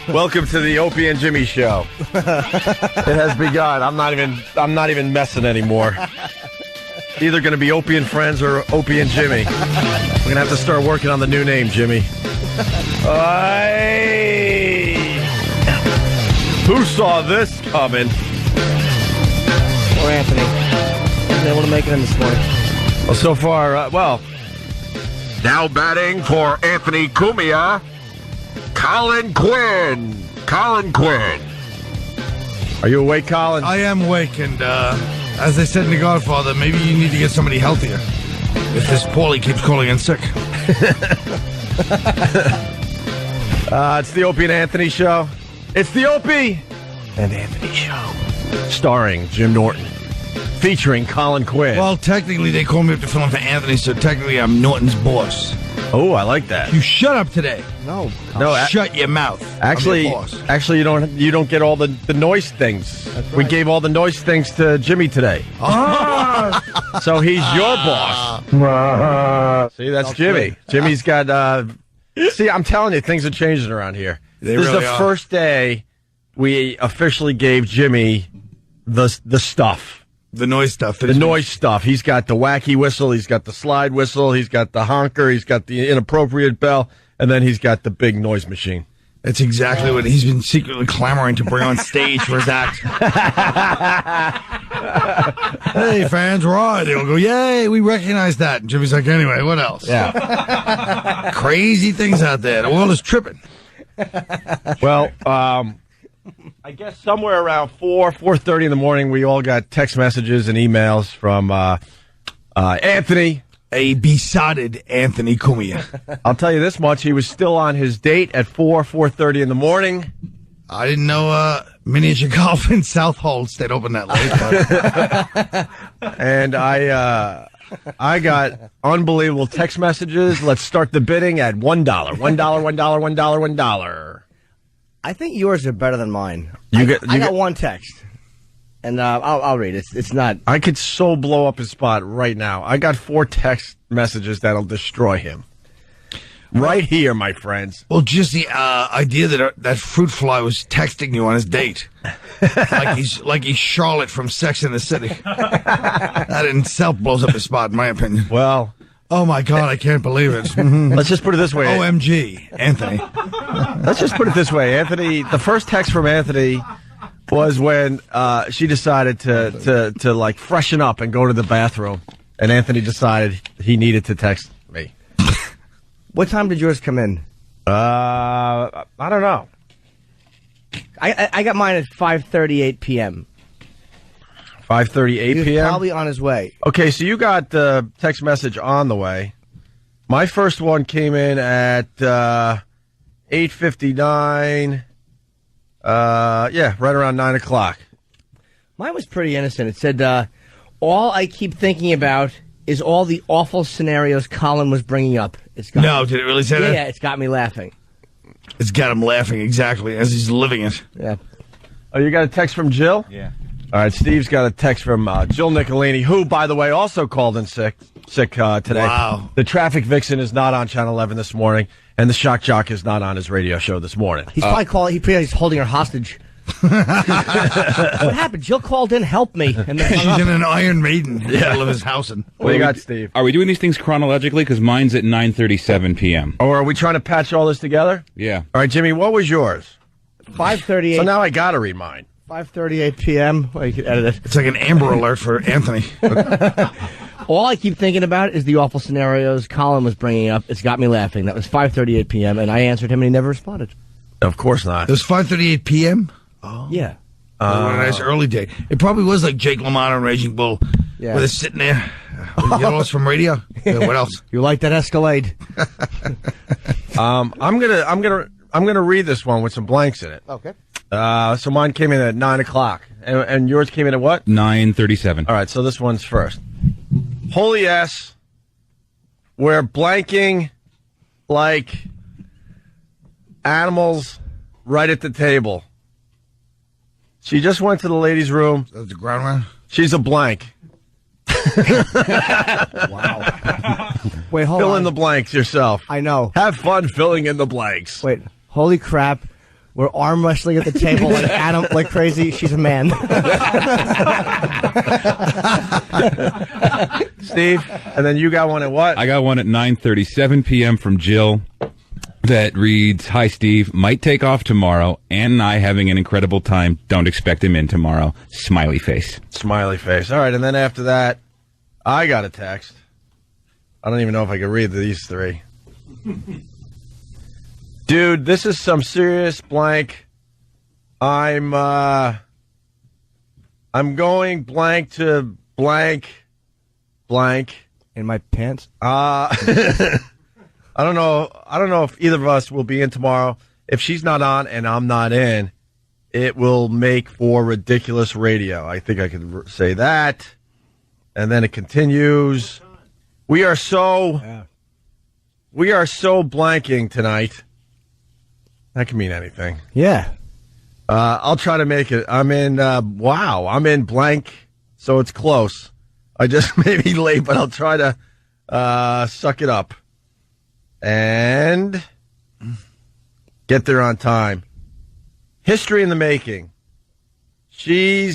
Welcome to the Opie and Jimmy show. It has begun. I'm not even messing anymore. Either going to be Opie and Friends or Opie and Jimmy. We're going to have to start working on the new name, Jimmy. Who saw this coming? Or Anthony. Wasn't able to make it in this morning. Well, so far, now batting for Anthony Cumia, Colin Quinn. Colin Quinn. Are you awake, Colin? I am awake, and as they said in The Godfather, maybe you need to get somebody healthier if this Paulie keeps calling in sick. It's the Opie and Anthony show. It's the Opie and Anthony show. Starring Jim Norton. Featuring Colin Quinn. Well, technically, they called me up to fill in for Anthony, so technically I'm Norton's boss. Oh, I like that. You shut up today. No. Shut your mouth. Actually, you don't get all the noise things. Right. We gave all the noise things to Jimmy today. So he's your boss. See, that's Jimmy. Good. Jimmy's got. See, I'm telling you, things are changing around here. They This really is the are. first day we officially gave Jimmy the stuff. The noise stuff. The noise stuff. He's got the wacky whistle. He's got the slide whistle. He's got the honker. He's got the inappropriate bell. And then he's got the big noise machine. That's exactly what he's been secretly clamoring to bring on stage for his act. Hey, fans, we're on. They'll go, yay, we recognize that. And Jimmy's like, anyway, what else? Yeah. Crazy things out there. The world is tripping. Well, I guess somewhere around 4:30 in the morning, we all got text messages and emails from Anthony. A besotted Anthony Cumia. I'll tell you this much. He was still on his date at 4:30 in the morning. I didn't know miniature golf in South Hole stayed open that late. But And I got unbelievable text messages. Let's start the bidding at $1. $1. I think yours are better than mine. I I got one text, and I'll read it. It's not. I could so blow up his spot right now. I got 4 text messages that'll destroy him. Right here, my friends. well, just the idea that fruit fly was texting you on his date, like he's Charlotte from Sex and the City. That in itself blows up his spot, in my opinion. Well, Oh my God, I can't believe it. let's just put it this way. OMG, Anthony. Let's just put it this way. Anthony, the first text from Anthony was when she decided to like freshen up and go to the bathroom. And Anthony decided he needed to text me. What time did yours come in? I don't know. I got mine at 5:38 p.m. 5:38 He was p.m.? probably on his way. Okay, so you got the text message on the way. My first one came in at 8:59. Yeah, right around 9 o'clock. Mine was pretty innocent. It said, all I keep thinking about is all the awful scenarios Colin was bringing up. It's got No, did it really say that? Yeah, it's got me laughing. It's got him laughing exactly as he's living it. Yeah. Oh, you got a text from Jill? Yeah. All right, Steve's got a text from Jill Nicolini, who, by the way, also called in sick today. Wow. The traffic vixen is not on Channel 11 this morning, and the shock jock is not on his radio show this morning. He's probably calling. He's holding her hostage. What happened? Jill called in, help me. And then She's in an Iron Maiden in the middle of his house. What do you got, Steve? Are we doing these things chronologically? Because mine's at 9:37 p.m. Or are we trying to patch all this together? Yeah. All right, Jimmy, what was yours? 5:38. So now I got to read mine. 5:38 p.m. Well, you can edit it. It's like an Amber Alert for Anthony. All I keep thinking about is the awful scenarios Colin was bringing up. It's got me laughing. That was 5:38 p.m. and I answered him, and he never responded. Of course not. It was 5:38 p.m. Yeah. What a nice early day. It probably was like Jake LaMotta and Raging Bull. Yeah. Where they're sitting there. You know what's from radio? Yeah, what else? You like that Escalade? I'm gonna read this one with some blanks in it. Okay. So mine came in at 9 o'clock, and yours came in at what? 9:37. All right, so this one's first. Holy ass, we're blanking like animals right at the table. She just went to the ladies' room. That's the ground round? She's a blank. Wow. Wait, hold Fill on. in the blanks yourself. I know. Have fun filling in the blanks. Wait, holy crap. We're arm wrestling at the table like Adam, like crazy. She's a man. Steve, and then you got one at what? I got one at 9:37 p.m. from Jill that reads, "Hi, Steve. Might take off tomorrow. Ann and I having an incredible time. Don't expect him in tomorrow. Smiley face." Smiley face. All right, and then after that, I got a text. I don't even know if I can read these three. Dude, this is some serious blank. I'm going blank to blank in my pants. I don't know if either of us will be in tomorrow. If she's not on and I'm not in, it will make for ridiculous radio. I think I could say that. And then it continues. We are so blanking tonight. That can mean anything. Yeah. I'll try to make it. I'm in blank, so it's close. I just may be late, but I'll try to suck it up and get there on time. History in the making. Really?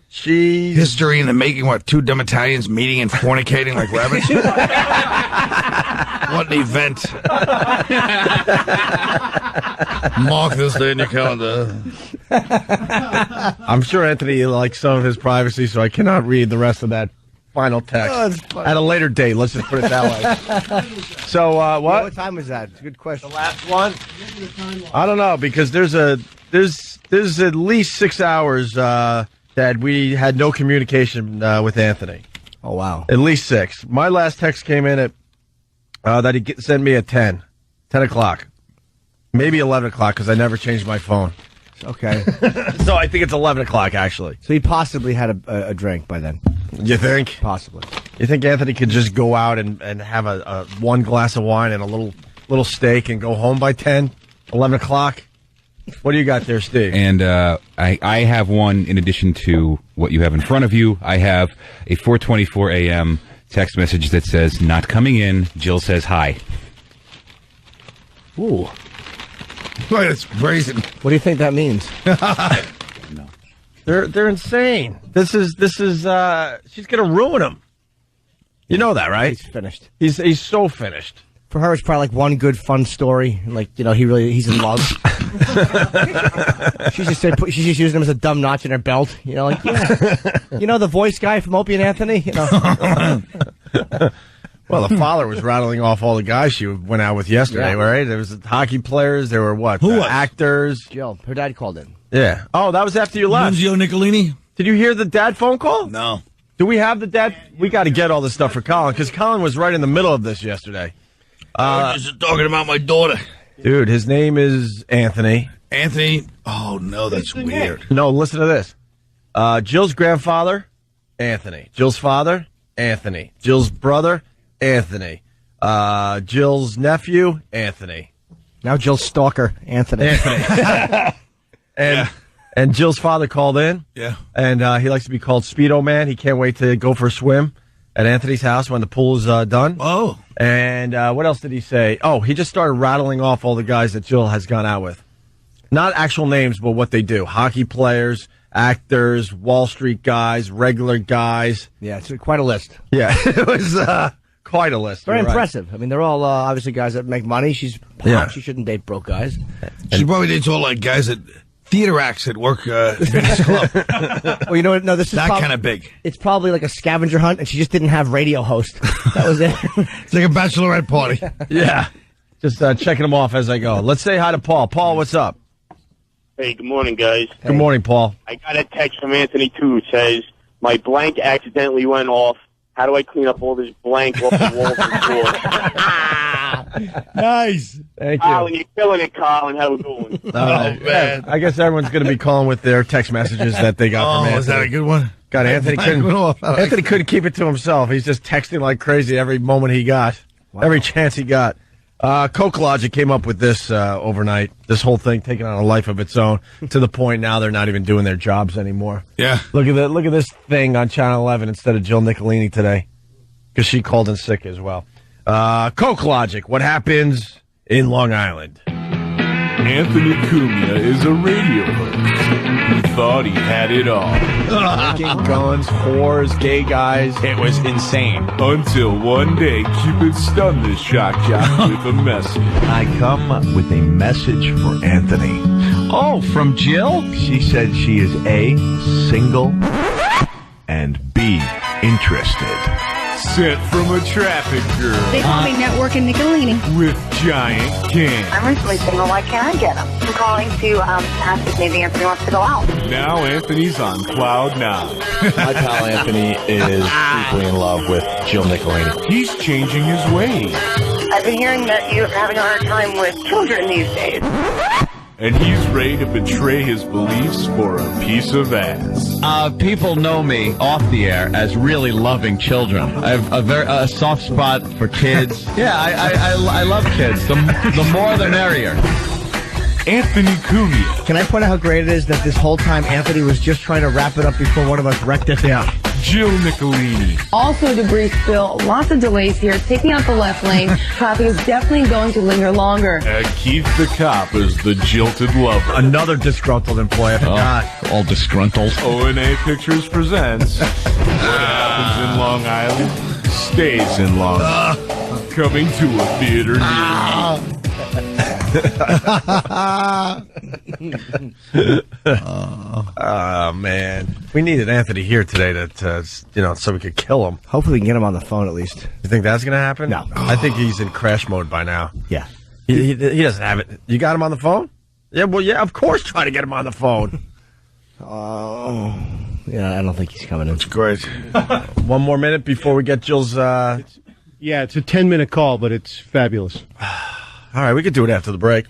She's... History in the making, what, two dumb Italians meeting and fornicating like rabbits? What an event. Mark this day in your calendar. I'm sure Anthony likes some of his privacy, so I cannot read the rest of that final text. At a later date, let's just put it that way. So, what? What time was that? It's a good question. The last one? I don't know, because there's at least 6 hours that we had no communication with Anthony. Oh, wow. At least 6. My last text came in at that he sent me at 10 o'clock. Maybe 11 o'clock, because I never changed my phone. Okay. So I think it's 11 o'clock, actually. So he possibly had a drink by then. You think? Possibly. You think Anthony could just go out and have a one glass of wine and a little steak and go home by 10, 11 o'clock? What do you got there, Steve? And I have one in addition to what you have in front of you. I have a 4:24 a.m. text message that says, "Not coming in. Jill says hi." Ooh. Boy, it's brazen. What do you think that means? No. They're insane. This is she's gonna ruin him. You know that, right? He's finished. He's so finished. For her, it's probably like one good, fun story. Like, he's in love. She's just using him as a dumb notch in her belt. Like, yeah. The voice guy from Opie and Anthony? Well, the father was rattling off all the guys she went out with yesterday, right? There was hockey players. There were what? Who was? Actors. Jill, her dad called in. Yeah. Oh, that was after you left. Nunzio Nicolini? Did you hear the dad phone call? No. Do we have the dad? We got to get all this stuff for Colin, because Colin was right in the middle of this yesterday. I was just talking about my daughter. Dude, his name is Anthony. Anthony? Oh, no, that's weird. No, listen to this. Jill's grandfather, Anthony. Jill's father, Anthony. Jill's brother, Anthony. Jill's nephew, Anthony. Now Jill's stalker, Anthony. And Jill's father called in. Yeah. And he likes to be called Speedo Man. He can't wait to go for a swim at Anthony's house when the pool is done. Oh. And what else did he say? Oh, he just started rattling off all the guys that Jill has gone out with. Not actual names, but what they do. Hockey players, actors, Wall Street guys, regular guys. Yeah, it's quite a list. Yeah, it was quite a list. Very You're right. impressive. I mean, they're all obviously guys that make money. She's hot. Yeah. She shouldn't date broke guys. She probably dates all like guys at theater acts that work at Vinny's Club. Well, you know what? No, this is That kind of big. It's probably like a scavenger hunt, and she just didn't have radio host. That was it. It's like a bachelorette party. Yeah. Just checking them off as I go. Let's say hi to Paul. Paul, what's up? Hey, good morning, guys. Good morning, Paul. I got a text from Anthony, too. It says, my blank accidentally went off. How do I clean up all this blank off the walls and floor? Nice. Thank you. Colin, you're killing it, Colin. How we doing? Man. I guess everyone's going to be calling with their text messages that they got from Anthony. is that a good one? God, Anthony couldn't keep it to himself. He's just texting like crazy every moment he got, every chance he got. Coke Logic came up with this overnight. This whole thing taking on a life of its own to the point now they're not even doing their jobs anymore. Yeah. Look at this thing on Channel 11 instead of Jill Nicolini today, because she called in sick as well. Coke Logic. What happens in Long Island. Anthony Cumia is a radio host who thought he had it all. Guns, whores, gay guys. It was insane. Until one day, Cupid stunned this shock jock with a message. I come with a message for Anthony. Oh, from Jill? She said she is A, single, and B, interested. Sent from a traffic girl. They call me Network and Nicolini. With giant cans. I'm recently single. Why can't I get them? I'm calling to ask if maybe Anthony wants to go out. Now Anthony's on cloud nine. My pal Anthony is deeply in love with Jill Nicolini. He's changing his ways. I've been hearing that you're having a hard time with children these days. And he's ready to betray his beliefs for a piece of ass. People know me off the air as really loving children. I have a soft spot for kids. Yeah, I love kids. The more the merrier. Anthony Cumia. Can I point out how great it is that this whole time Anthony was just trying to wrap it up before one of us wrecked it? Yeah. Jill Nicolini. Also debris spill. Lots of delays here. Taking out the left lane. Traffic is definitely going to linger longer. And Keith the cop is the jilted lover. Another disgruntled employee. All disgruntled. O&A Pictures presents What Happens in Long Island Stays in Long Island. Coming to a theater near you. Oh man, we needed Anthony here today to so we could kill him. Hopefully we can get him on the phone at least. You think that's gonna happen? No. I think he's in crash mode by now. Yeah. He doesn't have it. You got him on the phone? Yeah. Well, yeah. Of course, try to get him on the phone. Oh. Yeah, I don't think he's coming in. It's great. 1 more minute before we get Jill's. Yeah, it's a 10-minute call, but it's fabulous. All right, we could do it after the break.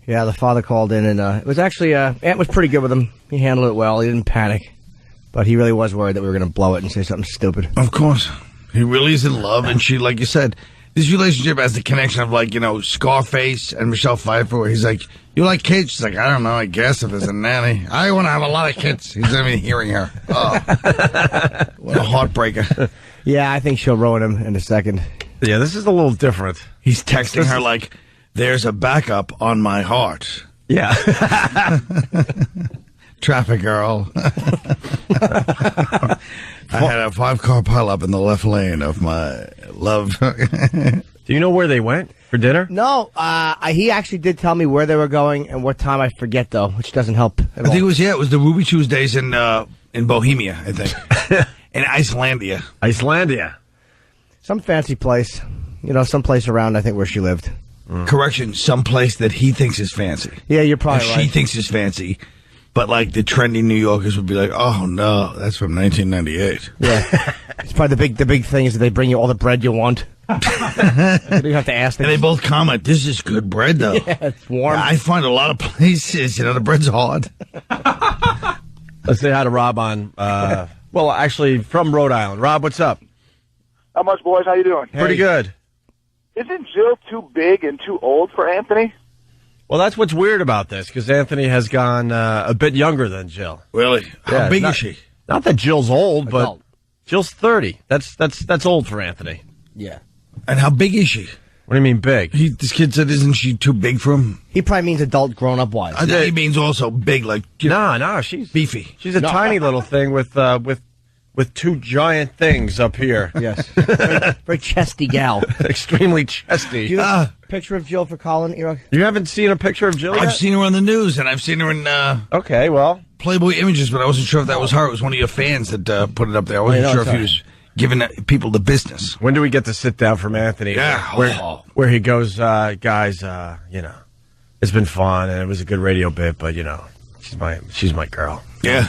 Yeah, the father called in, and it was actually, Ant was pretty good with him. He handled it well. He didn't panic. But he really was worried that we were going to blow it and say something stupid. Of course. He really is in love, and she, like you said, this relationship has the connection of, Scarface and Michelle Pfeiffer, where he's like, you like kids? She's like, I don't know, I guess, if there's a nanny. I want to have a lot of kids. He's not even hearing her. Oh. What a heartbreaker. Yeah, I think she'll ruin him in a second. Yeah, this is a little different. He's texting her like, there's a backup on my heart. Yeah. Traffic girl. I had a 5-car pileup in the left lane of my love. Do you know where they went for dinner? No, he actually did tell me where they were going and what time. I forget, though, which doesn't help at all. I think it was the Ruby Tuesdays in Bohemia, I think. In Icelandia. Icelandia. Some fancy place. Some place around, I think, where she lived. Correction, some place that he thinks is fancy. Yeah, you're probably right. She thinks is fancy. But, the trendy New Yorkers would be like, oh, no, that's from 1998. Yeah. It's probably the big thing is that they bring you all the bread you want. You have to ask them. And they both comment, this is good bread, though. Yeah, it's warm. Yeah, I find a lot of places, the bread's hard. Let's say hi to Rob on, actually, from Rhode Island. Rob, what's up? How much, boys? How you doing? Pretty good. Isn't Jill too big and too old for Anthony? Well, that's what's weird about this, because Anthony has gone a bit younger than Jill. Really? How big is she? Not that Jill's old, but Adult. Jill's 30. That's old for Anthony. Yeah. And how big is she? What do you mean big? This kid said, isn't she too big for him? He probably means adult, grown-up wise. I think he means also big, No, she's beefy. She's a tiny little thing with two giant things up here. Yes. Very chesty gal. Extremely chesty. Do you have a picture of Jill for Colin, Erock? You haven't seen a picture of Jill yet? I've seen her on the news, and I've seen her in okay, well, Playboy Images, but I wasn't sure if that was her. It was one of your fans that put it up there. I wasn't sure if he was giving people the business. When do we get to sit down from Anthony? Yeah. Where he goes, guys, it's been fun, and it was a good radio bit, but, she's my girl. Yeah.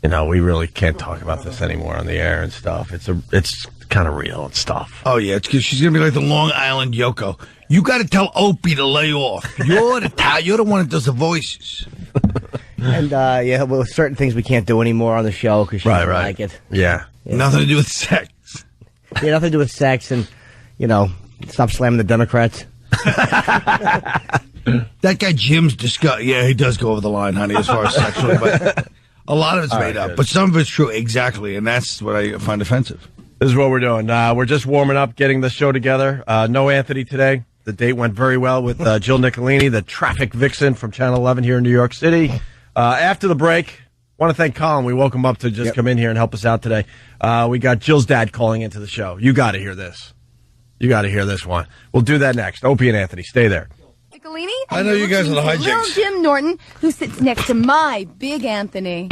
We really can't talk about this anymore on the air and stuff. It's kind of real and stuff. Oh, yeah, it's because she's going to be like the Long Island Yoko. You got to tell Opie to lay off. You're the one that does the voices. And, certain things we can't do anymore on the show because she doesn't like it. Yeah. Nothing to do with sex. Yeah, nothing to do with sex and, stop slamming the Democrats. That guy Jim's disgusting. Yeah, he does go over the line, honey, as far as sexually, but a lot of it's made up. Good. But some of it's true, exactly, and that's what I find offensive. This is what we're doing. We're just warming up, getting the show together. No Anthony today. The date went very well with Jill Nicolini, the traffic vixen from Channel 11 here in New York City. After the break, want to thank Colin. We woke him up to just come in here and help us out today. We got Jill's dad calling into the show. You got to hear this. You got to hear this one. We'll do that next. Opie and Anthony, stay there. Nicolini, I know you guys are the hijinks. Little Jim Norton, who sits next to my big Anthony.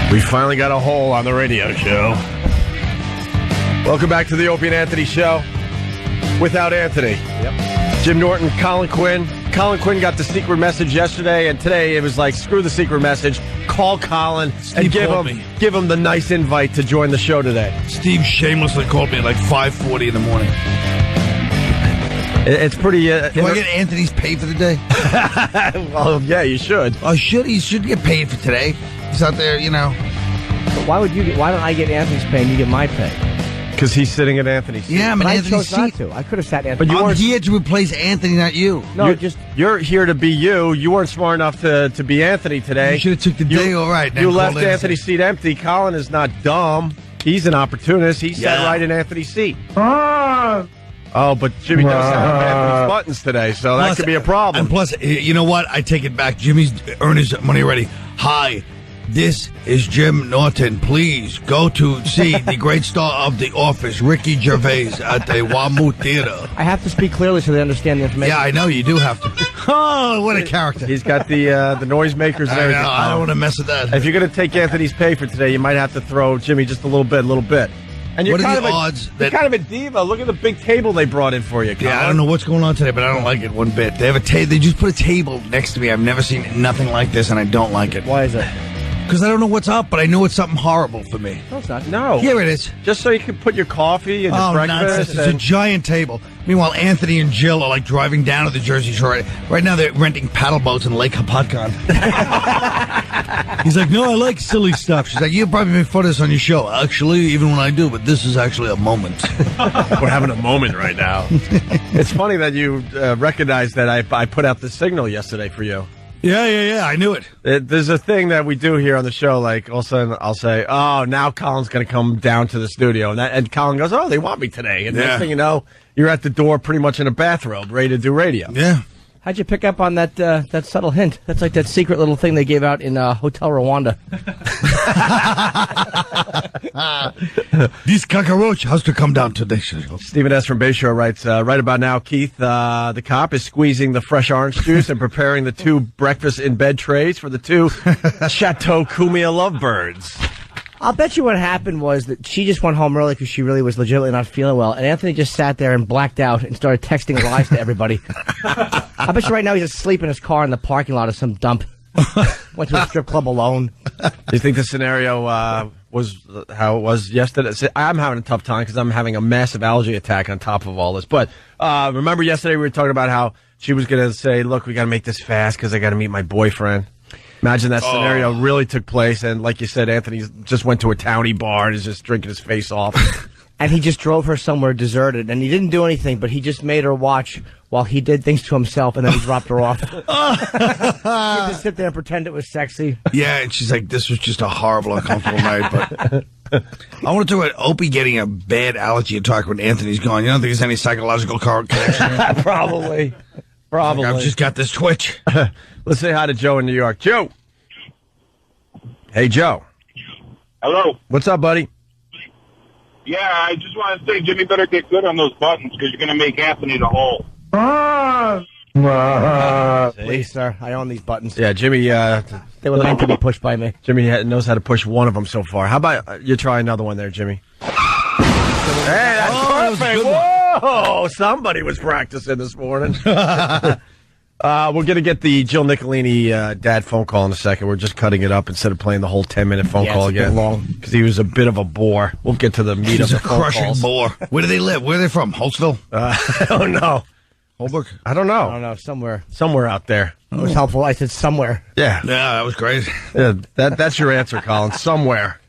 We finally got a hole on the radio show. Welcome back to the Opie and Anthony show. Without Anthony. Yep. Jim Norton, Colin Quinn. Colin Quinn got the secret message yesterday, and today it was like, screw the secret message. Call Colin and give him the nice invite to join the show today. Steve shamelessly called me at like 5:40 in the morning. It's pretty... Do I get Anthony's pay for the day? Well, yeah, you should. Oh, he should get paid for today. He's out there, But why don't I get Anthony's pay and you get my pay? Because he's sitting at Anthony's seat. Yeah, I'm in I Anthony's chose not seat. to. I could have sat Anthony. But I'm here to replace Anthony, not you. No, you're here to be you. You weren't smart enough to be Anthony today. You should have took the day all right. You left Anthony's seat empty. Colin is not dumb. He's an opportunist. He sat right in Anthony's seat. Oh, but Jimmy does have Anthony's buttons today, so that could be a problem. And plus, you know what? I take it back. Jimmy's earned his money already. Hi, this is Jim Norton. Please go to see the great star of The Office, Ricky Gervais, at the WAMU Theater. I have to speak clearly so they understand the information. Yeah, I know. You do have to. Oh, what a character. He's got the noisemakers and everything. I don't want to mess with that. If you're going to take Anthony's pay for today, you might have to throw Jimmy just a little bit. And you're What are kind the of odds you're that- kind of a diva. Look at the big table they brought in for you, Colin. Yeah, I don't know what's going on today, but I don't like it one bit. They have they just put a table next to me. I've never seen nothing like this, and I don't like it. Why is it? Because I don't know what's up, but I know it's something horrible for me. No, it's not. No. Here it is. Just so you can put your coffee and your breakfast. Nonsense. It's a giant table. Meanwhile, Anthony and Jill are like driving down to the Jersey Shore. Right now, they're renting paddle boats in Lake Hopatcong. He's like, no, I like silly stuff. She's like, you probably make fun of this on your show. Actually, even when I do, but this is actually a moment. We're having a moment right now. It's funny that you recognize that I put out the signal yesterday for you. Yeah, I knew it. There's a thing that we do here on the show, like all of a sudden I'll say, oh, now Colin's going to come down to the studio. And Colin goes, oh, they want me today. And next thing you know, you're at the door pretty much in a bathrobe, ready to do radio. Yeah. How'd you pick up on that subtle hint? That's like that secret little thing they gave out in Hotel Rwanda. This cockroach has to come down today. Stephen S. from Bayshore writes, right about now, Keith, the cop is squeezing the fresh orange juice and preparing the 2 breakfast in bed trays for the 2 Chateau Cumia lovebirds. I'll bet you what happened was that she just went home early because she really was legitimately not feeling well, and Anthony just sat there and blacked out and started texting lies to everybody. I bet you right now he's asleep in his car in the parking lot of some dump. Went to a strip club alone. Do you think the scenario was how it was yesterday? I'm having a tough time because I'm having a massive allergy attack on top of all this. But remember yesterday we were talking about how she was going to say, look, we got to make this fast because I got to meet my boyfriend. Imagine that scenario really took place, and like you said, Anthony just went to a townie bar and is just drinking his face off. And he just drove her somewhere deserted, and he didn't do anything, but he just made her watch while he did things to himself, and then he dropped her off. He just sit there and pretend it was sexy. Yeah, and she's like, this was just a horrible, uncomfortable night, but... I want to talk about Opie getting a bad allergy attack when Anthony's gone. You don't think there's any psychological connection here? Probably. I've just got this twitch. Let's say hi to Joe in New York. Joe. Hey, Joe. Hello. What's up, buddy? Yeah, I just want to say Jimmy better get good on those buttons because you're going to make Anthony the hole. Please, sir. I own these buttons. Yeah, Jimmy. They were meant to be pushed by me. Jimmy knows how to push one of them so far. How about you try another one there, Jimmy? Hey, that's perfect. Whoa! Somebody was practicing this morning. We're going to get the Jill Nicolini dad phone call in a second. We're just cutting it up instead of playing the whole 10-minute phone call again. Long. Because he was a bit of a bore. We'll get to the meat of the phone crushing calls. bore. Where do they live? Where are they from? Holtzville? I don't know. Holbrook? I don't know. I don't know. Somewhere. Somewhere out there. It was helpful. I said somewhere. Yeah. Yeah, that was great. Yeah, that's your answer, Colin. Somewhere.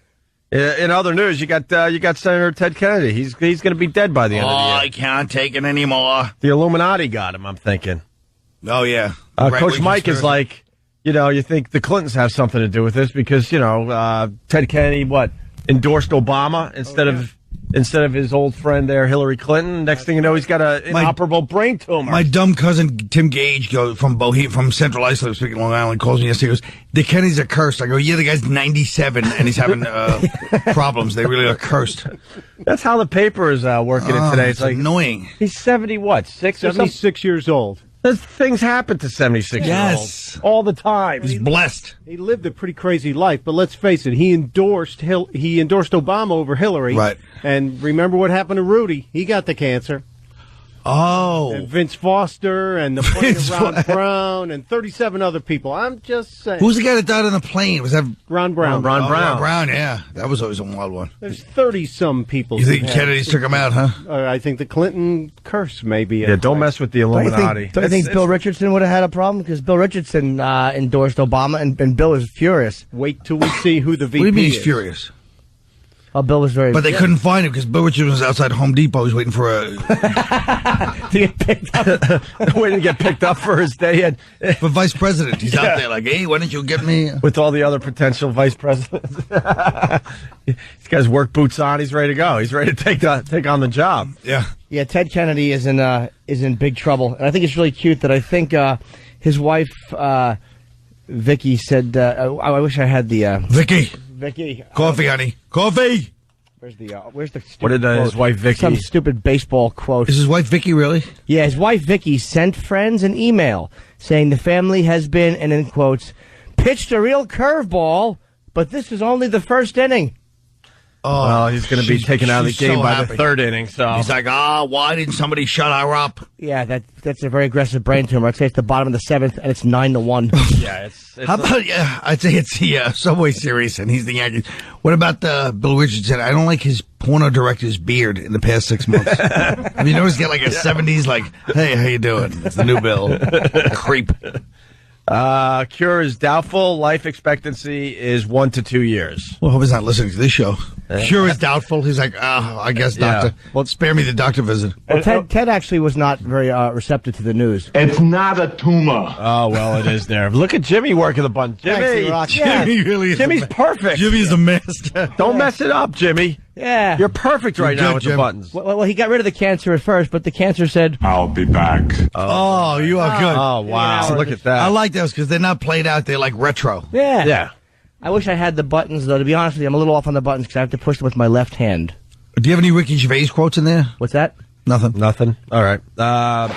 In other news, you got Senator Ted Kennedy. He's going to be dead by the end of the year. I can't take it anymore. The Illuminati got him, I'm thinking. Oh, yeah. Coach Mike is like, you think the Clintons have something to do with this because, Ted Kennedy, endorsed Obama instead of instead of his old friend there, Hillary Clinton. Next thing you know, he's got an inoperable brain tumor. My dumb cousin Tim Gage from Central Islip, speaking Long Island, calls me yesterday. He goes, "The Kennedys are cursed." I go, "Yeah, the guy's 97 and he's having problems. They really are cursed." That's how the paper is working it today. It's like annoying. He's 76 years old. There's things happen to 76-year-olds all the time. He's blessed. He lived a pretty crazy life, but let's face it, he endorsed Obama over Hillary. Right. And remember what happened to Rudy? He got the cancer. Oh. And Vince Foster and the plane of Ron Brown and 37 other people. I'm just saying. Who's the guy that died on the plane? Was that Ron Brown? Ron Brown, yeah. That was always a wild one. There's 30-some people. You think Kennedys took him out, huh? I think the Clinton curse maybe. Yeah, don't mess with the Illuminati. Don't you think Bill Richardson would have had a problem? Because Bill Richardson endorsed Obama, and Bill was furious. Wait till we see who the VP is. What do you mean he's furious? Oh, Bill was very... But they couldn't find him because Bill Richardson was outside Home Depot. He was waiting for to get picked up. Waiting to get picked up for his day. For vice president. He's out there like, "Hey, why don't you get me..." With all the other potential vice presidents. He's got his work boots on. He's ready to go. He's ready to take on the job. Yeah. Yeah, Ted Kennedy is in big trouble. And I think it's really cute that I think his wife, Vicky, said, I wish I had the... Vicky. Coffee, honey. Coffee! Where's the stupid What did his quote? wife Vicky... Some stupid baseball quote. Is his wife Vicky really? Yeah, his wife Vicky sent friends an email saying the family has been, and in quotes, pitched a real curveball, but this is only the first inning. Oh, well, he's going to be taken out of the game by the third inning. So he's like, why didn't somebody shut her up? Yeah, that's a very aggressive brain tumor. I'd say it's the bottom of the seventh, and it's 9-1. Yeah, it's how about I'd say it's the Subway Series, and he's the Yankees. What about Bill Richardson? I don't like his porno director's beard in the past 6 months. Have you noticed? Get like a 70s, like, "Hey, how you doing?" It's the new Bill. Creep. Cure is doubtful. Life expectancy is 1 to 2 years. Well, I hope he's not listening to this show. Cure is doubtful. He's like, I guess, doctor. Yeah. Well, spare me the doctor visit. Well, Ted actually was not very receptive to the news. It's not a tumor. Oh, well, it is there. Look at Jimmy working the button. Jimmy, Jimmy really is. Jimmy's perfect. Jimmy's a master. Don't mess it up, Jimmy. Yeah. You're perfect right now with the buttons. Well, he got rid of the cancer at first, but the cancer said, "I'll be back." Oh, you are good. Oh, wow. Look at that. I like those because they're not played out. They're like retro. Yeah. Yeah. I wish I had the buttons, though. To be honest with you, I'm a little off on the buttons because I have to push them with my left hand. Do you have any Ricky Gervais quotes in there? What's that? Nothing. All right. Oh,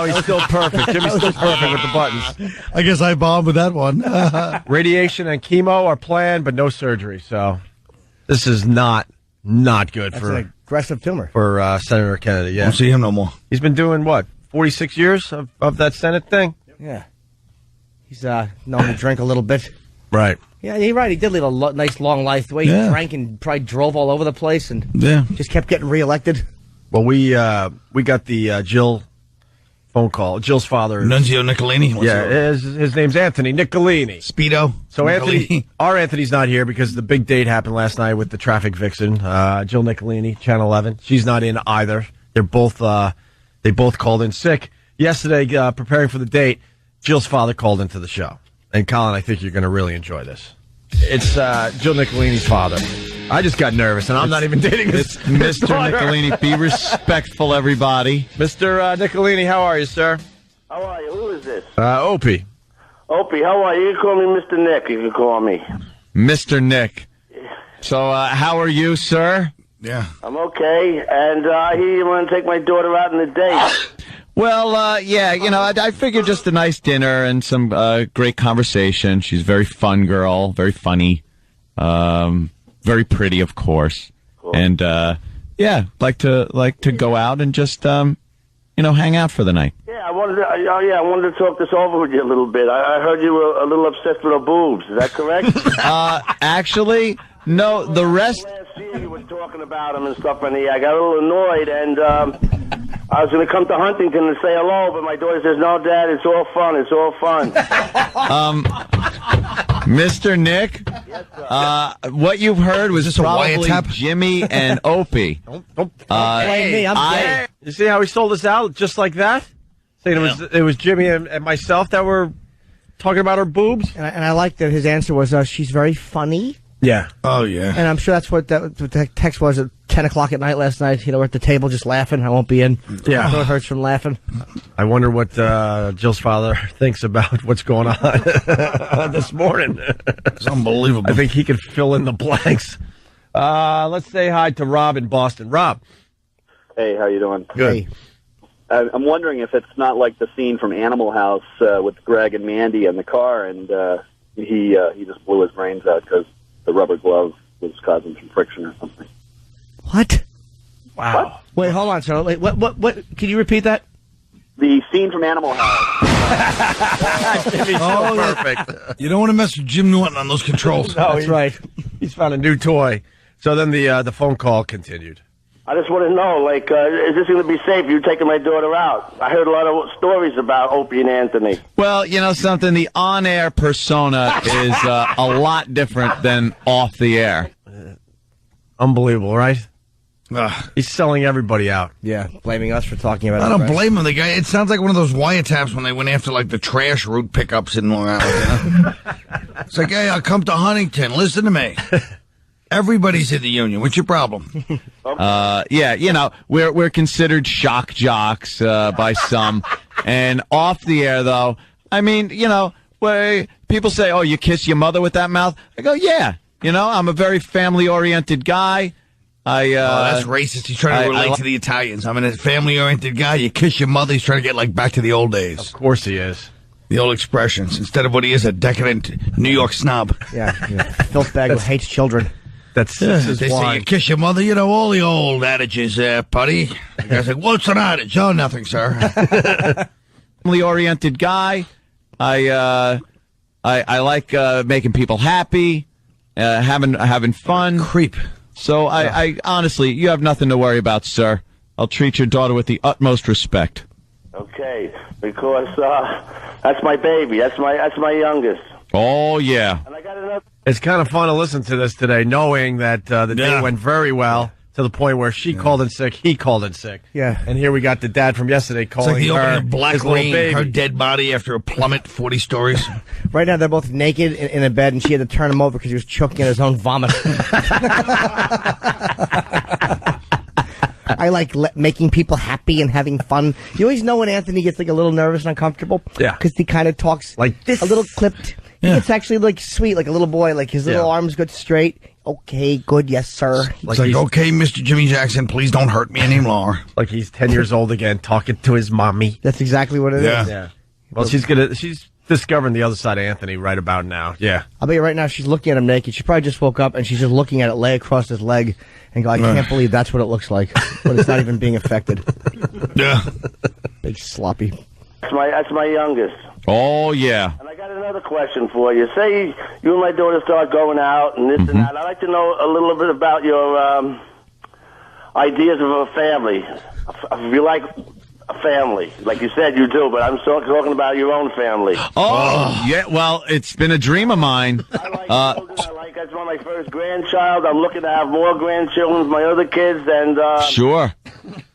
he's still perfect. Jimmy's still perfect with the buttons. I guess I bombed with that one. Radiation and chemo are planned, but no surgery. So this is not good That's an aggressive tumor. for Senator Kennedy. Yeah, Won't see him no more. he's been doing what 46 years of that Senate thing. Yeah. He's known to drink a little bit. Right. Yeah, you're right. He did live a nice long life. The way he drank and probably drove all over the place and just kept getting reelected. Well, we got the Jill phone call. Jill's father, Nunzio Nicolini. His name's Anthony Nicolini. Speedo. So Anthony's not here because the big date happened last night with the traffic vixen, Jill Nicolini, Channel 11. She's not in either. They're both they both called in sick yesterday, preparing for the date. Jill's father called into the show, and Colin, I think you're going to really enjoy this. It's Jill Nicolini's father. I just got nervous, and I'm not even dating this. It's Mr. Nicolini. Be respectful, everybody. Mr. Nicolini, how are you, sir? How are you? Who is this? Opie. Opie, how are you? You can call me Mr. Nick. You can call me. Mr. Nick. So, how are you, sir? Yeah. I'm okay. And I hear you want to take my daughter out on a date. Well, yeah, you know, I figured just a nice dinner and some great conversation. She's a very fun girl, very funny, very pretty, of course. Cool. And yeah, like to go out and just hang out for the night. Yeah, I wanted to talk this over with you a little bit. I heard you were a little obsessed with her boobs. Is that correct? Actually, no. The rest. Last year you were talking about them and stuff, and I got a little annoyed and. I was going to come to Huntington and say hello, but my daughter says, "No, Dad, it's all fun. It's all fun." Mr. Nick, yes, sir. What you've heard was this probably Jimmy and Opie. Don't blame me. I'm gay. You see how he sold us out just like that? Saying it was Jimmy and myself that were talking about her boobs. And I like that his answer was, "She's very funny." Yeah. Oh, yeah. And I'm sure that's what the text was at 10 o'clock at night last night. You know, we're at the table just laughing. I w't be in. Yeah. My throat hurts from laughing. I wonder what Jill's father thinks about what's going on this morning. It's unbelievable. I think he could fill in the blanks. Let's say hi to Rob in Boston. Rob. Hey, how you doing? Good. Hey. I'm wondering if it's not like the scene from Animal House with Greg and Mandy in the car, and he just blew his brains out because the rubber glove was causing some friction or something. What? Wow. What? Wait, hold on, sir. Wait, what? Can you repeat that? The scene from Animal House. Jimmy's so perfect. You don't want to mess with Jim Norton on those controls. No, That's right. He's found a new toy. So then the phone call continued. I just want to know, like, is this going to be safe? You taking my daughter out? I heard a lot of stories about Opie and Anthony. Well, you know something? The on-air persona is a lot different than off the air. Unbelievable, right? He's selling everybody out. Yeah, blaming us for talking about it. I don't blame him. The guy. It sounds like one of those wiretaps when they went after like the trash route pickups in Long Island. You know? It's like, hey, I'll come to Huntington. Listen to me. Everybody's in the union. What's your problem? Yeah, you know, we're considered shock jocks by some. And off the air, though, I mean, you know, where people say, oh, you kiss your mother with that mouth? I go, yeah. You know, I'm a very family-oriented guy. That's racist. He's trying to relate to the Italians. I'm a family-oriented guy. You kiss your mother. He's trying to get like back to the old days. Of course he is. The old expressions. Instead of what he is, a decadent New York snob. Yeah. Filth bag who hates children. That's they say you kiss your mother. You know, all the old adages there, buddy. The guy's like, what's an adage? Oh, nothing, sir. Family-oriented guy. I like making people happy, having fun. Creep. So I honestly, you have nothing to worry about, sir. I'll treat your daughter with the utmost respect. Okay, because that's my baby. That's my youngest. Oh yeah. And I got another. It's kind of fun to listen to this today, knowing that the day went very well to the point where she called in sick, he called in sick. Yeah. And here we got the dad from yesterday It's calling like the her opening of Black his little Rain, baby. her dead body after a plummet 40 stories. Right now, they're both naked in a bed, and she had to turn him over because he was choking in his own vomit. I like making people happy and having fun. You always know when Anthony gets like a little nervous and uncomfortable. Yeah. Because he kind of talks like this. A little clipped. Yeah. It's actually like sweet, like a little boy. Like his little arms go straight. Okay, good, yes, sir. It's like, okay, Mr. Jimmy Jackson, please don't hurt me anymore. Like he's 10 years old again, talking to his mommy. That's exactly what it is. Yeah. Well, she's discovering the other side of Anthony right about now. Yeah. I'll bet you right now she's looking at him naked. She probably just woke up and she's just looking at it lay across his leg and go, I can't believe that's what it looks like. But it's not even being affected. Yeah. Big sloppy. That's my youngest. Oh yeah. And I got another question for you. Say you and my daughter start going out and this and that. I'd like to know a little bit about your ideas of a family. If you like a family, like you said you do, but I'm talking about your own family. Oh yeah. Well, it's been a dream of mine. I just want my first grandchild. I'm looking to have more grandchildren with my other kids. And Sure.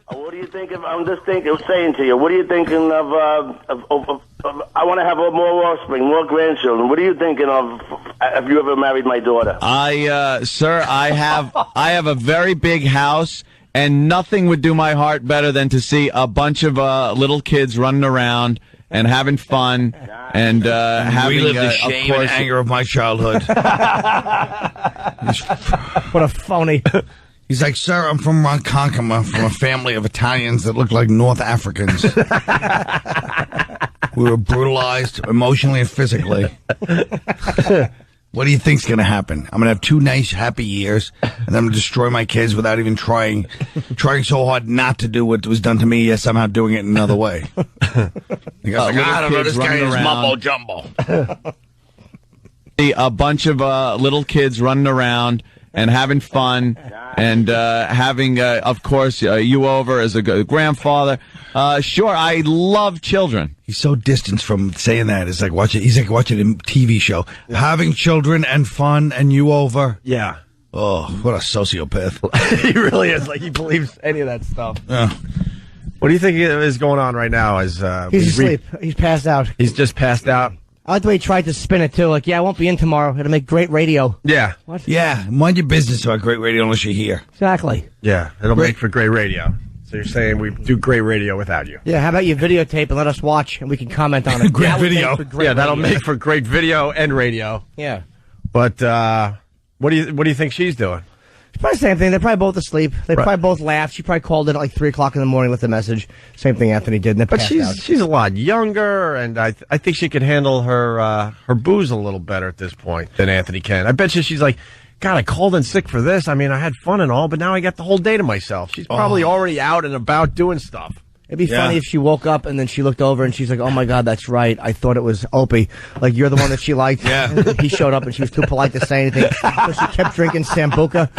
what do you think of? I'm just saying to you. What are you thinking of? I want to have more offspring, more grandchildren. What are you thinking of? Have you ever married my daughter? Sir, I have a very big house, and nothing would do my heart better than to see a bunch of little kids running around and having fun and having relive the shame and anger of my childhood. What a phony. He's like, sir, I'm from Ronkonkoma, from a family of Italians that look like North Africans. We were brutalized emotionally and physically. What do you think's going to happen? I'm going to have 2 nice, happy years, and then I'm going to destroy my kids without even trying so hard not to do what was done to me, yet somehow doing it in another way. The guy's like, I don't know, this guy is mumbo-jumbo. A bunch of little kids running around and having fun and having, of course, you over as a grandfather. Sure, I love children. He's so distanced from saying that. He's like watching a TV show. Yeah. Having children and fun and you over. Yeah. Oh, what a sociopath. He really is. Like, he believes any of that stuff. Yeah. What do you think is going on right now? He's asleep. He's passed out. He's just passed out. I like the way he tried to spin it, too. Like, yeah, I won't be in tomorrow. It'll make great radio. Yeah. What? Yeah, mind your business about great radio unless you're here. Exactly. Yeah, it'll make for great radio. So you're saying we do great radio without you? Yeah, how about you videotape and let us watch, and we can comment on it. Great That would video. make for great Yeah, that'll radio. make for great video and radio. Yeah. But what do you think she's doing? It's probably the same thing. They're probably both asleep. They probably both laughed. She probably called in at like 3 o'clock in the morning with a message. Same thing Anthony did. And then But passed out. she's a lot younger, and I think she could handle her booze a little better at this point than Anthony can. I bet you she's like, God, I called in sick for this. I mean, I had fun and all, but now I got the whole day to myself. She's probably already out and about doing stuff. It'd be funny if she woke up and then she looked over and she's like, oh my God, that's right. I thought it was Opie. Like, you're the one that she liked. Yeah. And he showed up and she was too polite to say anything. So she kept drinking Sambuca.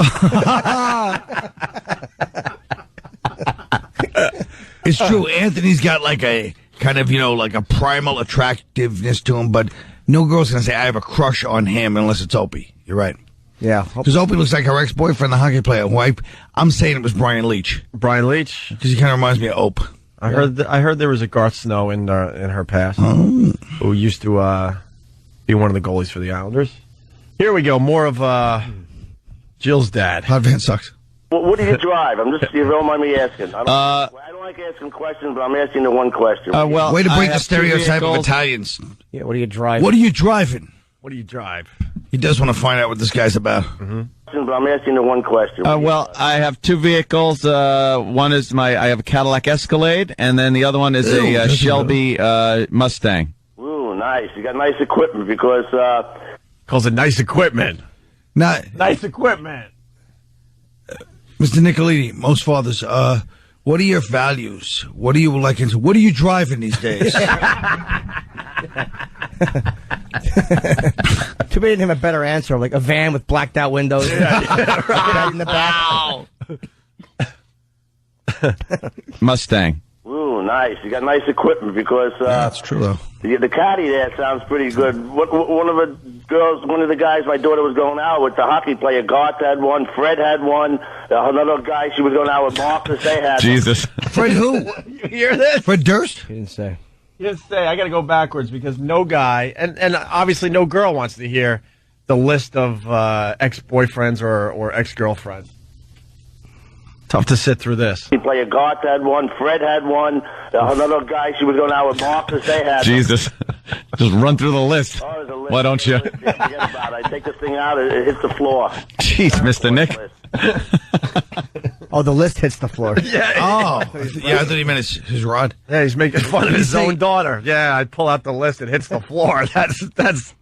It's true. Anthony's got like a kind of, like a primal attractiveness to him, but no girl's going to say, I have a crush on him unless it's Opie. You're right. Yeah. Because Opie looks like her ex-boyfriend, the hockey player, who I'm saying it was Brian Leach. Brian Leach? Because he kind of reminds me of Ope. I heard there was a Garth Snow in her past who used to be one of the goalies for the Islanders. Here we go. More of Jill's dad. Hot Van sucks. What do you drive? You don't mind me asking. I don't like asking questions, but I'm asking the one question. Way to break the stereotype of Italians. Yeah, what are you driving? What are you driving? What do you drive? He does want to find out what this guy's about. Mm-hmm. But I'm asking the one question. Well, I have 2 vehicles. One is I have a Cadillac Escalade, and then the other one is a Shelby Mustang. Ooh, nice. You got nice equipment because... Calls it nice equipment. Nice equipment. Mr. Nicolini, most fathers, what are your values? What are you like? What are you driving these days? Too bad he didn't have a better answer, like a van with blacked out windows. Right in the back. Mustang. Ooh, nice. You got nice equipment because... that's true, though. The caddy there sounds pretty good. One of the guys my daughter was going out with, the hockey player, Garth had one, Fred had one, another guy she was going out with, Marcus, they had Jesus. Fred who? You hear this? Fred Durst? He didn't say. I got to go backwards because no guy, and obviously no girl wants to hear the list of ex-boyfriends or ex-girlfriends. Tough to sit through this. He player Garth had one, Fred had one, another guy she was going out with, Marcus, they had Jesus. Just run through the list. Oh, there's a list. Why don't you? Forget about it. I take this thing out, it hits the floor. Jeez, Mr. Nick. Oh, the list hits the floor. Yeah. Oh. Yeah, I thought he meant his rod. Yeah, he's making fun of his own daughter. Yeah, I pull out the list, it hits the floor. That's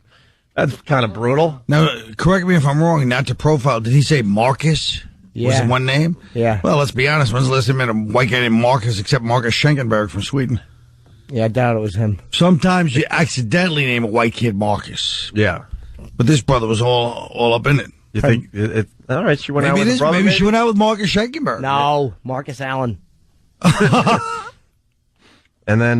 kind of brutal. Now, correct me if I'm wrong, not to profile. Did he say Marcus? Yeah. Was it one name? Yeah. Well, let's be honest. When's the last time I met a white guy named Marcus except Marcus Schenkenberg from Sweden? Yeah, I doubt it was him. Sometimes you accidentally name a white kid Marcus. Yeah. But this brother was all up in it. You think it all right, she went out with her brother? Maybe she went out with Marcus Schenkenberg. No, Marcus Allen. And then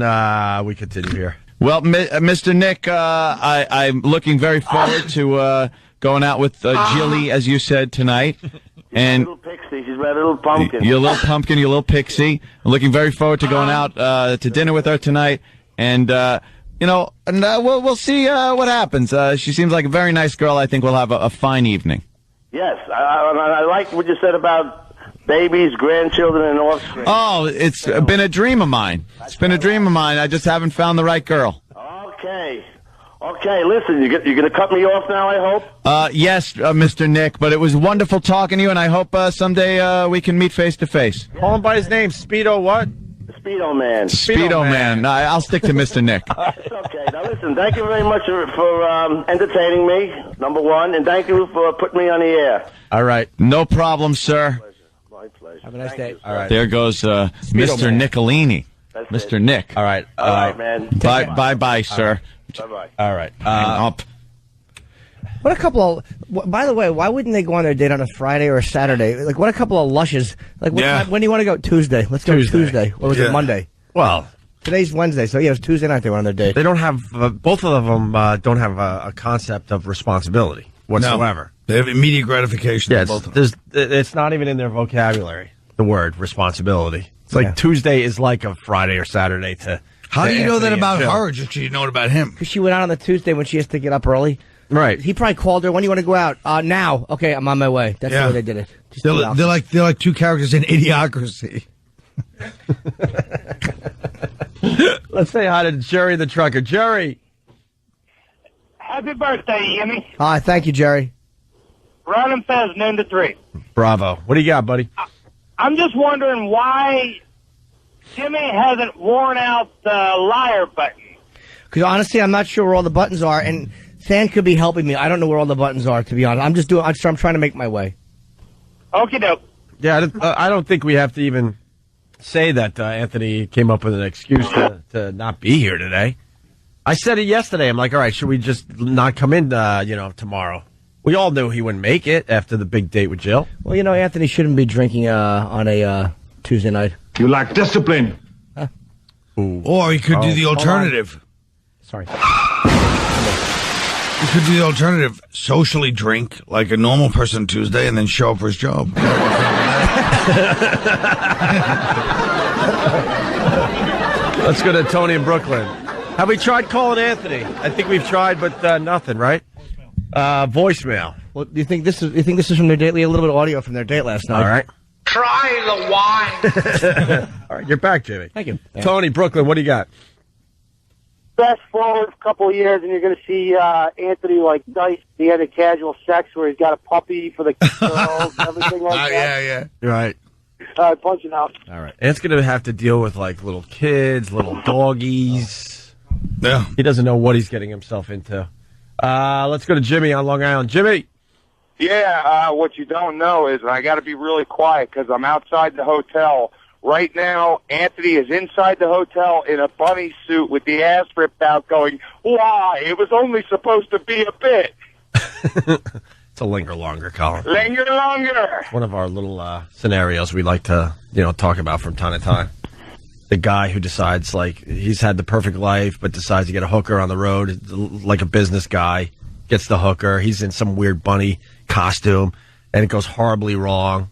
we continue here. Well, Mr. Nick, I'm looking very forward to going out with Jilly, as you said, tonight. And Little pixie, she's my little pumpkin. Your little pumpkin, your little pixie. I'm looking very forward to going out to dinner with her tonight. And, we'll see what happens. She seems like a very nice girl. I think we'll have a fine evening. Yes, I like what you said about babies, grandchildren, and offspring. Oh, it's been a dream of mine. It's been a dream of mine. I just haven't found the right girl. Okay, listen, you're going to cut me off now, I hope? Yes, Mr. Nick, but it was wonderful talking to you, and I hope someday we can meet face to face. Call him by his name, Speedo what? Speedo Man. Speedo Man. I'll stick to Mr. Nick. It's okay. Now listen, thank you very much for entertaining me, number one, and thank you for putting me on the air. All right. No problem, sir. My pleasure. Have a nice day. All right. There goes Mr. Man. Nicolini. That's Mr. it. Nick. All right. All right, man. Bye, sir. Bye-bye. All right. Up. What a couple of... By the way, why wouldn't they go on their date on a Friday or a Saturday? Like, what a couple of lushes. Like, what time, when do you want to go? Tuesday. Let's go Tuesday. Or was it Monday? Well, today's Wednesday, so yeah, it was Tuesday night they went on their date. they don't have... both of them don't have a concept of responsibility whatsoever. They have immediate gratification. Yeah, both of them. it's not even in their vocabulary, the word responsibility. It's like Tuesday is like a Friday or Saturday to How do you know that Anthony about and Jill. her? Just 'cause you know it about him. Because she went out on the Tuesday when she has to get up early. Right. He probably called her. When do you want to go out? Now. Okay, I'm on my way. That's the way they did it. Just They're, two hours. they're like two characters in Idiocracy. Let's say hi to Jerry the trucker. Jerry. Happy birthday, Jimmy. Hi, thank you, Jerry. Ron and Fez, noon to 3. Bravo. What do you got, buddy? I'm just wondering why Jimmy hasn't worn out the liar button. Because honestly, I'm not sure where all the buttons are, and Fan could be helping me. I don't know where all the buttons are, to be honest. I'm trying to make my way. Okie doke. Yeah, I don't think we have to even say that Anthony came up with an excuse to not be here today. I said it yesterday. I'm like, all right, should we just not come in, tomorrow? We all knew he wouldn't make it after the big date with Jill. Well, Anthony shouldn't be drinking on a Tuesday night. You lack discipline. Huh? Or he could do the alternative. Sorry. He could do the alternative. Socially drink like a normal person Tuesday and then show up for his job. Let's go to Tony in Brooklyn. Have we tried calling Anthony? I think we've tried, but nothing, right? Voicemail. Well, do you think this is from their date? We had a little bit of audio from their date last night. All right. Try the wine. All right, you're back, Jimmy. Thank you. Tony, Brooklyn, what do you got? Fast forward a couple of years, and you're going to see Anthony like Dice, the end of Casual Sex, where he's got a puppy for the girls, everything like that. Yeah. Right. Punching out. All right. Ant's going to have to deal with, like, little kids, little doggies. Yeah. He doesn't know what he's getting himself into. Let's go to Jimmy on Long Island. Jimmy. Yeah, what you don't know is I got to be really quiet because I'm outside the hotel. Right now, Anthony is inside the hotel in a bunny suit with the ass ripped out going, why? It was only supposed to be a bit. It's a linger longer, Colin. Linger longer. One of our little scenarios we like to, talk about from time to time. The guy who decides, like, he's had the perfect life, but decides to get a hooker on the road, like a business guy, gets the hooker. He's in some weird bunny costume, and it goes horribly wrong,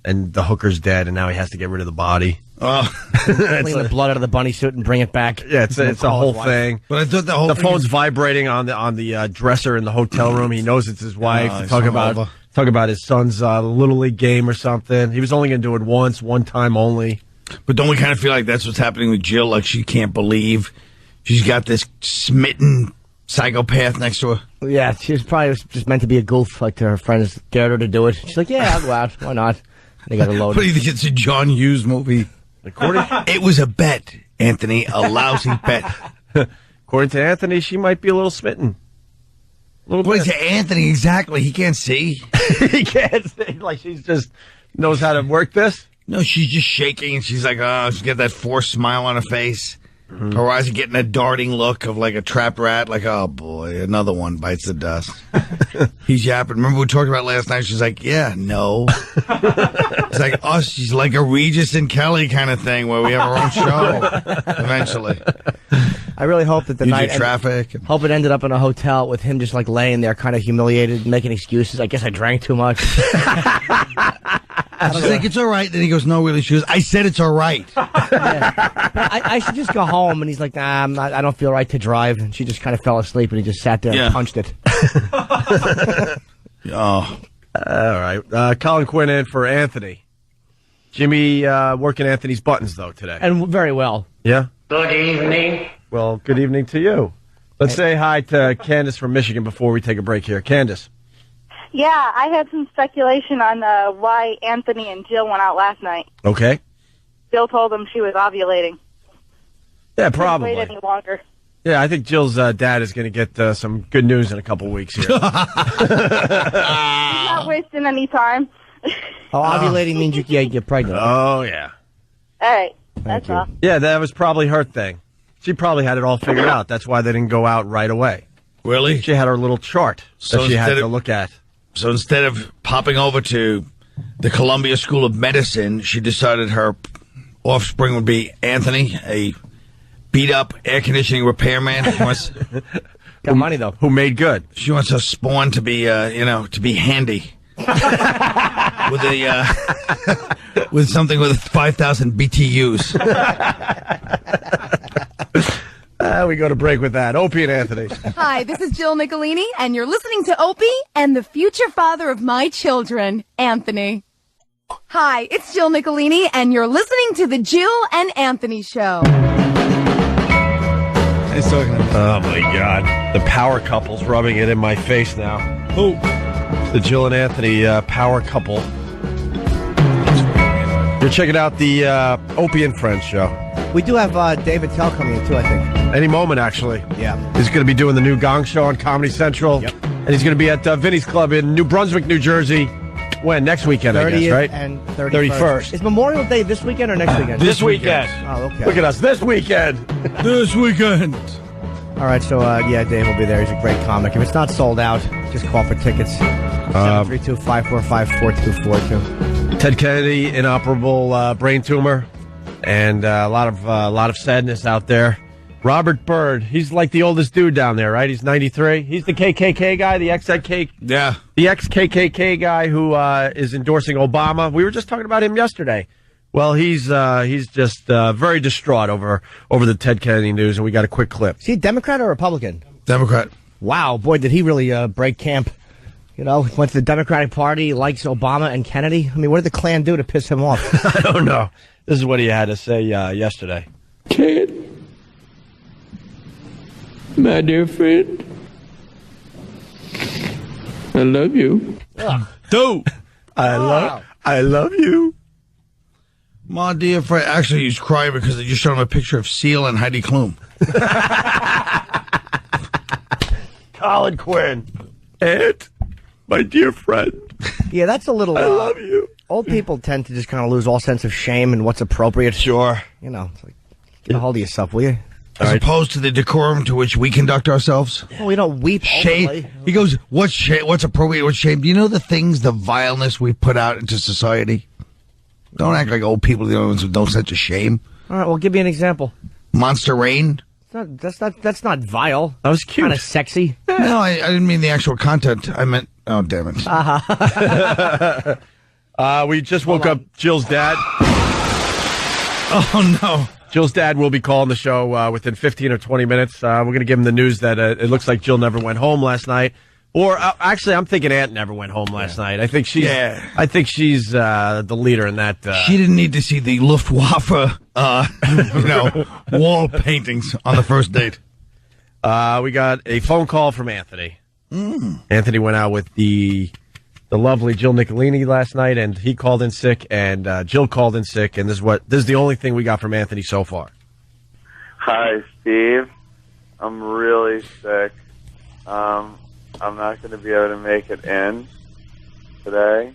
and the hooker's dead, and now he has to get rid of the body. Oh. Clean the blood out of the bunny suit and bring it back. Yeah, it's a whole thing. But I thought the phone's vibrating on the dresser in the hotel room. He knows it's his wife. Talk about his son's Little League game or something. He was only going to do it once, one time only. But don't we kind of feel like that's what's happening with Jill? Like she can't believe she's got this smitten psychopath next to her. Yeah, she was probably just meant to be a goof. Like her friends dared her to do it. She's like, yeah, I'll go out. Why not? They got a load. What do you think? It's a John Hughes movie. It was a bet, Anthony. A lousy bet. According to Anthony, she might be a little smitten. What is Anthony exactly? He can't see. He can't see. Like she's just knows how to work this. No, she's just shaking, and she's like, oh, she's got that forced smile on her face. Her eyes are getting a darting look of like a trapped rat, like, oh boy, another one bites the dust. He's yapping. Remember we talked about last night? She's like, yeah, no. It's like us. She's like a Regis and Kelly kind of thing where we have our own show eventually. I really hope that the You night do traffic. Hope it ended up in a hotel with him just like laying there, kind of humiliated, making excuses. I guess I drank too much. She's like, it's all right. Then he goes, no, really. She goes, I said it's all right. I should just go home. And he's like, nah, I don't feel right to drive. And she just kind of fell asleep, and he just sat there and punched it. Oh. All right. Colin Quinn in for Anthony. Jimmy working Anthony's buttons, though, today. And very well. Yeah? Good evening. Well, good evening to you. Let's say hi to Candace from Michigan before we take a break here. Candace. Yeah, I had some speculation on why Anthony and Jill went out last night. Okay. Jill told him she was ovulating. Yeah, Couldn't probably. wait any longer. Yeah, I think Jill's dad is going to get some good news in a couple weeks here. He's not wasting any time. Oh, ovulating means you can't get pregnant. Oh, yeah. All right, that's all. Yeah, that was probably her thing. She probably had it all figured out. That's why they didn't go out right away. Really? She had her little chart that she had to look at. So instead of popping over to the Columbia School of Medicine, she decided her offspring would be Anthony, a beat-up air conditioning repairman. Got money, though. Who made good. She wants her spawn to be, to be handy. with something with 5,000 BTUs. we go to break with that? Opie and Anthony. Hi, this is Jill Nicolini, and you're listening to Opie and the future father of my children, Anthony. Hi, it's Jill Nicolini, and you're listening to the Jill and Anthony Show. He's talking about. Oh, my God. The power couple's rubbing it in my face now. Who? The Jill and Anthony power couple. You're checking out the Opie and Friends show. We do have David Tell coming in, too, I think. Any moment, actually. Yeah. He's going to be doing the new Gong Show on Comedy Central. Yep. And he's going to be at Vinny's Club in New Brunswick, New Jersey. When? Next weekend, I guess, right? And 31st. Is Memorial Day this weekend or next weekend? This weekend. Oh, okay. Look at us. This weekend. This weekend. All right, so, yeah, Dave will be there. He's a great comic. If it's not sold out, just call for tickets. 732-545-4242. Ted Kennedy, inoperable brain tumor. And a lot of sadness out there. Robert Byrd, he's like the oldest dude down there, right? He's 93. He's the KKK guy, the ex-KKK guy who is endorsing Obama. We were just talking about him yesterday. Well, he's just very distraught over the Ted Kennedy news, and we got a quick clip. Is he a Democrat or Republican? Democrat. Wow, boy, did he really break camp. You know, went to the Democratic Party, likes Obama and Kennedy. I mean, what did the Klan do to piss him off? I don't know. This is what he had to say yesterday. Ted, my dear friend, I love you. Dude, I love you. My dear friend. Actually, he's crying because they just showed him a picture of Seal and Heidi Klum. Colin Quinn. And my dear friend. Yeah, that's a little... I love you. Old people tend to just kind of lose all sense of shame and what's appropriate. Sure. You know, it's like, get a hold of yourself, will you? As opposed to the decorum to which we conduct ourselves. Well, we don't weep openly. Shame. He goes, what's appropriate, what's shame? Do you know the things, the vileness we put out into society? Don't act like old people, the only ones with no sense of shame. All right, well, give me an example. Monster Rain. That's not vile. That was cute. Kind of sexy. No, I didn't mean the actual content. I meant, oh, damn it. We just woke up Jill's dad. Oh, no. Jill's dad will be calling the show within 15 or 20 minutes. We're going to give him the news that it looks like Jill never went home last night. Or actually, I'm thinking Aunt never went home last night. I think she's the leader in that. She didn't need to see the Luftwaffe, wall paintings on the first date. We got a phone call from Anthony. Anthony went out with the lovely Jill Nicolini last night, and he called in sick, and Jill called in sick, and this is the only thing we got from Anthony so far. Hi, Steve. I'm really sick. I'm not going to be able to make it in today.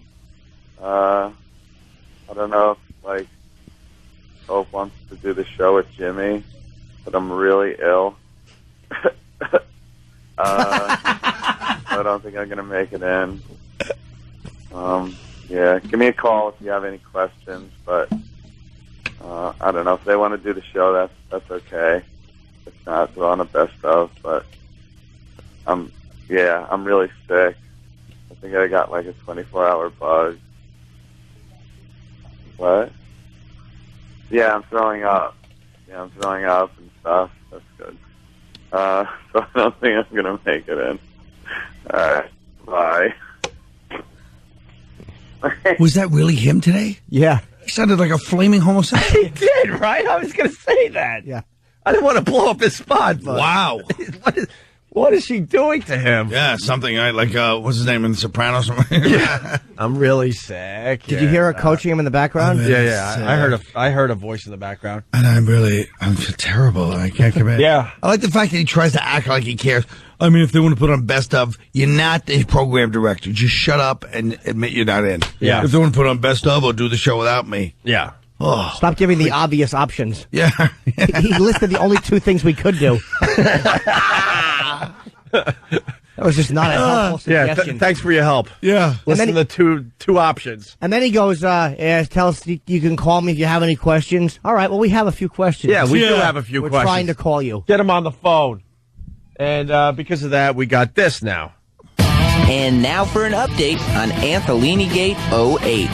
I don't know if, Hope wants to do the show with Jimmy, but I'm really ill. I don't think I'm going to make it in. Give me a call if you have any questions, but I don't know. If they want to do the show, that's okay. If not, they're on a best of, but I'm really sick. I think I got a 24-hour bug. What? Yeah, I'm throwing up. Yeah, I'm throwing up and stuff. That's good. So I don't think I'm going to make it in. All right. Bye. Was that really him today? Yeah. He sounded like a flaming homosexual. He did, right? I was going to say that. Yeah. I didn't want to blow up his spot, but... Wow. What is she doing to him? Yeah, something what's his name in The Sopranos? Yeah. I'm really sick. Did you hear her coaching him in the background? Yeah. I heard a voice in the background. And I feel terrible. I can't come in. Yeah. I like the fact that he tries to act like he cares. I mean, if they want to put on best of, you're not the program director. Just shut up and admit you're not in. Yeah. If they want to put on best of, or do the show without me. Yeah. Oh. Stop giving the obvious options. Yeah. He listed the only two things we could do. That was just not a helpful suggestion. Thanks for your help. Yeah. Listen to the two options. And then he goes, tell us you can call me if you have any questions. All right, well, we have a few questions. Yeah, we do have a few questions. We're trying to call you. Get him on the phone. And because of that, we got this now. And now for an update on Antholini Gate 08.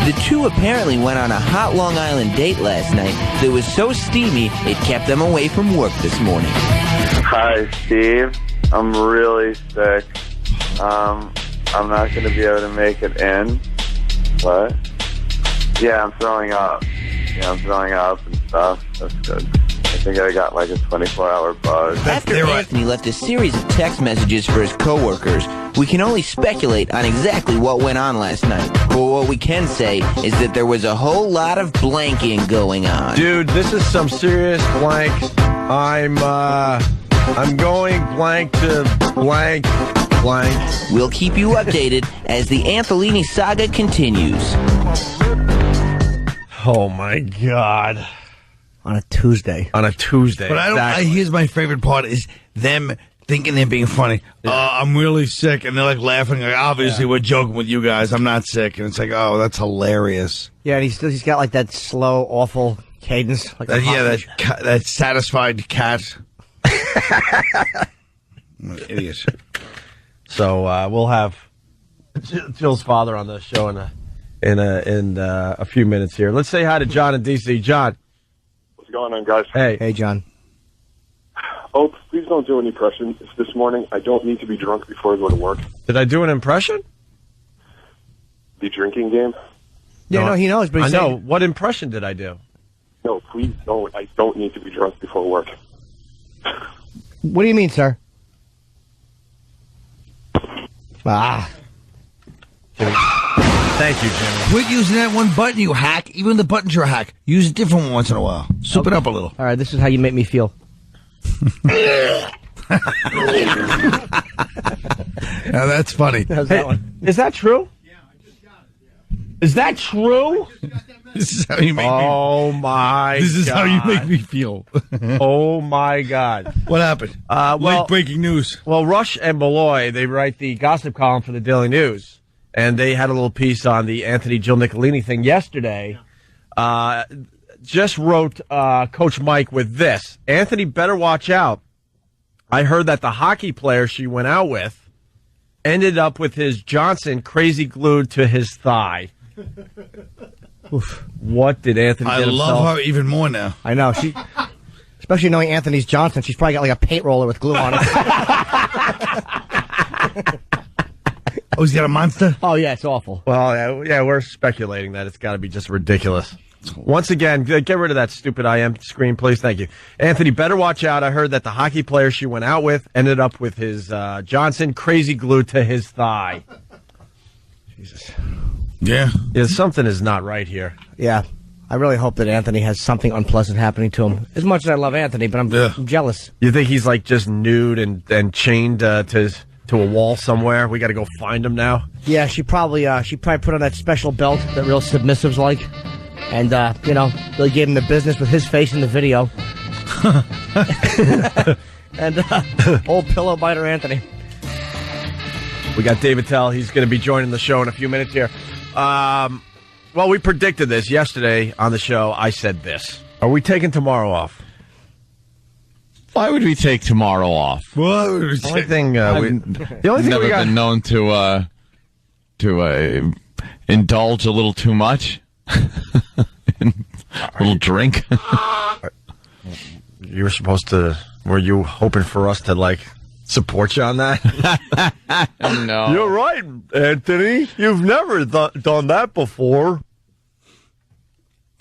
The two apparently went on a hot Long Island date last night that was so steamy it kept them away from work this morning. Hi, Steve. I'm really sick. I'm not going to be able to make it in. What? Yeah, I'm throwing up. Yeah, I'm throwing up and stuff. That's good. I think I got like a 24-hour buzz. After Anthony left a series of text messages for his coworkers, we can only speculate on exactly what went on last night. But what we can say is that there was a whole lot of blanking going on. Dude, this is some serious blank. I'm going blank to blank. We'll keep you updated as the Antolini saga continues. Oh, my God. On a Tuesday. But Here's my favorite part is them thinking they're being funny. I'm really sick. And they're like laughing. Like, obviously, we're joking with you guys. I'm not sick. And it's like, oh, that's hilarious. Yeah, and he's got like that slow, awful cadence. Like that satisfied cat. Idiot. So we'll have Jill's father on the show in a few minutes here. Let's say hi to John in D.C. John. What's going on, guys? Hey, John. Oh, please don't do an impression. It's this morning. I don't need to be drunk before I go to work. Did I do an impression? The drinking game? Yeah, no, he knows, but he's I know. What impression did I do? No, please don't. I don't need to be drunk before work. What do you mean, sir? Ah. Thank you, Jimmy. Quit using that one button, you hack. Even the buttons are a hack. Use a different one once in a while. Soup it up a little. All right, this is how you make me feel. Now that's funny. How's that one? Is that true? Yeah, I just got it. Yeah. Is that true? This is how you make me. Oh my! This is God. how you make me feel. Oh my God! What happened? Late breaking news. Well, Rush and Malloy, they write the gossip column for the Daily News, and they had a little piece on the Anthony Jill Nicolini thing yesterday. Just wrote Coach Mike with this: Anthony better watch out. I heard that the hockey player she went out with ended up with his Johnson crazy glued to his thigh. Oof. What did Anthony get himself? I love her even more now. I know. She, especially knowing Anthony's Johnson, she's probably got like a paint roller with glue on it. Oh, he's got a monster? Oh, yeah, it's awful. Well, yeah, we're speculating that it's got to be just ridiculous. Once again, get rid of that stupid IM screen, please. Thank you. Anthony, better watch out. I heard that the hockey player she went out with ended up with his Johnson crazy glued to his thigh. Jesus. Yeah. Something is not right here. Yeah. I really hope that Anthony has something unpleasant happening to him. As much as I love Anthony, but I'm jealous. You think he's like just nude and chained to a wall somewhere? We got to go find him now? Yeah, she probably put on that special belt that real submissives like. And, really gave him the business with his face in the video. And old pillow biter Anthony. We got David Tell. He's going to be joining the show in a few minutes here. Well, we predicted this yesterday on the show. I said this. Are we taking tomorrow off? Why would we take tomorrow off? Well, the only thing never been known to indulge a little too much. A little drink. You were supposed to. Were you hoping for us to support you on that? No. You're right, Anthony. You've never done that before.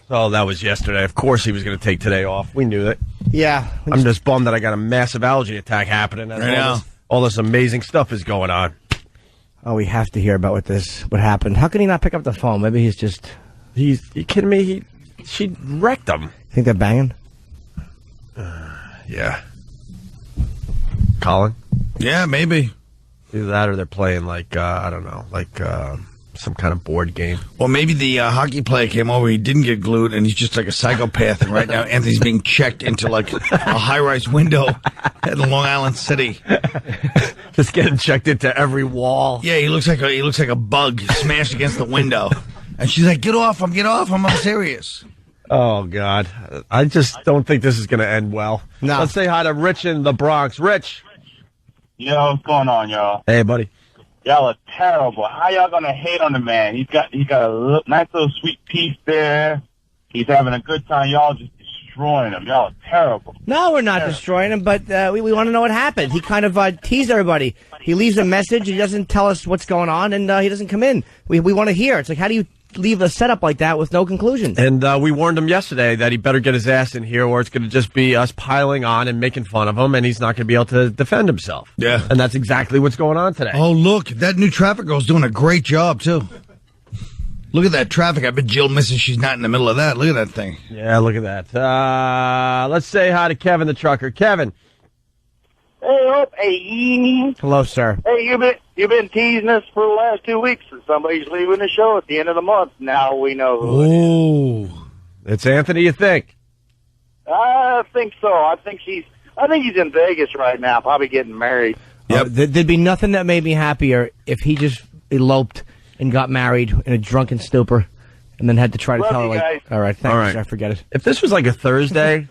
Oh, that was yesterday. Of course he was going to take today off. We knew that. Yeah. I'm just bummed that I got a massive allergy attack happening. All this amazing stuff is going on. Oh, we have to hear about what happened. How can he not pick up the phone? Maybe he's just... You kidding me? She wrecked him. Think they're banging? Yeah. Colin? Yeah, maybe. Either that or they're playing I don't know, some kind of board game. Or maybe the hockey player came over, he didn't get glued, and he's just like a psychopath, and right now Anthony's being checked into a high-rise window in Long Island City. Just getting checked into every wall. Yeah, he looks like a bug smashed against the window. And she's like, get off, I'm serious. Oh, God. I just don't think this is going to end well. No. Let's say hi to Rich in the Bronx. Rich. Yo, what's going on, y'all? Hey, buddy. Y'all are terrible. How y'all gonna hate on the man? He's got a nice little sweet piece there. He's having a good time. Y'all just destroying him. Y'all are terrible. No, we're not destroying him, but we want to know what happened. He kind of teased everybody. He leaves a message. He doesn't tell us what's going on, and he doesn't come in. We want to hear. It's like, how do you leave a setup like that with no conclusion? And we warned him yesterday that he better get his ass in here, or it's going to just be us piling on and making fun of him, and he's not going to be able to defend himself. Yeah. And that's exactly what's going on today. Oh, look, that new traffic girl's doing a great job, too. Look at that traffic. I bet Jill misses she's not in the middle of that. Look at that thing. Yeah, look at that. Let's say hi to Kevin the trucker. Kevin. Hey, Hope. Hey. Hello, sir. Hey, you've been teasing us for the last 2 weeks that somebody's leaving the show at the end of the month. Now we know who it is. It's Anthony, you think? I think so. I think he's in Vegas right now, probably getting married. Yep. There'd be nothing that made me happier if he just eloped and got married in a drunken stupor and then had to try to Love tell her, you like, guys. all right, thanks, All right. sir, forget it. If this was like a Thursday,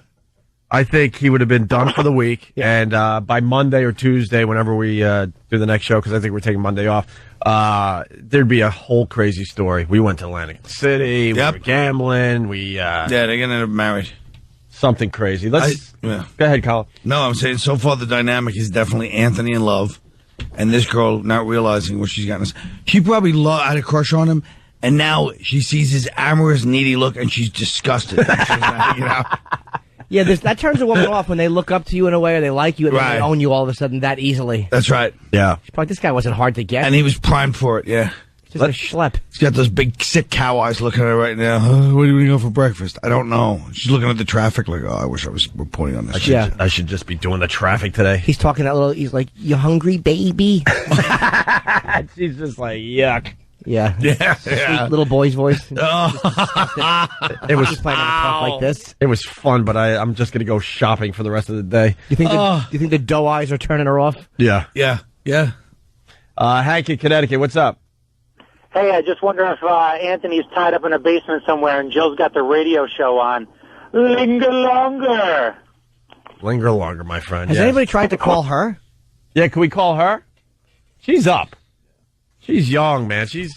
I think he would have been done for the week. And by Monday or Tuesday, whenever we do the next show, because I think we're taking Monday off, there'd be a whole crazy story. We went to Atlantic City. We were gambling. Yeah, they're going to end up married. Something crazy. Let's go ahead, Colin. No, I'm saying so far the dynamic is definitely Anthony in love, and this girl not realizing what she's gotten. She probably had a crush on him, and now she sees his amorous, needy look, and she's disgusted. Yeah, that turns a woman off when they look up to you in a way, or they like you, and then they own you all of a sudden that easily. That's right. Yeah. She's probably, this guy wasn't hard to get. And he was primed for it, yeah. Just a schlep. He's got those big, sick cow eyes looking at her right now. What are you going to go for breakfast? I don't know. She's looking at the traffic like, I wish I was reporting on this. I should just be doing the traffic today. He's talking that little, he's like, you hungry, baby? She's just like, yuck. Yeah. Sweet little boy's voice. It was Just playing talk like this. It was fun, but I'm just going to go shopping for the rest of the day. You think the doe eyes are turning her off? Yeah. Yeah. Hank in Connecticut, what's up? Hey, I just wonder if Anthony's tied up in a basement somewhere and Jill's got the radio show on. Linger longer. Linger longer, my friend. Has yes. anybody tried to call her? Yeah, can we call her? She's up. She's young, man. She's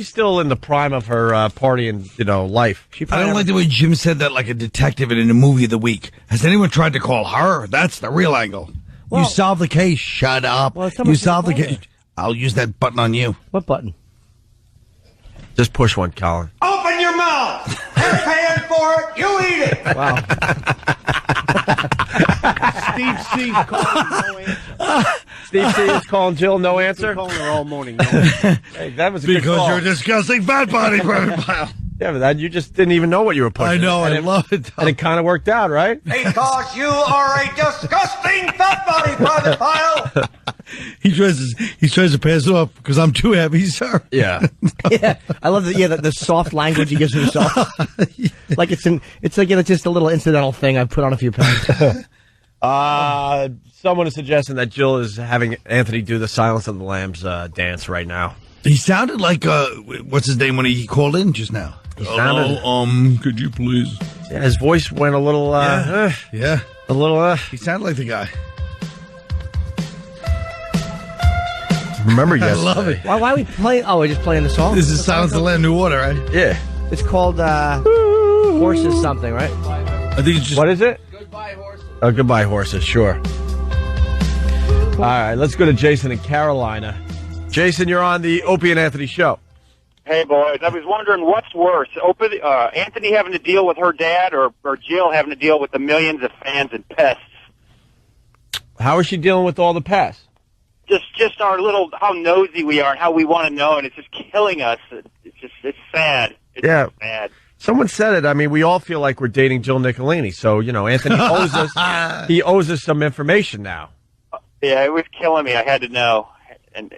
still in the prime of her partying, life. I don't like the way Jim said that like a detective in a movie of the week. Has anyone tried to call her? That's the real angle. You solve the case. Shut up. You solve the case. I'll use that button on you. What button? Just push one, Colin. Open your mouth. They're paying for it. You eat it. Wow. Steve C's calling no answer. Steve C is calling Jill, no answer? Been calling her all morning. Hey, that was a good call. Because you're a disgusting fat body, Private Pile. Yeah, but you just didn't even know what you were pushing. I know, I love it. And it kind of worked out, right? Because you are a disgusting fat body, Private Pile. He tries to pass it off because I'm too heavy, sir. Yeah. Yeah, I love the soft language he gives himself. Like it's just a little incidental thing I've put on a few pounds. Someone is suggesting that Jill is having Anthony do the Silence of the Lambs dance right now. He sounded like what's his name when he called in just now. Hello, could you please? Yeah, his voice went a little. Yeah. A little. He sounded like the guy. Remember yesterday? I love it. Why are we playing? Oh, we're just playing the song? This is Silence of the Lamb, New Order, right? Yeah. It's called Horses something, right? I think it's just. What is it? Goodbye Horses. Oh, Goodbye Horses, sure. All right, let's go to Jason in Carolina. Jason, you're on the Opie and Anthony show. Hey, boys. I was wondering what's worse, Anthony having to deal with her dad or Jill having to deal with the millions of fans and pests? How is she dealing with all the pests? Just our little, how nosy we are and how we want to know, and it's just killing us. It's sad. It's sad. Someone said it. I mean, we all feel like we're dating Jill Nicolini. So, Anthony owes us. He owes us some information now. Yeah, it was killing me. I had to know. And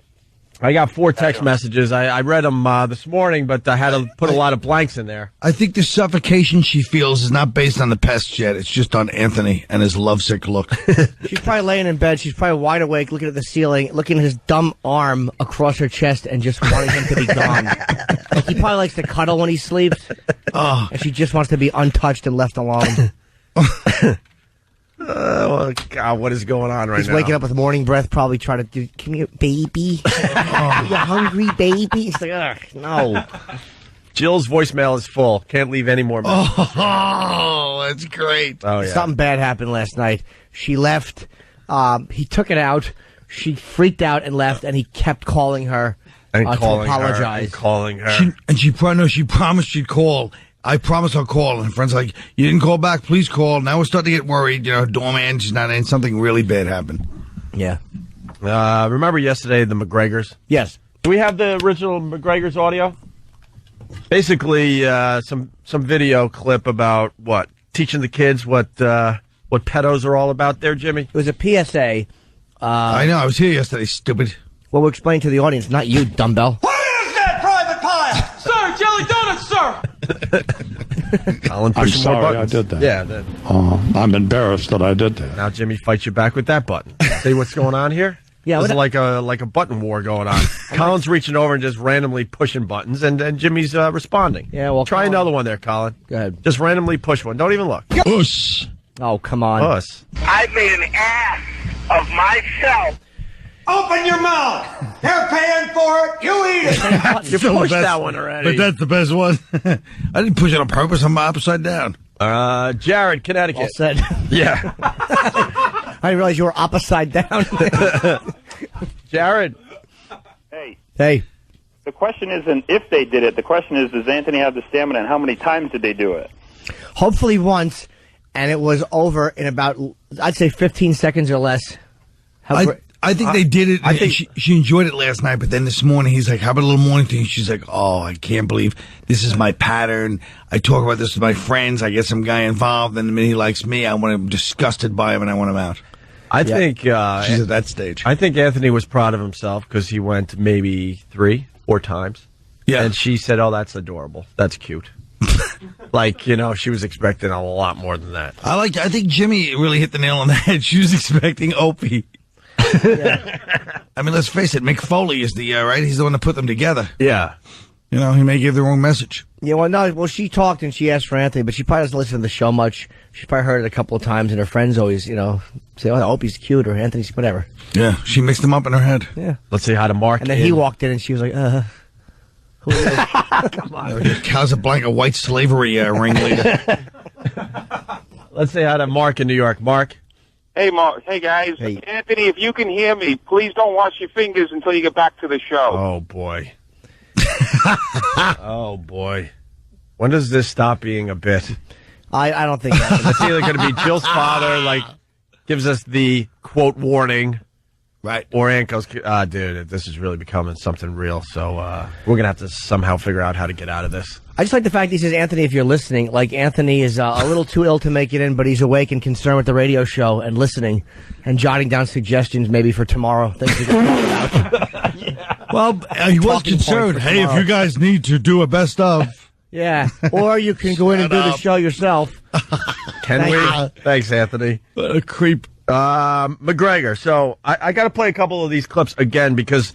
I got 4 text messages. I read them this morning, but I had to put a lot of blanks in there. I think the suffocation she feels is not based on the pests yet. It's just on Anthony and his lovesick look. She's probably laying in bed. She's probably wide awake, looking at the ceiling, looking at his dumb arm across her chest, and just wanting him to be gone. Like he probably likes to cuddle when he sleeps, and she just wants to be untouched and left alone. Oh, God, what is going on right He's now? waking up with morning breath, probably trying to do, come here, baby. You hungry, baby? He's like, ugh, no. Jill's voicemail is full. Can't leave any more messages. Oh, that's great. Oh, yeah. Something bad happened last night. She left. He took it out. She freaked out and left, and he kept calling her And to calling apologize. her. And calling her. She promised she'd call. I promised I'll call. And friends like, you didn't call back, please call. Now we're starting to get worried. You know, doorman, she's not in. Something really bad happened. Yeah. Remember yesterday, the McGregors? Yes. Do we have the original McGregors audio? Basically, some video clip about what? Teaching the kids what pedos are all about there, Jimmy? It was a PSA. I know. I was here yesterday, stupid. Well, we'll explain to the audience, not you, dumbbell. What is that private pile? Sir, jelly donuts, sir! Colin I'm pushing more sorry I buttons. did that. Yeah. I'm embarrassed that I did that. Now Jimmy fights you back with that button. See what's going on here? Yeah, There's like a button war going on. Colin's reaching over and just randomly pushing buttons, and Jimmy's responding. Yeah, well, try another one there, Colin. Go ahead. Just randomly push one. Don't even look. Push. Oh, come on. Puss. I made an ass of myself. Open your mouth. They're paying for it. You eat it. You Still the pushed best. that one already. But that's the best one. I didn't push it on purpose. I'm upside down. Jared, Connecticut. All said. Yeah. I didn't realize you were upside down. Jared. Hey. The question isn't if they did it. The question is, does Anthony have the stamina, and how many times did they do it? Hopefully once, and it was over in about, I'd say 15 seconds or less. I think they did it. I think she enjoyed it last night, but then this morning he's like, how about a little morning thing? She's like, oh, I can't believe this is my pattern. I talk about this with my friends. I get some guy involved, and the minute he likes me, I'm disgusted by him, and I want him out. I think she's at that stage. I think Anthony was proud of himself because he went maybe 3 or 4 times. Yeah. And she said, oh, that's adorable. That's cute. Like, you know, she was expecting a lot more than that. I think Jimmy really hit the nail on the head. She was expecting Opie. I mean, let's face it, Mick Foley is the, right? He's the one that put them together. Yeah. You know, he may give the wrong message. Yeah, well, she talked and she asked for Anthony, but she probably doesn't listen to the show much. She probably heard it a couple of times, and her friends always, you know, say, oh, Opie's cute, or Anthony's whatever. Yeah, she mixed them up in her head. Yeah. Let's say hi to Mark. And then he walked in, and she was like, who is this? Come on. Casablanca white slavery ringleader. Let's say hi to Mark in New York. Mark. Hey, Mark. Hey, guys. Hey. Anthony, if you can hear me, please don't wash your fingers until you get back to the show. Oh, boy. Oh, boy. When does this stop being a bit? I don't think that. It's either going to be Jill's father, like, gives us the, quote, warning. Right. Or Aunt goes, dude, this is really becoming something real, so we're going to have to somehow figure out how to get out of this. I just like the fact he says, Anthony, if you're listening, like Anthony is a little too ill to make it in, but he's awake and concerned with the radio show and listening and jotting down suggestions maybe for tomorrow. Things we can talk about. Yeah. Well, he was concerned. Hey, if you guys need to do a best of. Yeah. Or you can go in and do the show yourself. Can we? Thanks, Anthony. What a creep. McGregor. So I got to play a couple of these clips again because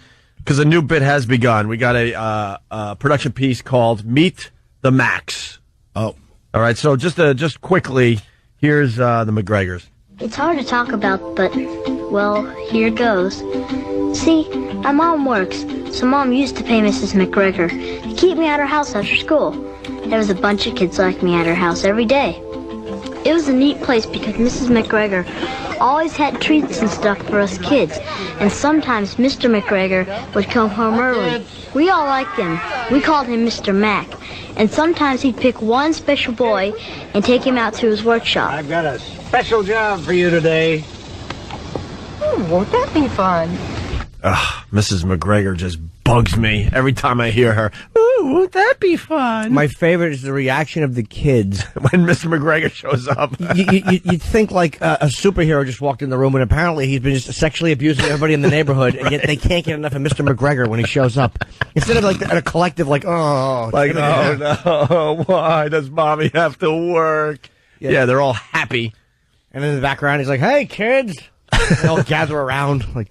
a new bit has begun. We got a production piece called Meet the Max. Oh. All right. So just quickly, here's the McGregors. It's hard to talk about, but, well, here it goes. See, my mom works, so Mom used to pay Mrs. McGregor to keep me at her house after school. There was a bunch of kids like me at her house every day. It was a neat place because Mrs. McGregor always had treats and stuff for us kids, and sometimes Mr. McGregor would come home early. We all liked him. We called him Mr. Mac, and sometimes he'd pick one special boy and take him out to his workshop. I've got a special job for you today. Won't that be fun? Mrs. McGregor just bugs me every time I hear her. Ooh, won't that be fun? My favorite is the reaction of the kids when Mr. McGregor shows up. You'd think like a superhero just walked in the room, and apparently he's been just sexually abusing everybody in the neighborhood, and yet they can't get enough of Mr. McGregor when he shows up. Instead of like a collective, like, oh. Like, oh, no, why does Mommy have to work? Yeah, they're all happy. And in the background, he's like, hey, kids. They all gather around. Like,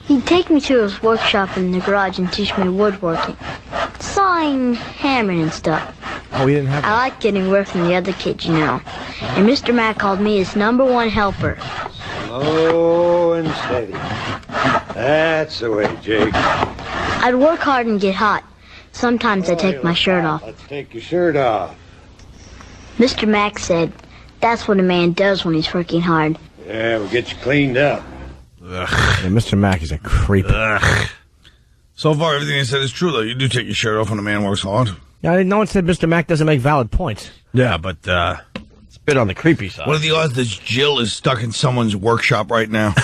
He'd take me to his workshop in the garage and teach me woodworking. Sawing, hammering, and stuff. Oh, we didn't have I like getting work from the other kids, you know. And Mr. Mack called me his #1 helper. Slow and steady. That's the way, Jake. I'd work hard and get hot. Sometimes I'd take my shirt off. Let's take your shirt off. Mr. Mack said, that's what a man does when he's working hard. Yeah, we'll get you cleaned up. Yeah, Mr. Mack is a creep. So far, everything he said is true, though. You do take your shirt off when a man works hard. Yeah, no one said Mr. Mack doesn't make valid points. Yeah, but it's a bit on the creepy side. What are the odds that Jill is stuck in someone's workshop right now?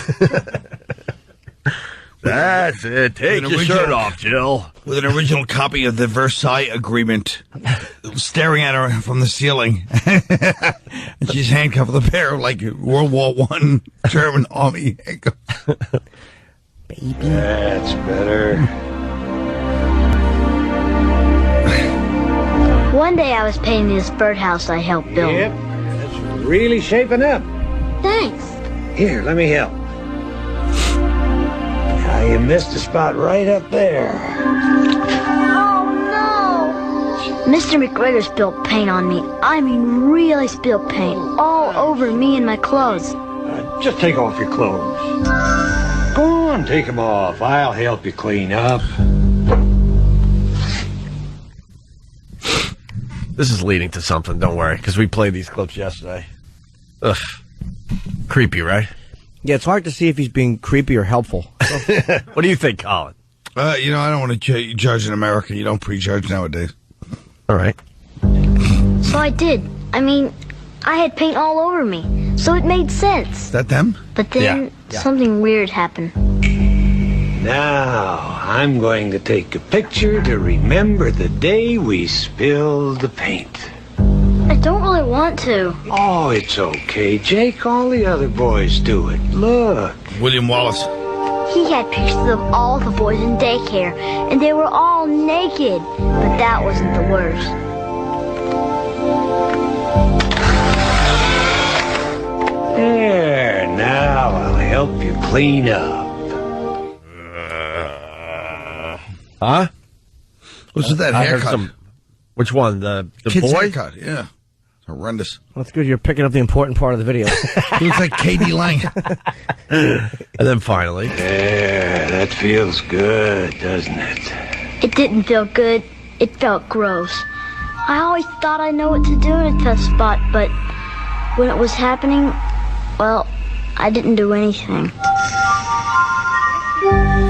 That's it. Take your shirt off, Jill. With an original copy of the Versailles Agreement staring at her from the ceiling. And she's handcuffed with a pair of, like, World War I German army handcuffs. Baby. That's better. One day I was painting this birdhouse I helped build. Yep, that's really shaping up. Thanks. Here, let me help. Now, you missed a spot right up there. Oh, no! Mr. McGregor spilled paint on me. I mean, really spilled paint. All over me and my clothes. Just take off your clothes. Go on, take them off. I'll help you clean up. This is leading to something, don't worry, because we played these clips yesterday. Ugh. Creepy, right? Yeah, it's hard to see if he's being creepy or helpful. What do you think, Colin? I don't want to judge in America. You don't prejudge nowadays. All right. So I did. I mean, I had paint all over me, so it made sense. Is that them? But then something weird happened. Now, I'm going to take a picture to remember the day we spilled the paint. I don't really want to. Oh, it's okay, Jake. All the other boys do it. Look. William Wallace. He had pictures of all the boys in daycare, and they were all naked. But that wasn't the worst. There, now I'll help you clean up. Huh? What's with that I heard haircut? Which one? The Kid's boy? haircut, yeah. Horrendous. Well, that's good. You're picking up the important part of the video. He looks like K.D. Lang. And then finally. There, that feels good, doesn't it? It didn't feel good. It felt gross. I always thought I know what to do in a tough spot, but when it was happening, well, I didn't do anything. Is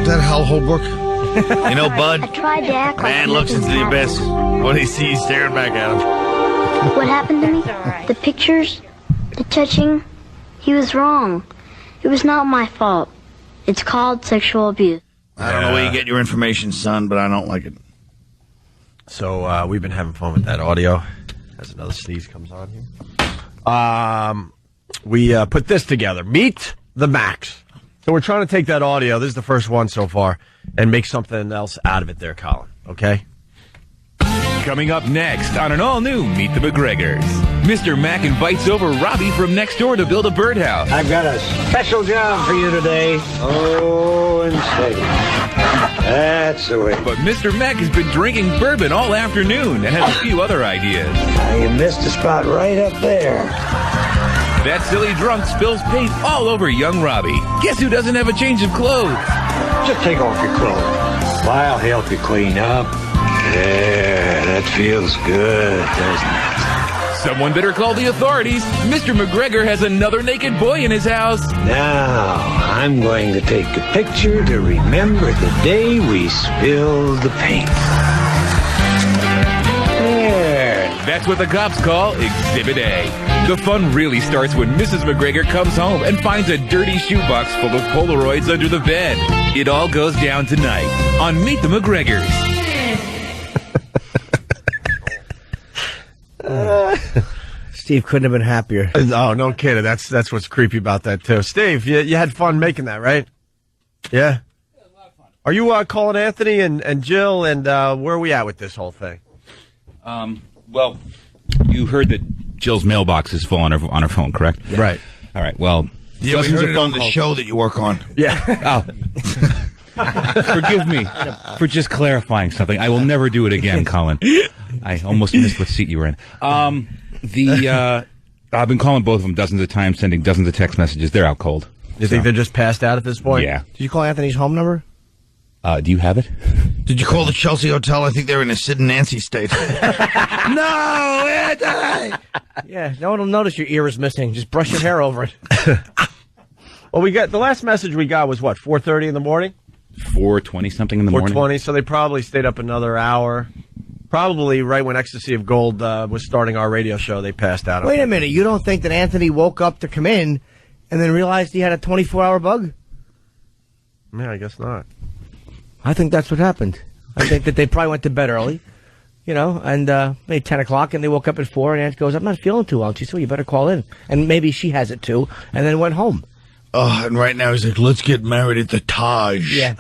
that Hal Holbrook? You know, Bud, I tried to act like man looks into the abyss when he sees staring back at him. What happened to me? The pictures, the touching, he was wrong. It was not my fault. It's called sexual abuse. I don't know where you get your information, son, but I don't like it. So we've been having fun with that audio. As another sneeze comes on here. We put this together. Meet the Max. So we're trying to take that audio. This is the first one so far. And make something else out of it there, Colin. Okay? Coming up next on an all-new Meet the McGregors. Mr. Mack invites over Robbie from next door to build a birdhouse. I've got a special job for you today. Oh, and steady. That's the way. But Mr. Mack has been drinking bourbon all afternoon and has a few other ideas. Now, you missed a spot right up there. That silly drunk spills paint all over young Robbie. Guess who doesn't have a change of clothes? Just take off your clothes. I'll help you clean up. There, that feels good, doesn't it? Someone better call the authorities. Mr. McGregor has another naked boy in his house. Now, I'm going to take a picture to remember the day we spilled the paint. There. That's what the cops call Exhibit A. The fun really starts when Mrs. McGregor comes home and finds a dirty shoebox full of Polaroids under the bed. It all goes down tonight on Meet the McGregors. Steve couldn't have been happier. Oh, no kidding. That's what's creepy about that, too. Steve, you had fun making that, right? Yeah? Are you calling Anthony and Jill, and where are we at with this whole thing? Well, you heard that Jill's mailbox is full on her phone, correct? Yeah. Right. All right, well... Yeah, we heard it on the show that you work on. Yeah. Oh. Forgive me for just clarifying something. I will never do it again, Colin. I almost missed what seat you were in. I've been calling both of them dozens of times, sending dozens of text messages. They're out cold. You think they're just passed out at this point? Yeah. Did you call Anthony's home number? Do you have it? Did you call the Chelsea Hotel? I think they're in a Sid and Nancy state. No, Anthony! Yeah, no one will notice your ear is missing. Just brush your hair over it. Well, the last message we got was what, 4:30 in the morning? 4:20 something in the morning. 4:20. So they probably stayed up another hour. Probably right when Ecstasy of Gold was starting our radio show, they passed out. Wait a minute. You don't think that Anthony woke up to come in and then realized he had a 24-hour bug? Yeah, I guess not. I think that's what happened. I think that they probably went to bed early, and maybe 10 o'clock, and they woke up at 4, and Aunt goes, I'm not feeling too well. She said, well, you better call in. And maybe she has it too, and then went home. Oh, and right now he's like, let's get married at the Taj. Yeah.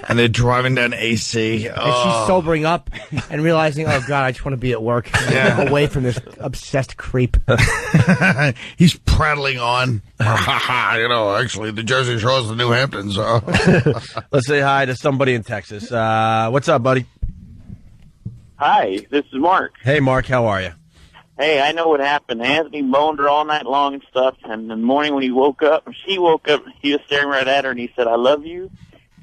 And they're driving down AC. And she's sobering up and realizing, oh, God, I just want to be at work. Away from this obsessed creep. He's prattling on. Actually, the Jersey Shore is the New Hamptons. Let's say hi to somebody in Texas. What's up, buddy? Hi, this is Mark. Hey, Mark, how are you? Hey, I know what happened. Anthony moaned her all night long and stuff, and in the morning when she woke up, he was staring right at her, and he said, I love you.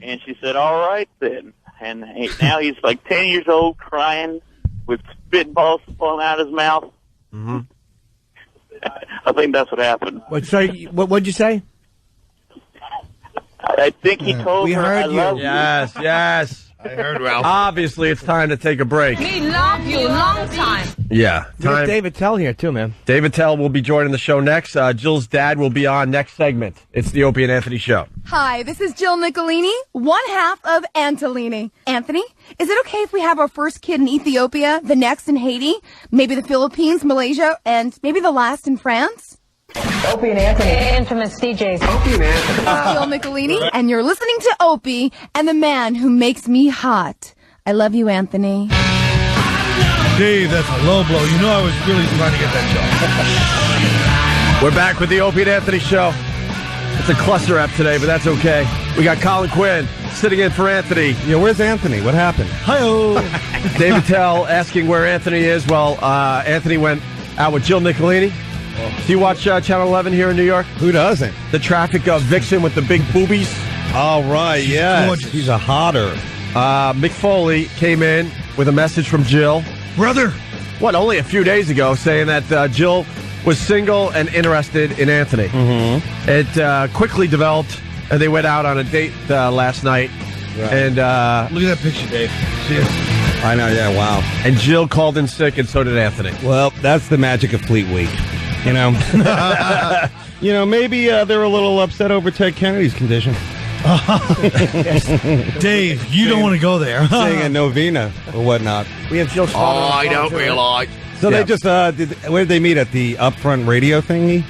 And she said, all right, then. And now he's like 10 years old, crying, with spitballs falling out of his mouth. Mm-hmm. I think that's what happened. What'd you say? I think he told her, I love you. Yes. I heard Ralph. Obviously, it's time to take a break. We love you long time. Yeah. There's David Tell here, too, man. David Tell will be joining the show next. Jill's dad will be on next segment. It's the Opie and Anthony Show. Hi, this is Jill Nicolini, one half of Antolini. Anthony, is it okay if we have our first kid in Ethiopia, the next in Haiti, maybe the Philippines, Malaysia, and maybe the last in France? Opie and Anthony. Infamous DJs. Opie and Anthony. This is Jill Nicolini, and you're listening to Opie and the man who makes me hot. I love you, Anthony. Dave, that's a low blow. You know I was really trying to get that We're back with the Opie and Anthony Show. It's a cluster app today, but that's okay. We got Colin Quinn sitting in for Anthony. Yeah, where's Anthony? What happened? Hi-oh. David Tell asking where Anthony is. Well, Anthony went out with Jill Nicolini. Do you watch Channel 11 here in New York? Who doesn't? The traffic vixen with the big boobies. All right, yeah. He's a hotter. Mick Foley came in with a message from Jill. Brother. Only a few days ago, saying that Jill was single and interested in Anthony. Mm-hmm. It quickly developed, and they went out on a date last night. Right. And look at that picture, Dave. See it? I know, yeah, wow. And Jill called in sick, and so did Anthony. Well, that's the magic of Fleet Week. Maybe they're a little upset over Ted Kennedy's condition. Dave, you don't want to go there. Saying a novena or whatnot. We have Jill's father. I don't realize. So they just, where did they meet? At the upfront radio thingy?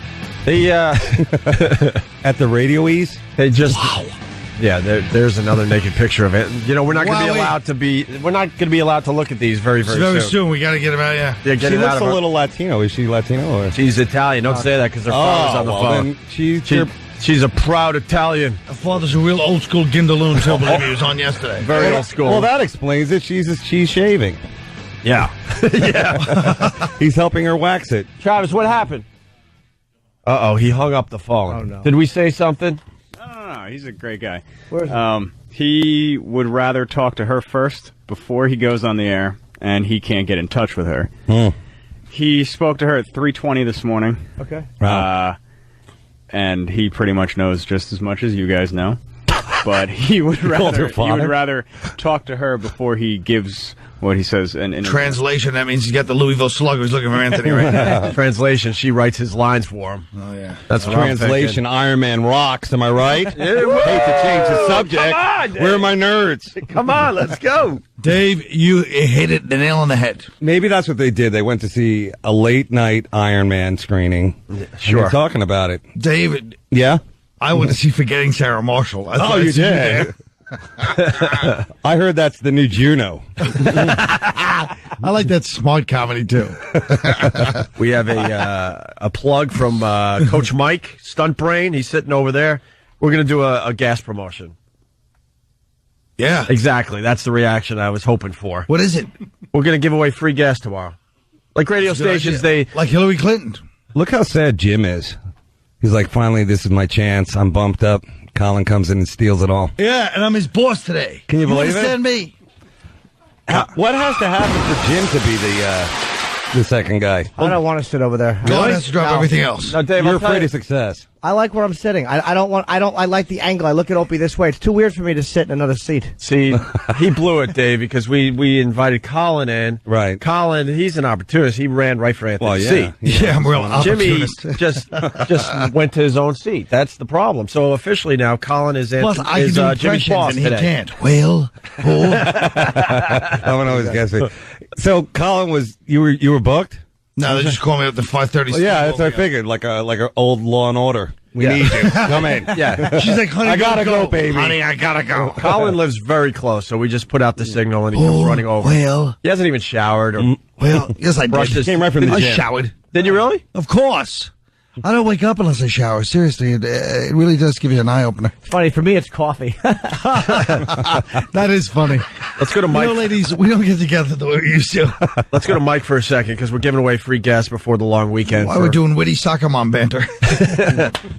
At the radio-ease? They just... Wow. Yeah, there's another naked picture of it. We're not going to be allowed to We're not going to be allowed to look at these very soon. We got to get them out. Yeah, get she it looks out of a little Latino. Is she Latino or? She's Italian. Don't say that because her father's on the phone. She's a proud Italian. Her father's a real old school Gindaloon too. Believe me, he was on yesterday. Very old school. Well, that explains it. She's shaving. Yeah, yeah. He's helping her wax it. Travis, what happened? He hung up the phone. Oh no! Did we say something? No, he's a great guy. Where's he would rather talk to her first before he goes on the air, and he can't get in touch with her. He spoke to her at 3:20 this morning. Okay. Wow. And he pretty much knows just as much as you guys know. But he would rather talk to her before he gives what he says. In translation, that means he's got the Louisville Slugger. He's looking for Anthony right now. Translation, she writes his lines for him. Oh, yeah. That's what translation, Iron Man rocks. Am I right? Hate to change the subject. Come on, Dave. Where are my nerds? Come on, let's go. Dave, you hit it the nail on the head. Maybe that's what they did. They went to see a late-night Iron Man screening. Sure. They're talking about it. David. Yeah? I went to see Forgetting Sarah Marshall. You did? I heard that's the new Juno. I like that smart comedy, too. We have a plug from Coach Mike, Stunt Brain. He's sitting over there. We're going to do a gas promotion. Yeah. Exactly. That's the reaction I was hoping for. What is it? We're going to give away free gas tomorrow. Like radio stations, like Hillary Clinton. Look how sad Jim is. He's like, finally, this is my chance. I'm bumped up. Colin comes in and steals it all. Yeah, and I'm his boss today. Can you believe it? Understand me? What has to happen for Jim to be the second guy? I don't want to sit over there. God has to drop everything else. No, Dave, you're afraid of success. I like where I'm sitting. I like the angle. I look at Opie this way. It's too weird for me to sit in another seat. See, he blew it, Dave, because we invited Colin in. Right. Colin, he's an opportunist. He ran right for Anthony's Well, yeah. seat. Yeah, I'm real Jimmy opportunist. just went to his own seat. That's the problem. So officially now, Colin is Plus, I can do Jimmy's impressions boss and he today. can't. Well, I'm always guessing. So, Colin, you were booked? No, they just call me up to 5:30. Well, yeah, that's what I figured. Like a old Law and Order. We need you. Come in. Yeah. She's like, honey, I gotta go, baby. Honey, I gotta go. Colin lives very close, so we just put out the signal and he comes running over. Well, He hasn't even showered or well, yes, I brushed did. his Came right from the I gym. showered. Did you really? Of course. I don't wake up unless I shower. Seriously, it really does give you an eye opener. It's funny. For me, it's coffee. That is funny. Let's go to Mike. You know, ladies, we don't get together the way we used to. Let's go to Mike for a second because we're giving away free gas before the long weekend. Why we're doing witty soccer mom banter.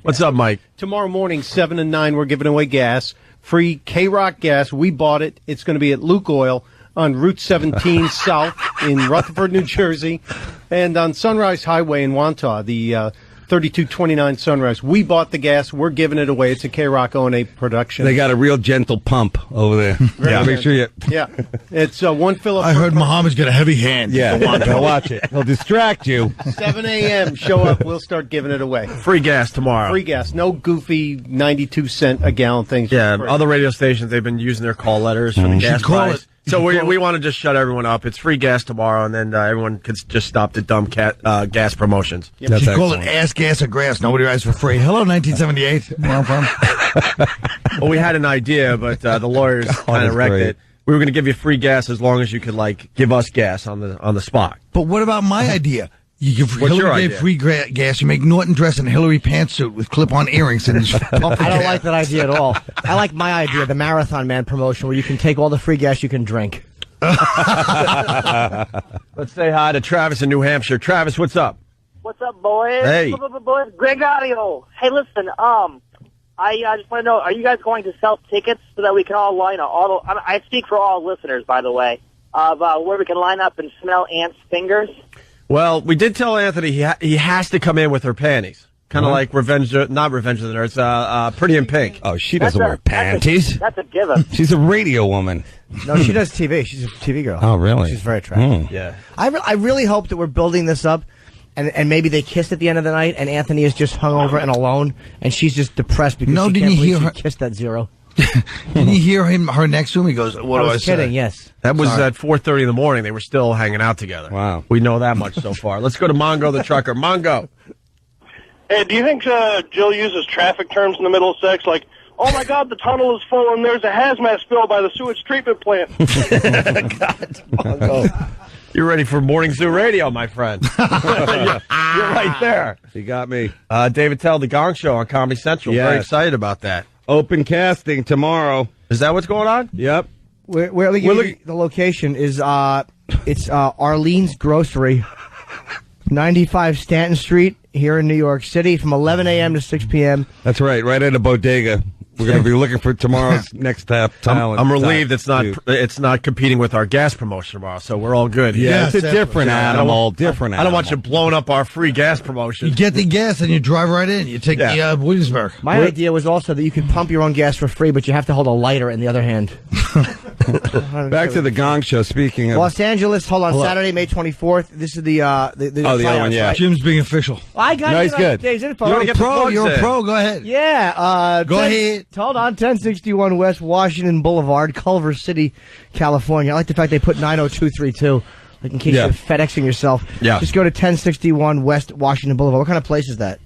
What's up, Mike? Tomorrow morning, 7 and 9, we're giving away gas. Free K-Rock gas. We bought it. It's going to be at Luke Oil on Route 17 South in Rutherford, New Jersey, and on Sunrise Highway in Wantagh, the 3229 Sunrise. We bought the gas. We're giving it away. It's a K-Rock O&A production. They got a real gentle pump over there. Yeah. Make sure you... Yeah. It's one fill up. I heard Muhammad's got a heavy hand. Yeah, watch it. He'll distract you. 7 a.m. Show up. We'll start giving it away. Free gas tomorrow. Free gas. No goofy 92 cent a gallon things. Yeah, other radio stations, they've been using their call letters for the gas call price. it. So we want to just shut everyone up. It's free gas tomorrow, and then everyone can just stop the dumb gas promotions. Yep. You call it ass, gas, or grass. Nobody rides for free. Hello, 1978. Well, we had an idea, but the lawyers kind of wrecked it. We were going to give you free gas as long as you could give us gas on the spot. But what about my idea? You give What's your Hillary idea? free gas. You make Norton dress in a Hillary pantsuit with clip-on earrings and just pump I don't like that idea at all. I like my idea, the Marathon Man promotion, where you can take all the free gas you can drink. Let's say hi to Travis in New Hampshire. Travis, what's up? What's up, boys? Hey. Boys. Gregario. Hey, listen, I just want to know, are you guys going to sell tickets so that we can all line up? I speak for all listeners, by the way, of where we can line up and smell ants' fingers. Well, we did tell Anthony he has to come in with her panties. Kind of like not Revenge of the Nerds, Pretty in Pink. Oh, she doesn't wear panties. That's a given. She's a radio woman. No, she does TV. She's a TV girl. Oh, really? She's very attractive. Yeah. I really hope that we're building this up, and maybe they kissed at the end of the night, and Anthony is just hungover and alone, and she's just depressed because she can't believe she kissed that zero. Didn't you hear her next to him? He goes, what I do I was say? kidding, yes. That was Sorry. at 4:30 in the morning. They were still hanging out together. Wow. We know that much so far. Let's go to Mongo the trucker. Mongo. Hey, do you think Jill uses traffic terms in the middle of sex? Like, oh my God, the tunnel is full and there's a hazmat spill by the sewage treatment plant. God, Mongo. You're ready for Morning Zoo Radio, my friend. You're right there. You got me. David Tell, The Gong Show on Comedy Central. Yes. Very excited about that. Open casting tomorrow. Is that what's going on? Yep. Where the location is, it's Arlene's Grocery, 95 Stanton Street here in New York City from 11 a.m. to 6 p.m. That's right, right at a bodega. We're going to be looking for tomorrow's next talent. I'm relieved it's not competing with our gas promotion tomorrow, so we're all good. Yeah, it's a different animal. I don't want you blowing up our free gas promotion. You get the gas and you drive right in. You take the Williamsburg. My idea was also that you could pump your own gas for free, but you have to hold a lighter in the other hand. Back to the Gong Show. Speaking of Los Angeles, hold on, Saturday, May 24th. This is the other one, yeah. right? Jim's being official. I got No, he's good. Dave's info. You're a pro. You're a pro. Go ahead. Yeah. Go ahead. Hold on, 1061 West Washington Boulevard, Culver City, California. I like the fact they put 90232, like in case you're FedExing yourself. Yeah. Just go to 1061 West Washington Boulevard. What kind of place is that?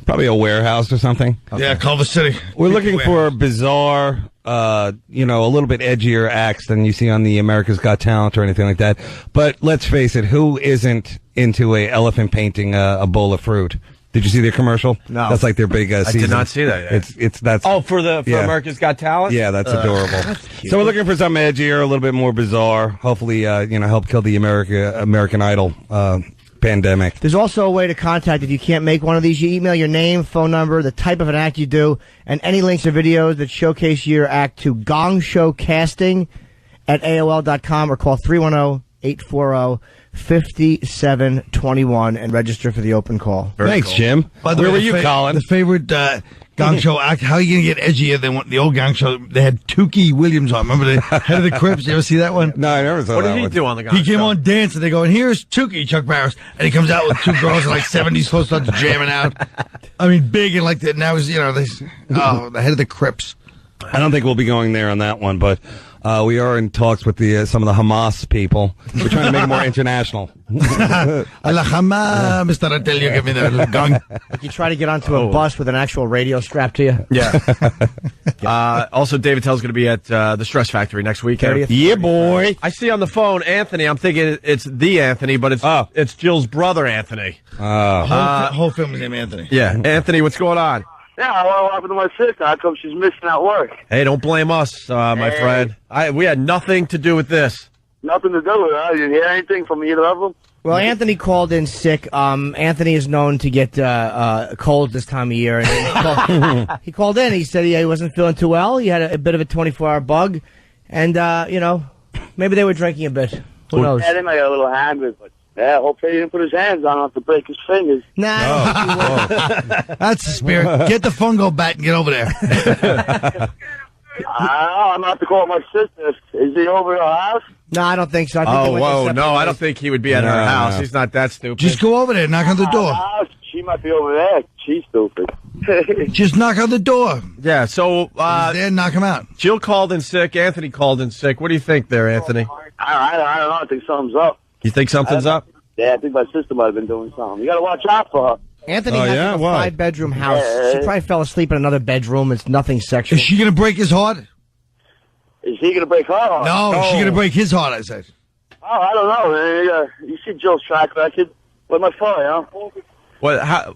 probably a warehouse or something. Okay. Yeah, Culver City. We're looking for a bizarre, a little bit edgier acts than you see on the America's Got Talent or anything like that. But let's face it, who isn't into a elephant painting a bowl of fruit? Did you see their commercial? No. That's like their big I season. did not see that yet. That's for America's Got Talent? Yeah, that's adorable. So we're looking for something edgier, a little bit more bizarre. Hopefully, help kill the American Idol pandemic. There's also a way to contact if you can't make one of these. You email your name, phone number, the type of an act you do, and any links or videos that showcase your act to gongshowcasting@AOL.com or call 310-840-5721 and register for the open call. Thanks, Jim. By the Where way, were you, Colin? The favorite Gong Show act. How are you going to get edgier than the old Gong Show? They had Tukey Williams on. Remember the head of the Crips? You ever see that one? No, I never saw that one. What did he do on the Gong Show? He came on Dance, and they go, and here's Tukey, Chuck Barris. And he comes out with two girls in like 70s clothes, starts jamming out. I mean, big and like that. Now he's, the head of the Crips. I don't think we'll be going there on that one, but we are in talks with some of the Hamas people. We're trying to make it more international. Allah Hamas, Mr. Artelio, give me the little gong. You try to get onto a bus with an actual radio strapped to you. Yeah. Also, David Tell's going to be at the Stress Factory next week. 30th. Yeah, boy. I see on the phone Anthony. I'm thinking it's the Anthony, but it's Jill's brother Anthony. Whole film is named Anthony. Yeah. Anthony, what's going on? Yeah, what happened to my sister? How come she's missing at work? Hey, don't blame us, my friend. We had nothing to do with this. Nothing to do with it. You didn't hear anything from either of them? Well, Anthony called in sick. Anthony is known to get colds this time of year. And he called in. He said he wasn't feeling too well. He had a bit of a 24-hour bug. And, maybe they were drinking a bit. Who knows? Yeah, they might get a little hungry, but hopefully he didn't put his hands on it to break his fingers. Nah. That's the spirit. Get the fungo bat and get over there. I'm going to have to call my sister. Is he over at her house? No, I don't think so. I think I don't think he would be at her house. He's not that stupid. Just go over there, knock on the door. She might be over there. She's stupid. Just knock on the door. Yeah, so... there, knock him out. Jill called in sick. Anthony called in sick. What do you think there, Anthony? I don't know. I think something's up. You think something's up? Yeah, I think my sister might have been doing something. You got to watch out for her. Anthony has a 5-bedroom house. She probably fell asleep in another bedroom. It's nothing sexual. Is she going to break his heart? Is he going to break her heart? No, she's going to break his heart, I said. Oh, I don't know. You see Jill's track record. What am I for,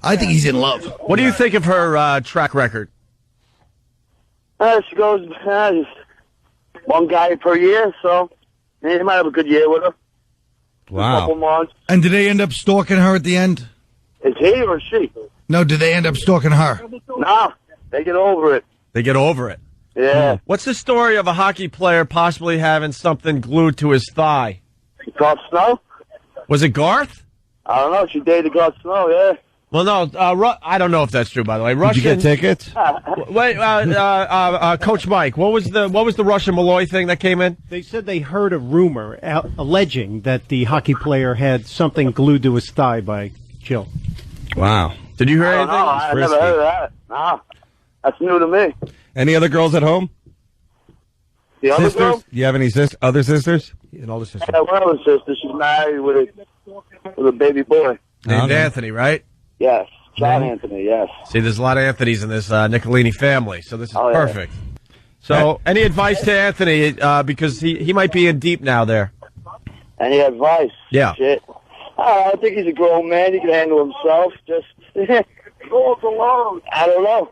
I think he's in love. What do you think of her track record? She goes one guy per year, so he might have a good year with her. Wow. A couple months. And did they end up stalking her at the end? Is he or she? No, did they end up stalking her? No, they get over it. They get over it. Yeah. What's the story of a hockey player possibly having something glued to his thigh? Garth Snow? Was it Garth? I don't know. She dated Garth Snow, yeah. Well, no, I don't know if that's true, by the way. Did you get tickets? Wait, Coach Mike, what was the Russian Malloy thing that came in? They said they heard a rumor alleging that the hockey player had something glued to his thigh by Jill. Wow. Did you hear anything? No, I never heard of that. No, that's new to me. Any other girls at home? The other Sisters? girl? Do you have any other sisters? An older sister. Yeah, one other sister. She's married with a baby boy. Named Anthony, right? Yes, John Anthony. Yes. See, there's a lot of Anthonys in this Nicolini family, so this is perfect. So, any advice to Anthony because he might be in deep now there? Any advice? Yeah. Shit. I think he's a grown man. He can handle himself. Just go alone. I don't know.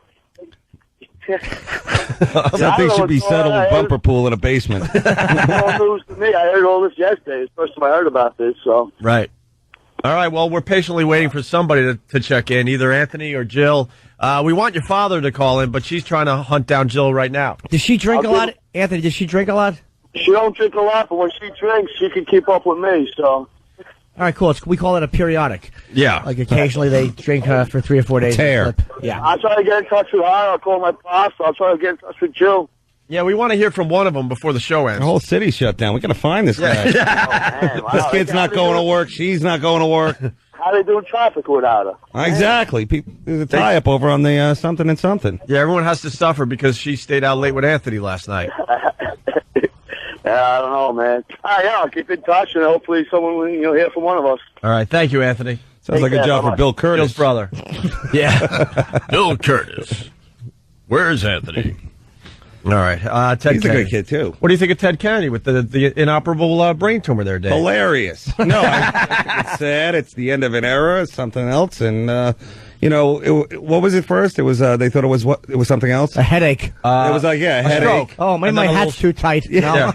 That thing should be settled with bumper pool in a basement. No news to me. I heard all this yesterday. It's the first time I heard about this. So. Right. All right, well, we're patiently waiting for somebody to check in, either Anthony or Jill. We want your father to call in, but she's trying to hunt down Jill right now. Does she drink a lot? Anthony, does she drink a lot? She don't drink a lot, but when she drinks, she can keep up with me, so. All right, cool. We call it a periodic. Yeah. Like occasionally they drink for 3 or 4 days. Tear. Yeah. I'll try to get in touch with her. I'll call my boss. I'll try to get in touch with Jill. Yeah, we want to hear from one of them before the show ends. The whole city's shut down. We got to find this guy. Man, wow. This kid's not going to work. She's not going to work. How they doing traffic without her? Exactly. There's a tie-up over on the something and something. Yeah, everyone has to suffer because she stayed out late with Anthony last night. Yeah, I don't know, man. All right, I'll keep in touch, and hopefully someone will hear from one of us. All right, thank you, Anthony. Sounds like a job for Bill Curtis. Bill's brother. Yeah. Bill Curtis. Where's Anthony? All right. Ted He's Kennedy. a good kid, too. What do you think of Ted Kennedy with the inoperable brain tumor there, Dave? Hilarious. No, it's sad. It's the end of an era, something else. And, You know, what was it first? It was they thought it was what? It was something else. A headache. It was like a headache. Stroke. Oh, maybe my hat's too tight. Yeah.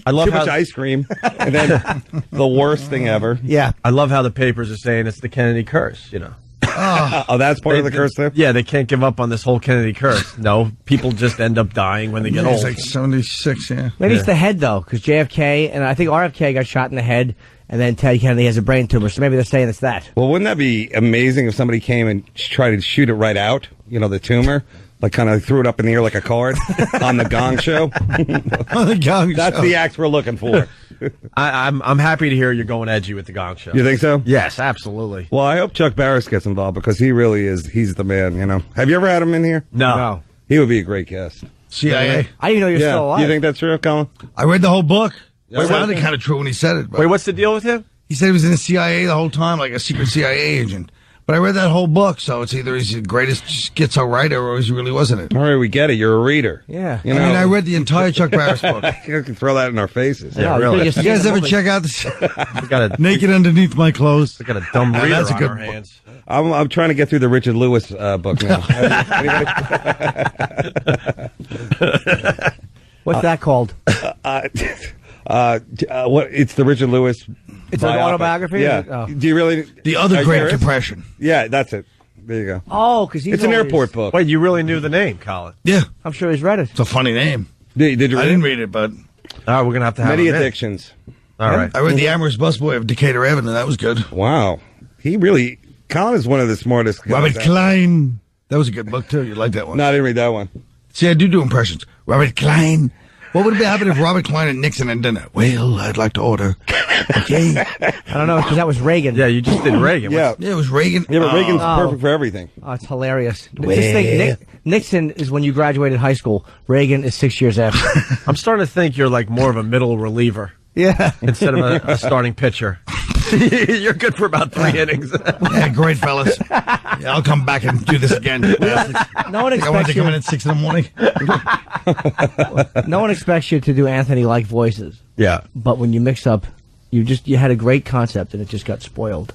I love too much ice cream, and then the worst thing ever. Yeah. I love how the papers are saying it's the Kennedy curse. You know. Oh, that's part of the curse there? Yeah, they can't give up on this whole Kennedy curse. No, people just end up dying when they get old. He's like 76, yeah. Maybe it's the head, though, because JFK and I think RFK got shot in the head, and then Ted Kennedy has a brain tumor, so maybe they're saying it's that. Well, wouldn't that be amazing if somebody came and tried to shoot it right out, you know, the tumor? Like kind of threw it up in the air like a card on the Gong Show? On the Gong Show. That's the act we're looking for. I'm happy to hear you're going edgy with the Gong Show. You think so? Yes, absolutely. Well, I hope Chuck Barris gets involved because he really is. He's the man, you know. Have you ever had him in here? No. He would be a great guest. CIA. I didn't know you're still alive. You think that's true, Colin? I read the whole book. Yeah, It sounded kind of true when he said it. But Wait, what's the deal with him? he said he was in the CIA the whole time, like a secret CIA agent. But I read that whole book, so it's either he's the greatest schizo writer or he really wasn't it. All right, we get it. You're a reader. Yeah. You know, I mean, I read the entire Chuck Barris book. you can throw that in our faces. Yeah, really. You guys ever check out this? We got a Naked Underneath My Clothes. We got a dumb reader that's a on good our book. hands. I'm trying to get through the Richard Lewis book now. What's that called? What? It's the Richard Lewis. It's an autobiography? Yeah. Oh. Do you really? The Other Are you Great serious? Depression. Yeah, that's it. There you go. Oh, because It's an airport book. Wait, you really knew the name, Colin? Yeah. I'm sure he's read it. It's a funny name. Did you read I didn't it? read it, but All right, we're gonna have to have Many him in. Addictions. All right. I read The Amorous Busboy of Decatur Avenue. That was good. Wow. He really. Colin is one of the smartest guys. Robert Klein. That was a good book, too. You like that one? No, I didn't read that one. See, I do impressions. Robert Klein. What would happen if Robert Klein and Nixon had dinner? Well, I'd like to order. Okay. I don't know, because that was Reagan. Yeah, you just did Reagan. Yeah. Yeah, it was Reagan. Yeah, but Reagan's Oh. perfect for everything. Oh, it's hilarious. Just think, Nixon is when you graduated high school. Reagan is 6 years after. I'm starting to think you're like more of a middle reliever Yeah. instead of a starting pitcher. You're good for about 3 innings. Yeah, great, fellas. Yeah, I'll come back and do this again. No one I want expects to come in at 6 in the morning. No one expects you to do Anthony-like voices. Yeah. But when you mix up, you had a great concept and it just got spoiled.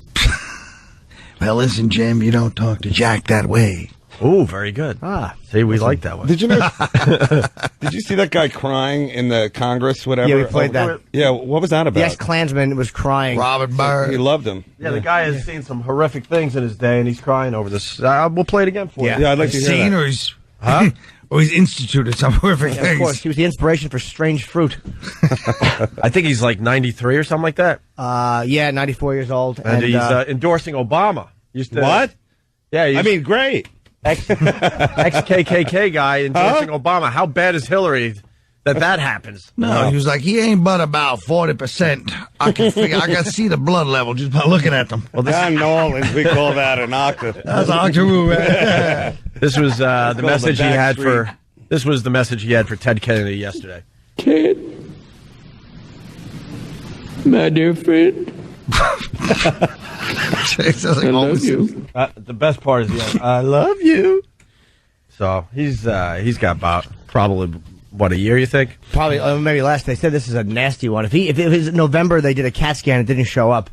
Well, listen, Jim, you don't talk to Jack that way. Ooh, very good. See, we like that one. Did you know? Did you see that guy crying in the Congress? Whatever. Yeah, we played that. Yeah, what was that about? The ex-Klansman was crying. Robert Byrd. He loved him. Yeah, the guy has seen some horrific things in his day, and he's crying over this. We'll play it again for you. Yeah, I'd like to hear Seen that. or he's, huh? Or he's instituted some horrific Yeah, things. of course, he was the inspiration for Strange Fruit. I think he's like 93 or something like that. Yeah, 94 years old. And he's endorsing Obama. Used to, What? Yeah, I mean, great. ex-KKK guy endorsing Obama. How bad is Hillary that happens? No, he was like, he ain't but about 40%. I can see the blood level just by looking at them. Well, John Nolan, we call that an octave. That's an octave. This was the called message the he had Backstreet. for. This was the message he had for Ted Kennedy yesterday. Ted, my dear friend, I love you. The best part is I love you. So he's got about probably what, a year, you think? Probably maybe less. They said this is a nasty one. If it was in November, they did a CAT scan. It didn't show up.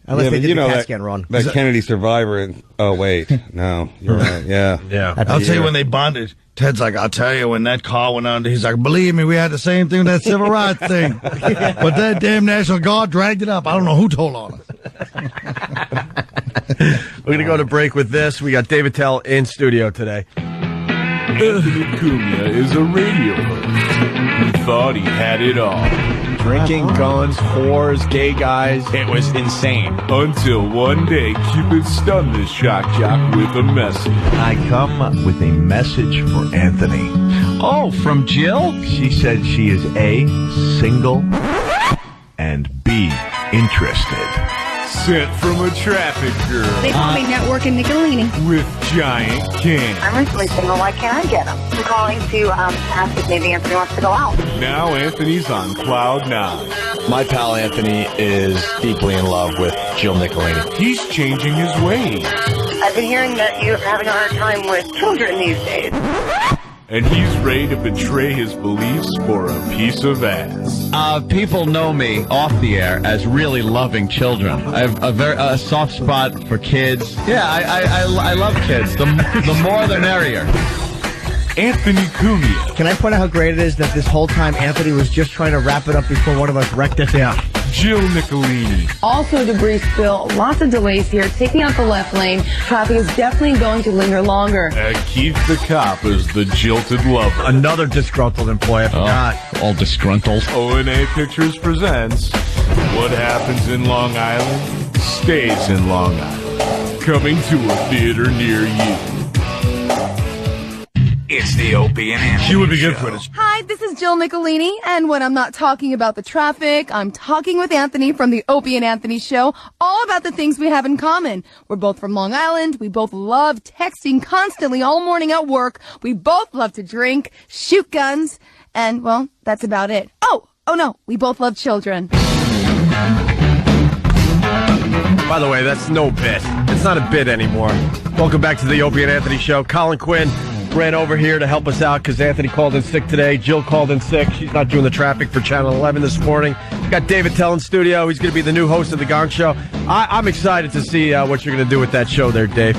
Unless they did the CAT scan wrong. That Kennedy survivor. Oh wait, no, you're right. Yeah, yeah. I'll tell you when they bonded. Ted's like, I'll tell you when that car went under. He's like, believe me, we had the same thing with that civil rights thing. But that damn National Guard dragged it up. I don't know who told on us. We're going to go to break with this. We got David Tell in studio today. Anthony Cumia is a radio host who thought he had it all. Drinking, guns, whores, gay guys. It was insane. Until one day, Cupid stunned this shock jock with a message. I come with a message for Anthony. Oh, from Jill? She said she is A, single, and B, interested. Sent from a traffic girl. They call me Network and Nicolini. With giant cans. I'm recently single. Why can't I get them? I'm calling to ask if maybe Anthony wants to go out. Now Anthony's on cloud 9. My pal Anthony is deeply in love with Jill Nicolini. He's changing his ways. I've been hearing that you're having a hard time with children these days. and he's ready to betray his beliefs for a piece of ass. People know me off the air as really loving children. I have a soft spot for kids. Yeah, I love kids. The more the merrier. Anthony Cumia. Can I point out how great it is that this whole time Anthony was just trying to wrap it up before one of us wrecked it? Yeah. Jill Nicolini. Also, debris spill. Lots of delays here. Taking out the left lane. Traffic is definitely going to linger longer. Keith the Cop is the jilted lover. Another disgruntled employee. I forgot. All disgruntled. O&A Pictures presents What Happens in Long Island Stays in Long Island. Coming to a theater near you. It's the Opie and Anthony She would be good Show. for it. Hi, this is Jill Nicolini, and when I'm not talking about the traffic, I'm talking with Anthony from the Opie and Anthony Show, all about the things we have in common. We're both from Long Island. We both love texting constantly all morning at work. We both love to drink, shoot guns, and, well, that's about it. Oh no, we both love children. By the way, that's no bit. It's not a bit anymore. Welcome back to the Opie and Anthony Show. Colin Quinn ran over here to help us out because Anthony called in sick today. Jill called in sick. She's not doing the traffic for Channel 11 this morning. Got David Tell in studio. He's going to be the new host of The Gong Show. I'm excited to see what you're going to do with that show there, Dave.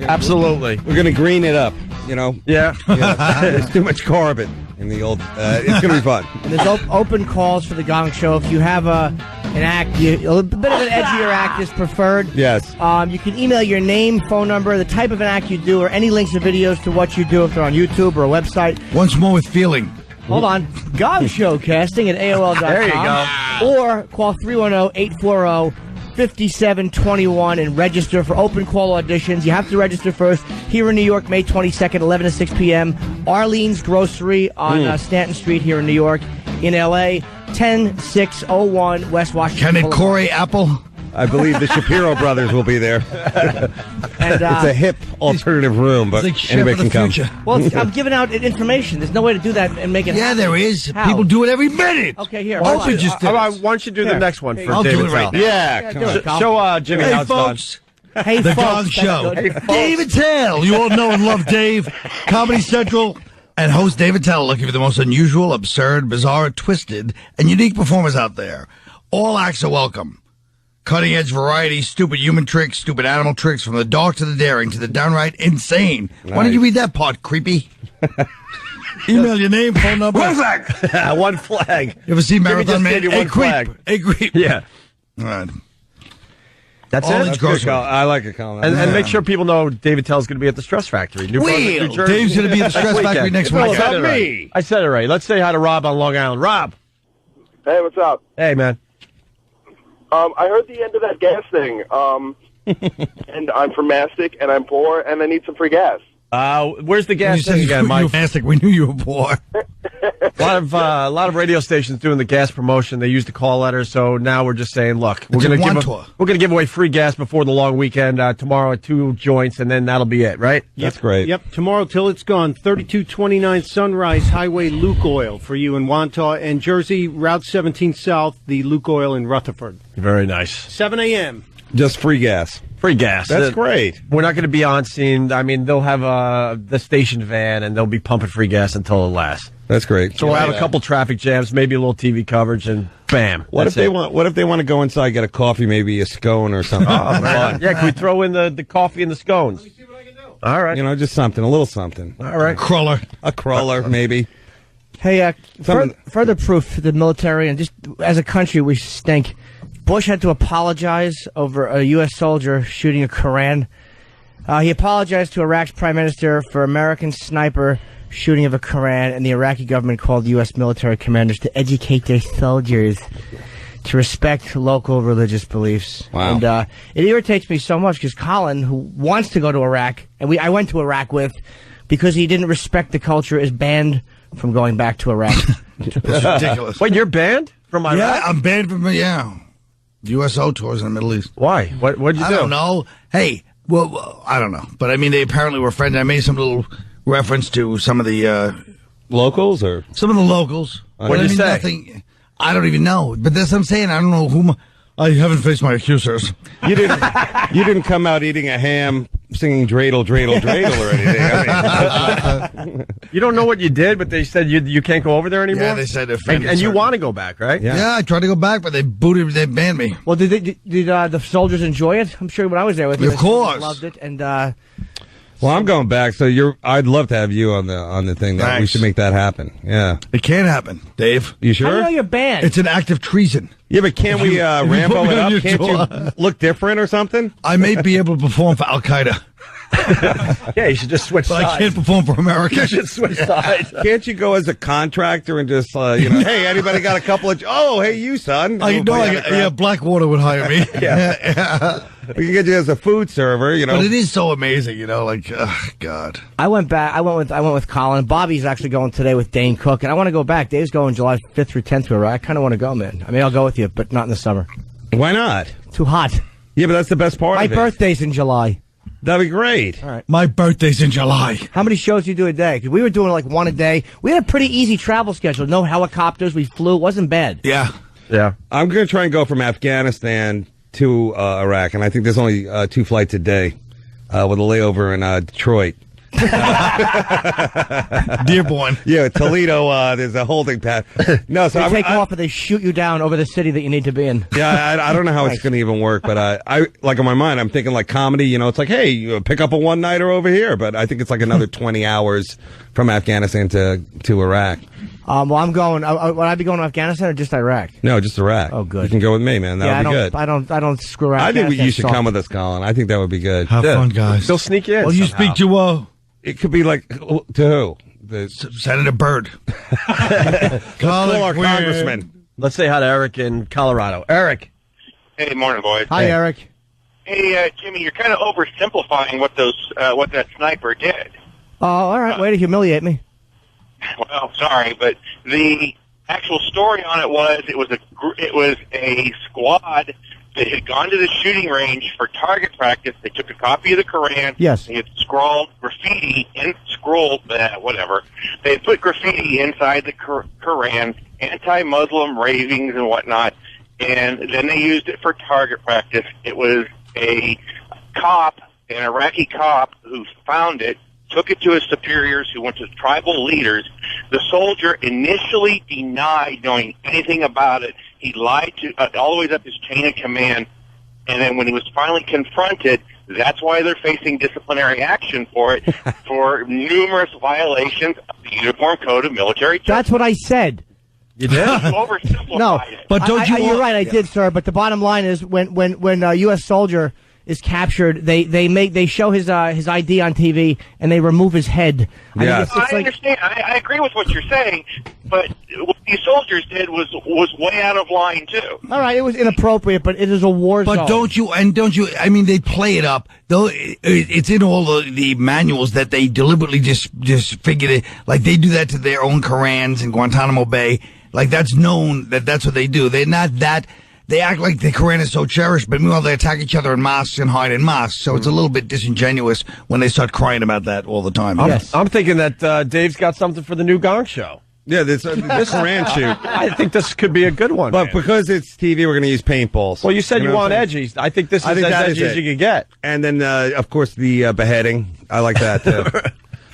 Absolutely. We're going to green it up, you know? Yeah. There's too much carbon in the old... it's going to be fun. And there's open calls for The Gong Show. If you have an act, a bit of an edgier act is preferred. Yes. You can email your name, phone number, the type of an act you do, or any links or videos to what you do if they're on YouTube or a website. Once more with feeling. Hold on. Gong Show casting at AOL.com. There you go. Or call 310-840-5721 and register for open call auditions. You have to register first. Here in New York, May 22nd, 11 to 6 p.m. Arlene's Grocery on Stanton Street here in New York. In L.A., 10601 West Washington. Can it Corey Apple? I believe the Shapiro brothers will be there. And, it's a hip alternative room, but like anybody can come. Well, I'm giving out information. There's no way to do that and make it happen. There is. How? People do it every minute. Okay, here. Why hold don't you on. just why don't you do the next one for I'll David do it right Tell? now. Yeah, come do on. it, Kyle. Show Jimmy how Hey, it's done. folks. Hey, The folks, Gong that's Show. good. David Tell. You all know and love Dave. Comedy Central. And host David Tell looking for the most unusual, absurd, bizarre, twisted, and unique performers out there. All acts are welcome. Cutting edge variety, stupid human tricks, stupid animal tricks, from the dark to the daring to the downright insane. Nice. Why don't you read that part, creepy? Email your name, phone number. One flag. One flag. You ever see Jimmy just Marathon Man? gave you Hey, one creep. flag. Hey, creep. Yeah. All right. That's All it. these That's good, groceries. Colin. I like it, Colin. And make sure people know David Tell's going to be at the Stress Factory. New Brunswick, New Jersey. Dave's going to be at the Stress Next Factory weekend. next I week. said it right. I said it right. Let's say hi to Rob on Long Island. Rob. Hey, what's up? Hey, man. I heard the end of that gas thing. And I'm from Mastic, and I'm poor, and I need some free gas. Where's the gas You said thing again, you were Mike? fasting. We knew you were poor. A lot of radio stations doing the gas promotion. They use the call letter, so now we're just saying, look, we're It's a going one-tour. to give away free gas before the long weekend tomorrow at 2 joints, and then that'll be it, right? That's great. Yep, tomorrow till it's gone. 3229 Sunrise Highway Luke Oil for you in Wantagh and Jersey, Route 17 South, the Luke Oil in Rutherford. Very nice. 7 a.m. Just free gas. Free gas. That's great. We're not going to be on scene. I mean, they'll have the station van, and they'll be pumping free gas until it lasts. That's great. So we'll have a couple traffic jams, maybe a little TV coverage, and bam. What if that's it. What if they want to go inside, get a coffee, maybe a scone or something? Oh, man. Yeah, can we throw in the coffee and the scones? Let me see what I can do. All right. You know, just something, a little something. All right. A crawler, maybe. Hey, further proof the military and just as a country we stink. Bush had to apologize over a U.S. soldier shooting a Koran. He apologized to Iraq's prime minister for American sniper shooting of a Koran, and the Iraqi government called U.S. military commanders to educate their soldiers to respect local religious beliefs. Wow. And it irritates me so much because Colin, who wants to go to Iraq, and I went to Iraq with, because he didn't respect the culture, is banned from going back to Iraq. It's ridiculous. Wait, you're banned from Iraq? Yeah, I'm banned from USO tours in the Middle East. Why? What'd you do? I don't know. Hey, well, I don't know. But I mean, they apparently were friends. I made some little reference to some of the locals or some of the locals. What did you say? Nothing. I don't even know. But that's what I'm saying. I don't know whom. I haven't faced my accusers. You didn't come out eating a ham, singing dreidel, dreidel, dreidel or anything. I mean, you don't know what you did, but they said you can't go over there anymore? Yeah, they said and you want to go back, right? Yeah, I tried to go back, but they banned me. Well, did the soldiers enjoy it? I'm sure when I was there with you, of course, loved it. And well, I'm going back, so I'd love to have you on the thing. That we Thanks. should make that happen. Yeah, it can happen, Dave. You sure? How do you know you're banned? It's an act of treason. Yeah, but can't we Rambo it up? Can't you look different or something? I may be able to perform for Al Qaeda. Yeah, you should just switch But sides. I can't perform for America. You should switch sides. Can't you go as a contractor and just, hey, anybody got a couple of... Oh, hey, you, son. Blackwater would hire me. Yeah. We can get you as a food server, But it is so amazing, God. I went back. I went with Colin. Bobby's actually going today with Dane Cook, and I want to go back. Dave's going July 5th through 10th to Iraq. I kind of want to go, man. I mean, I'll go with you, but not in the summer. Why not? Too hot. Yeah, but that's the best part My of it. birthday's in July. That'd be great. All right. My birthday's in July. How many shows do you do a day? Because we were doing like one a day. We had a pretty easy travel schedule. No helicopters. We flew. It wasn't bad. Yeah. I'm going to try and go from Afghanistan to Iraq, and I think there's only 2 flights a day with a layover in Detroit. Dearborn. Yeah, Toledo, there's a holding pad. No, so they take off and they shoot you down over the city that you need to be in. Yeah, I don't know how it's going to even work, but I like in my mind, I'm thinking like comedy, it's like, hey, you pick up a one-nighter over here, but I think it's like another 20 hours from Afghanistan to Iraq. Well, I'm going. Would I be going to Afghanistan or just Iraq? No, just Iraq. Oh, good. You can go with me, man. That would be good. I don't screw around. I think you should come with us, Colin. I think that would be good. Have fun, guys. They'll sneak you in. Well, you somehow. speak to It could be like to who? Senator Byrd. Call our Quinn. congressman. Let's say hi to Eric in Colorado. Eric. Hey, morning, boys. Hi, Eric. Hey, Jimmy, you're kind of oversimplifying what that sniper did. Oh, all right. Way to humiliate me. Well, sorry, but the actual story on it was it was a squad that had gone to the shooting range for target practice. They took a copy of the Quran. Yes. They had scrawled graffiti whatever. They had put graffiti inside the Quran, anti-Muslim ravings and whatnot, and then they used it for target practice. It was a cop, an Iraqi cop, who found it, took it to his superiors, who went to tribal leaders. The soldier initially denied knowing anything about it. He lied to all the way up his chain of command, and then when he was finally confronted, that's why they're facing disciplinary action for it, for numerous violations of the Uniform Code of Military Justice. That's what I said. You did? You oversimplified No, it. But don't you? You're right. I did, sir. But the bottom line is, when a U.S. soldier is captured, they show his ID on TV and they remove his head. Yeah. I understand. I agree with what you're saying, but what these soldiers did was way out of line too. All right, it was inappropriate, but it is a war zone. But don't you? I mean, they play it up. Though it's in all the manuals that they deliberately just figured it. Like they do that to their own Korans in Guantanamo Bay. Like that's known that's what they do. They're not that. They act like the Quran is so cherished, but meanwhile they attack each other in mosques and hide in mosques. So it's a little bit disingenuous when they start crying about that all the time. I'm thinking that Dave's got something for the new Gong Show. Yeah, this Quran shoot. I think this could be a good one. But man. because it's TV, we're going to use paintballs. Well, you said you know want what I'm edgy. I think this is saying? as edgy as you could get. And then, of course, the beheading. I like that too.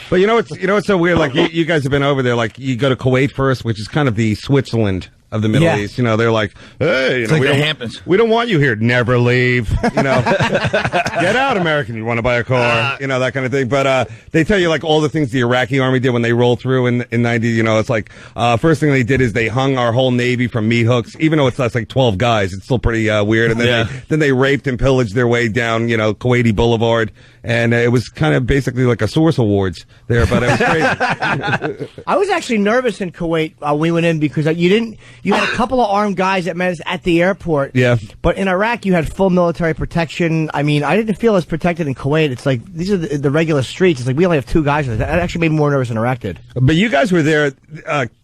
But you know what's so weird? Like you guys have been over there. Like you go to Kuwait first, which is kind of the Switzerland of the Middle East. They're like, hey, It's like the Hamptons. We don't want you here. Never leave. Get out, American. You want to buy a car? That kind of thing. But they tell you like all the things the Iraqi army did when they rolled through in 90. It's like first thing they did is they hung our whole navy from meat hooks. Even though it's like 12 guys, it's still pretty weird. And then they raped and pillaged their way down Kuwaiti Boulevard. And it was kind of basically like a Source Awards there, but it was crazy. I was actually nervous in Kuwait when we went in because you had a couple of armed guys that met us at the airport. Yeah. But in Iraq, you had full military protection. I mean, I didn't feel as protected in Kuwait. It's like, these are the regular streets. It's like, we only have 2 guys. That actually made me more nervous than Iraq did. But you guys were there,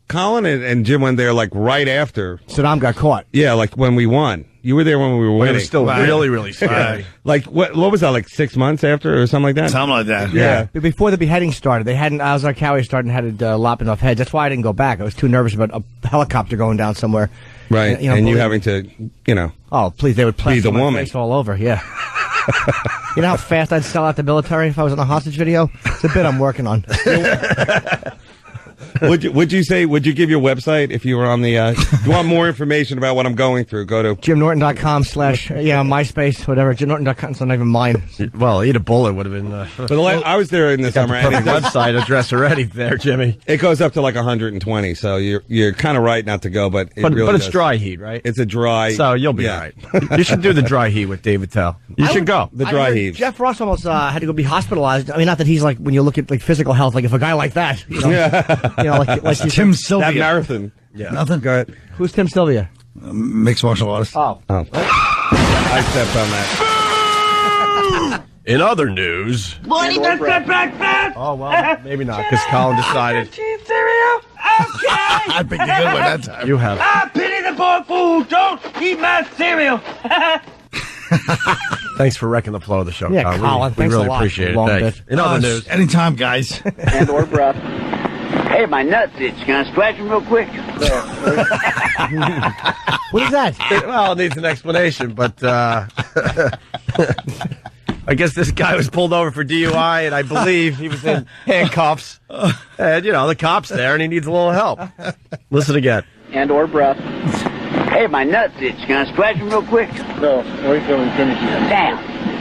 Colin and Jim went there like right after Saddam got caught. Yeah, like when we won. You were there when we were When it winning. was still really, really scary. Like, what was that, like 6 months after or something like that? Something like that. Yeah. Before the beheading started, they hadn't. Ozark County started and had lopping off heads. That's why I didn't go back. I was too nervous about a helicopter going down somewhere. Right. You know, and you believe- having to, you know. Oh, please! They would Be plaster the my woman. face all over. Yeah. You know how fast I'd sell out the military if I was in a hostage video? It's a bit I'm working on. Would you give your website if you were on the, if you want more information about what I'm going through, go to JimNorton.com / MySpace, whatever. JimNorton.com, it's not even mine. Well, eat a bullet would have been. But I was there in the got summer. the and it perfect goes- website address already there, Jimmy. It goes up to like 120, so you're kind of right not to go, but it really it's does. dry heat, right? It's a dry. So you'll be all right. You should do the dry heat with David Tell. You should go. The I dry heard heat. Jeff Ross almost had to go be hospitalized. I mean, not that he's like, when you look at like physical health, like if a guy like that, you know, you know like Tim Sylvia. That marathon. Yeah. Nothing. Go ahead. Who's Tim Sylvia? Mixed martial artist. Oh. I stepped on that. In other news. Oh, well, maybe not, because Colin decided. I picked a good one that time. You have. I pity the poor fool. Don't eat my cereal. Thanks for wrecking the flow of the show, Yeah, Colin. Colin, We thanks really a lot. appreciate it. Long Thanks. bit. In other news. Anytime, guys. And or breath. Hey, my nuts itch. Can I scratch them real quick? What is that? Well, it needs an explanation, but I guess this guy was pulled over for DUI, and I believe he was in handcuffs. And, you know, the cop's there, and he needs a little help. Listen again. And or breath. Hey, my nuts itch. Can I scratch them real quick? No, wait till we finish it. Damn,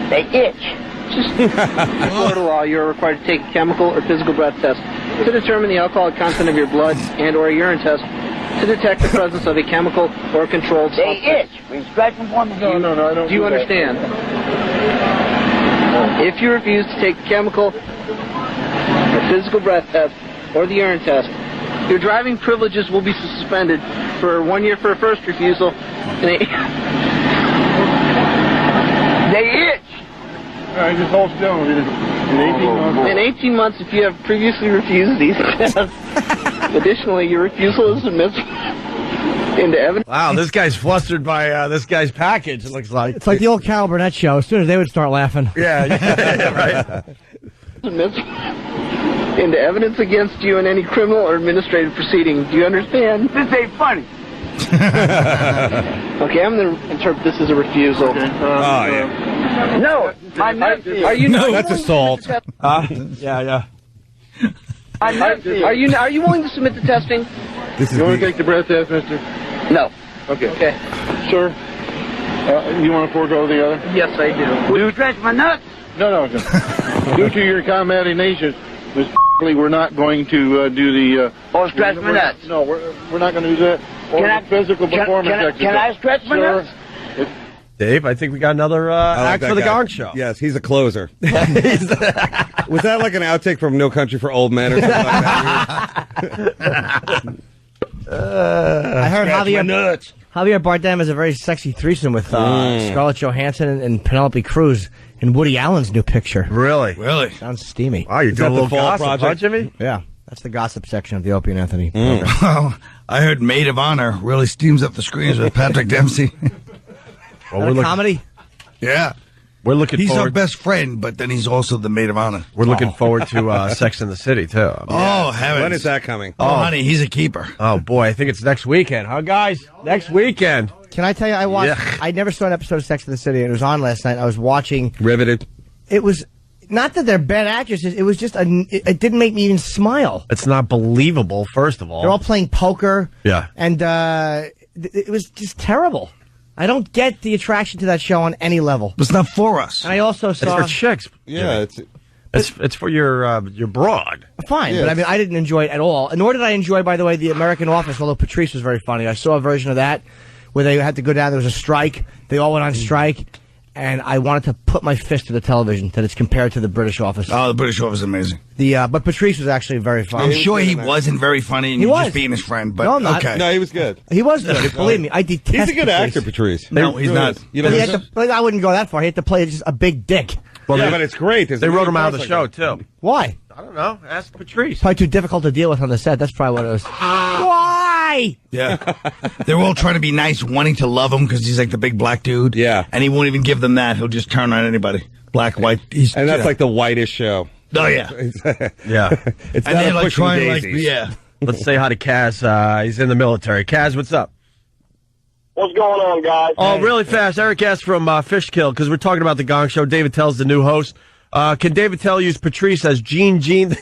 they itch. Just Florida law, you are required to take a chemical or physical breath test to determine the alcoholic content of your blood and or a urine test to detect the presence of a chemical or controlled They substance. itch. Will you scratch them for me? No, I don't. Do you understand? If you refuse to take the chemical or physical breath test or the urine test, your driving privileges will be suspended for 1 year for a first refusal. They itch. All right, just hold still. In 18 months. In 18 months, if you have previously refused these tests. Additionally, your refusal is admissible into evidence. Wow, this guy's flustered by this guy's package, it looks like. It's like the old Carol Burnett show. As soon as they would start laughing. Yeah, right. Into evidence against you in any criminal or administrative proceeding. Do you understand? This ain't funny. Okay, I'm going to interpret this as a refusal. Yeah. No, my nuts itch. Are you That's assault. Yeah. Are you willing to submit to testing? This is You want the- to take the breath test, mister? No. Okay. Okay. Sure. You want to forego the other? Yes, I do. Will you scratch my nuts? No. Due to your combating nature, we're not going to do the... Or scratch my nuts? No, we're not going to do that. Or Can I- the physical performance exercise. Can I scratch my Sure. nuts? Dave, I think we got another I like act that for the guy. Gong Show. Yes, he's a closer. Was that like an outtake from No Country for Old Men or something like that? I heard Javier Bardem has a very sexy threesome with Scarlett Johansson and Penelope Cruz in Woody Allen's new picture. Really? Really? Sounds steamy. Wow, you're Is doing a that the little fall gossip, huh, project? Jimmy? Yeah, that's the gossip section of the Opie and Anthony program. Well, I heard Maid of Honor really steams up the screens with Patrick Dempsey. Well, Is that a comedy? Yeah. We're looking He's our forward. best friend, but then he's also the Maid of Honor. We're looking forward to Sex in the City too. Oh, heavens. When is that coming? Oh, honey, he's a keeper. Oh boy, I think it's next weekend, huh, guys? Next weekend. Can I tell you, I watched. Yeah. I never saw an episode of Sex in the City, and it was on last night. I was watching. Riveted. It was not that they're bad actresses. It was just it didn't make me even smile. It's not believable. First of all, They're all playing poker. Yeah. And it was just terrible. I don't get the attraction to that show on any level. It's not for us. And I also it's saw for chicks. Yeah, It's for your broad. fine, Yeah, but I mean I didn't enjoy it at all. And nor did I enjoy, by the way, The American Office. Although Patrice was very funny. I saw a version of that where they had to go down. There was a strike. They all went on strike. And I wanted to put my fist to the television that it's compared to the British Office. Oh, the British Office is amazing. But Patrice was actually very funny. I'm sure he wasn't very funny and He you're was. just being his friend, but No, I'm not. okay. No, he was good. He was good. Believe me, I detest. He's a good Patrice. actor, Patrice. No, he's not. You But know, he had to, I wouldn't go that far. He had to play just a big dick. Well, yeah, they, but it's great. There's they a wrote million him out of the parts show like too. Why? I don't know. Ask Patrice. Probably too difficult to deal with on the set. That's probably what it was. Why? guy. Yeah. They're all trying to be nice, wanting to love him because he's like the big black dude. Yeah. And he won't even give them that. He'll just turn on anybody. Black, white. And that's like the whitest show. Oh, yeah. Yeah. It's And not they're a like pushing trying daisies. yeah. Let's say hi to Kaz. He's in the military. Kaz, what's up? What's going on, guys? Oh, really fast. Eric asked from Fishkill, because we're talking about the Gong Show. David Tell's the new host. Can David Tell use Patrice as Gene the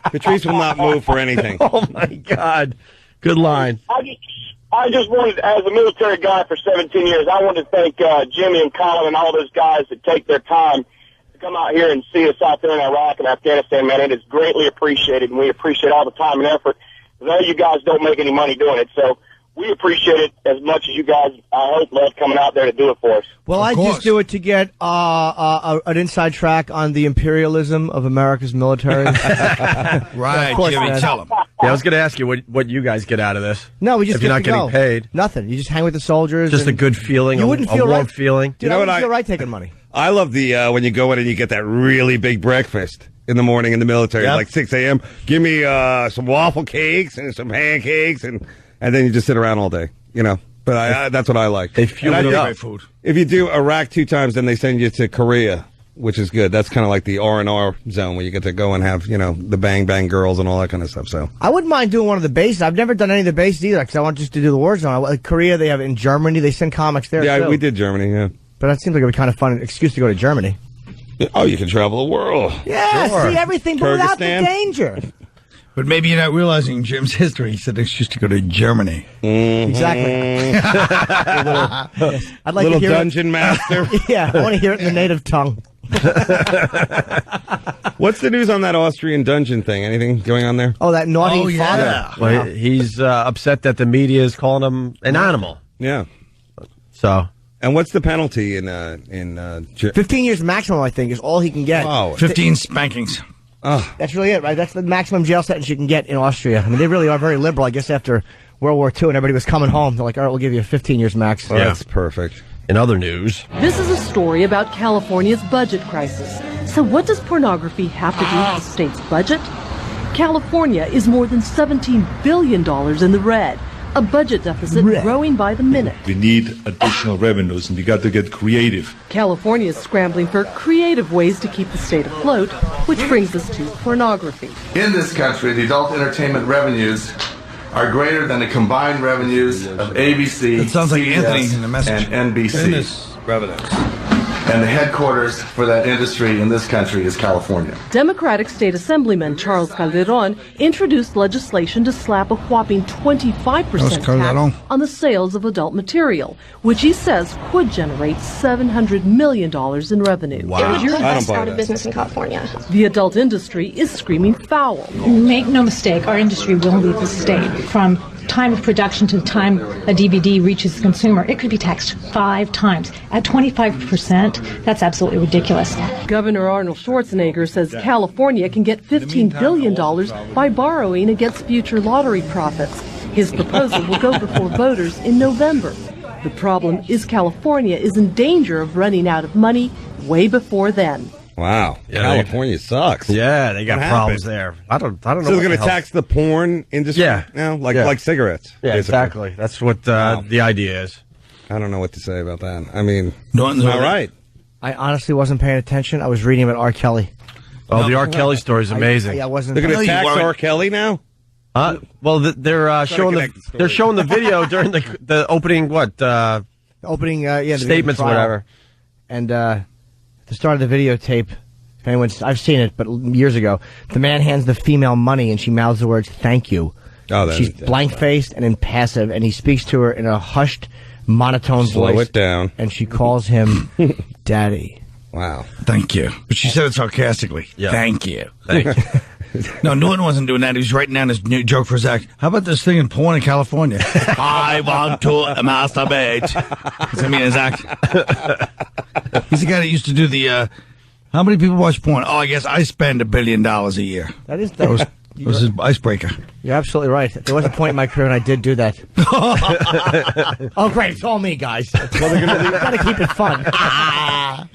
Patrice will not move for anything. Oh, my God. Good line. I just wanted, as a military guy for 17 years, I wanted to thank Jimmy and Colin and all those guys that take their time to come out here and see us out there in Iraq and Afghanistan, man. It is greatly appreciated, and we appreciate all the time and effort. I know you guys don't make any money doing it, so we appreciate it as much as you guys, I hope, love coming out there to do it for us. Well, I just do it to get an inside track on the imperialism of America's military. Right, Of course, Jimmy, man. tell him. Yeah, I was going to ask you what you guys get out of this. No, we just if you're get not to getting go. paid. Nothing. You just hang with the soldiers. Just a and good feeling, You a wouldn't feel warm right. feeling. Dude, You know I what wouldn't feel right taking money. I love the when you go in and you get that really big breakfast in the morning in the military, Yep. like 6 a.m. Give me some waffle cakes and some pancakes, and then you just sit around all day, you know. But that's what I like. They fuel And I it do- up. Food. If you do Iraq 2 times, then they send you to Korea, which is good. That's kind of like the R&R zone where you get to go and have, the bang bang girls and all that kind of stuff. So I wouldn't mind doing one of the bases. I've never done any of the bases either because I want just to do the war zone. Like Korea, they have it in Germany. They send comics there. yeah, too. we did Germany. Yeah. But that seems like it would be kind of fun, an excuse to go to Germany. Oh, you can travel the world. Yeah, Sure. see everything, but without the Kyrgyzstan. danger. But maybe you're not realizing Jim's history. He said it's just to go to Germany. Exactly. I'd like Little to hear dungeon master. it. Yeah, I want to hear it in the native tongue. What's the news on that Austrian dungeon thing? Anything going on there? Oh, that naughty Oh, yeah. father. Well, he's upset that the media is calling him an animal. Yeah. So And what's the penalty in 15 years maximum, I think, is all he can get. Oh, 15 spankings. That's really it, right? That's the maximum jail sentence you can get in Austria. I mean, they really are very liberal, I guess, after World War II and everybody was coming home. They're like, all right, we'll give you 15 years max. well, that's perfect. in other news, This is a story about California's budget crisis. So what does pornography have to do with the state's budget? California is more than $17 billion in the red, a budget deficit growing by the minute. We need additional revenues, and we got to get creative. California is scrambling for creative ways to keep the state afloat, which brings us to pornography. In this country, the adult entertainment revenues are greater than the combined revenues of ABC, It sounds like CBS, Anthony in the message. and NBC. Revenues. And the headquarters for that industry in this country is California. Democratic State Assemblyman Charles Calderon introduced legislation to slap a whopping 25% Calderon. tax on the sales of adult material, which he says could generate $700 million in revenue. It would put us out of business in California. The adult industry is screaming foul. Make no mistake, our industry will leave the state. From time of production to the time a DVD reaches the consumer, it could be taxed 5 times. At 25%, that's absolutely ridiculous. Governor Arnold Schwarzenegger says California can get $15 billion by borrowing against future lottery profits. His proposal will go before voters in November. The problem is California is in danger of running out of money way before then. Wow, Yeah, California sucks. Yeah, they got What problems happened? there. I don't know. So they're what going the to hell- tax the porn industry now, like cigarettes. Yeah, basically. exactly. That's what the idea is. I don't know what to say about that. I mean, Norton's all over it. right. I honestly wasn't paying attention. I was reading about R. Kelly. Oh, the R. Kelly story is amazing. I wasn't. They're going No, to you tax weren't. R. Kelly now. Well, they're showing connect the story. they're showing the video during the opening Opening, the statements or trial. whatever. And at the start of the videotape, if anyone's, I've seen it, but years ago, the man hands the female money and she mouths the words "thank you." Oh, that She's is- blank-faced and impassive, and he speaks to her in a hushed, monotone Slow voice. it down. And she calls him Daddy. Wow. Thank you. But she said it sarcastically. Yeah. Thank you. Thank you. No, Norton wasn't doing that. He was writing down his new joke for his act. How about this thing in porn in California? I want to masturbate. I mean, his act. He's the guy that used to do the, how many people watch porn? Oh, I guess I spend $1 billion a year. That is That was his icebreaker. You're absolutely right. There was a point in my career when I did do that. Oh, great. It's all me, guys. Well, they're gonna, got to keep it fun.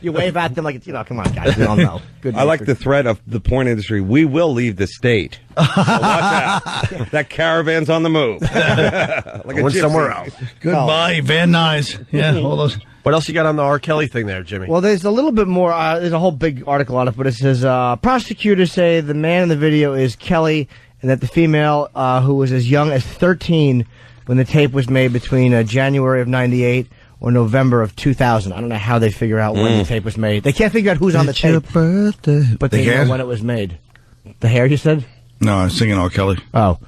You wave at them like it's, come on, guys. We all know. Good. I like the threat of the porn industry. We will leave the state. So watch out. That caravan's on the move. Like a Went gypsy. somewhere else. Goodbye, Van Nuys. Yeah, all those. What else you got on the R. Kelly thing there, Jimmy? Well, there's a little bit more. There's a whole big article on it, but it says prosecutors say the man in the video is Kelly, and that the female, who was as young as 13 when the tape was made between January of '98 or November of 2000. I don't know how they figure out when the tape was made. They can't figure out who's on the tape. It's your birthday. But they know when it was made. The hair, you said? No, I was singing R. Kelly. Oh.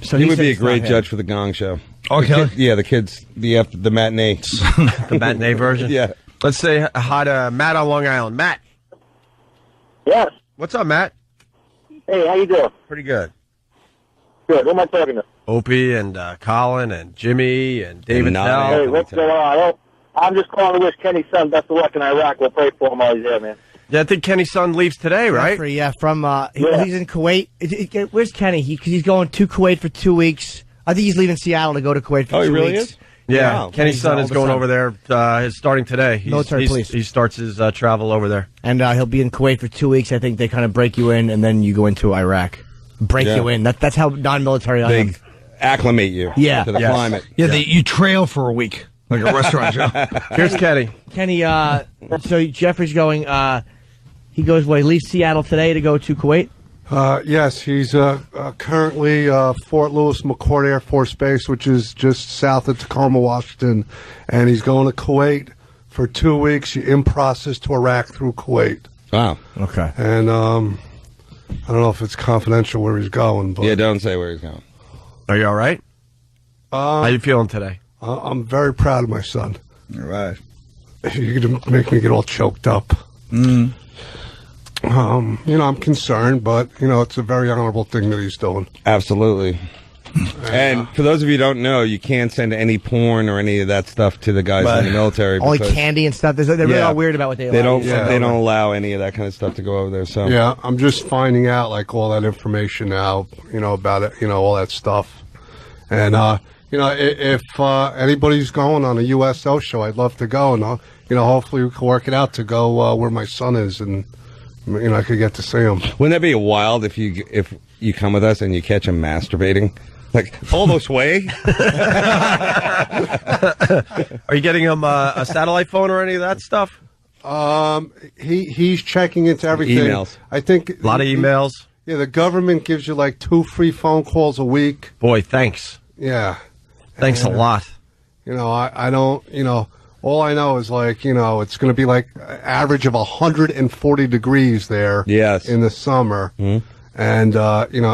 So he would be a great judge for the Gong Show. R. Kelly? The kids, the matinee. The matinee version? Yeah. Let's say hi to Matt on Long Island. Matt. Yes. What's up, Matt? Hey, how you doing? Pretty good. Good. Who am I talking to? Opie and Colin and Jimmy and David Tell. Hey, what's going on? I'm just calling to wish Kenny's son best of luck in Iraq. We'll pray for him while he's there, man. Yeah, I think Kenny's son leaves today, right? Jeffrey, yeah, from he's in Kuwait. Where's Kenny? Because he's going to Kuwait for 2 weeks. I think he's leaving Seattle to go to Kuwait for 2 weeks. Oh, he really is? Yeah, Wow. Kenny's son is going over there. He's starting today. Military police. He starts his travel over there. And he'll be in Kuwait for 2 weeks. I think they kind of break you in, and then you go into Iraq. Break you in. That's how non-military I am. They acclimate you to the climate. Yeah, you trail for a week, like a restaurant show. Here's Kenny. Kenny, so Jeffrey's going, he goes, he leaves Seattle today to go to Kuwait? Yes, he's currently Fort Lewis McChord Air Force Base, which is just south of Tacoma, Washington, and he's going to Kuwait for 2 weeks in process to Iraq through Kuwait. Wow. Okay. And I don't know if it's confidential where he's going, but Yeah, don't say where he's going. Are you all right? How you feeling today? I'm very proud of my son. All right. You're going to make me get all choked up. I'm concerned, but, it's a very honorable thing that he's doing. Absolutely. And for those of you who don't know, you can't send any porn or any of that stuff to the guys in the military. Only because candy and stuff. They're really all weird about what they allow. They don't allow any of that kind of stuff to go over there. So Yeah, I'm just finding out, all that information now, about it, all that stuff. And, if anybody's going on a USO show, I'd love to go. And, hopefully we can work it out to go where my son is and, I could get to see him. Wouldn't that be wild if you come with us and you catch him masturbating? All this way? Are you getting him a satellite phone or any of that stuff? He's checking into everything. Emails. I think A lot of emails. Yeah, the government gives you 2 free phone calls a week. Boy, thanks. Yeah. Thanks a lot. I don't, all I know is it's going to be average of 140 degrees there. Yes. In the summer. Mm-hmm. And,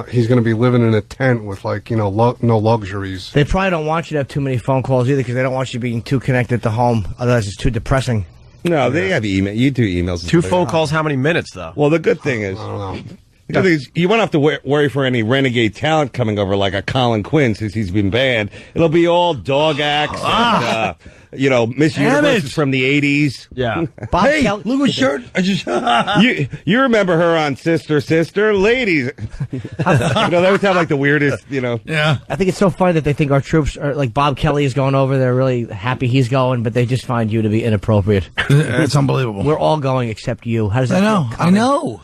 he's going to be living in a tent with no luxuries. They probably don't want you to have too many phone calls either because they don't want you being too connected to home. Otherwise, it's too depressing. No, they have email. You do emails. 2 phone calls, how many minutes, though? Well, the good thing is, the good thing is you won't have to worry for any renegade talent coming over like a Colin Quinn since he's been banned. It'll be all dog acts and, Miss Universe is from the 80s. Yeah. Bob Hey, Kelly- look what shirt. I just. You remember her on Sister, ladies. They always have the weirdest, Yeah. I think it's so funny that they think our troops are Bob Kelly is going over. They're really happy he's going, but they just find you to be inappropriate. It's unbelievable. We're all going except you. How does that feel? I know.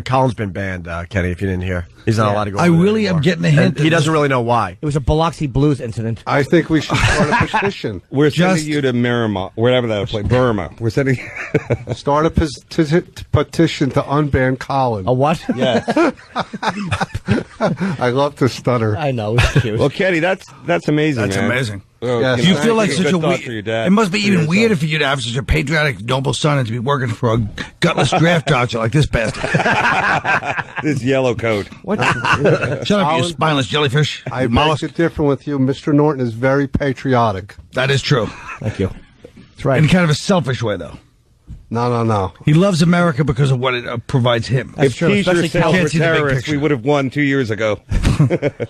Colin's been banned, Kenny, if you didn't hear. He's not allowed to go I over there really am anymore. getting a hint. And he doesn't really know why. It was a Biloxi Blues incident. I think we should start a petition. We're sending you to Miramar, wherever that place, Burma. We're sending. Start a petition to unban Colin. A what? Yes. I love to stutter. I know. It's cute. Well, Kenny, that's amazing. That's man. amazing. Yes. You feel like Good such a thought for your weird. dad. It must be For even your weirder son. for you to have such a patriotic, noble son and to be working for a gutless draft dodger like this bastard. This yellow coat. What? Shut up, you spineless jellyfish. I beg to differ with you. Mr. Norton is very patriotic. That is true. Thank you. That's right. In kind of a selfish way, though. No. He loves America because of what it provides him. That's If true, T-shirts especially sales were Can't see the big terrorists, picture. we would have won 2 years ago.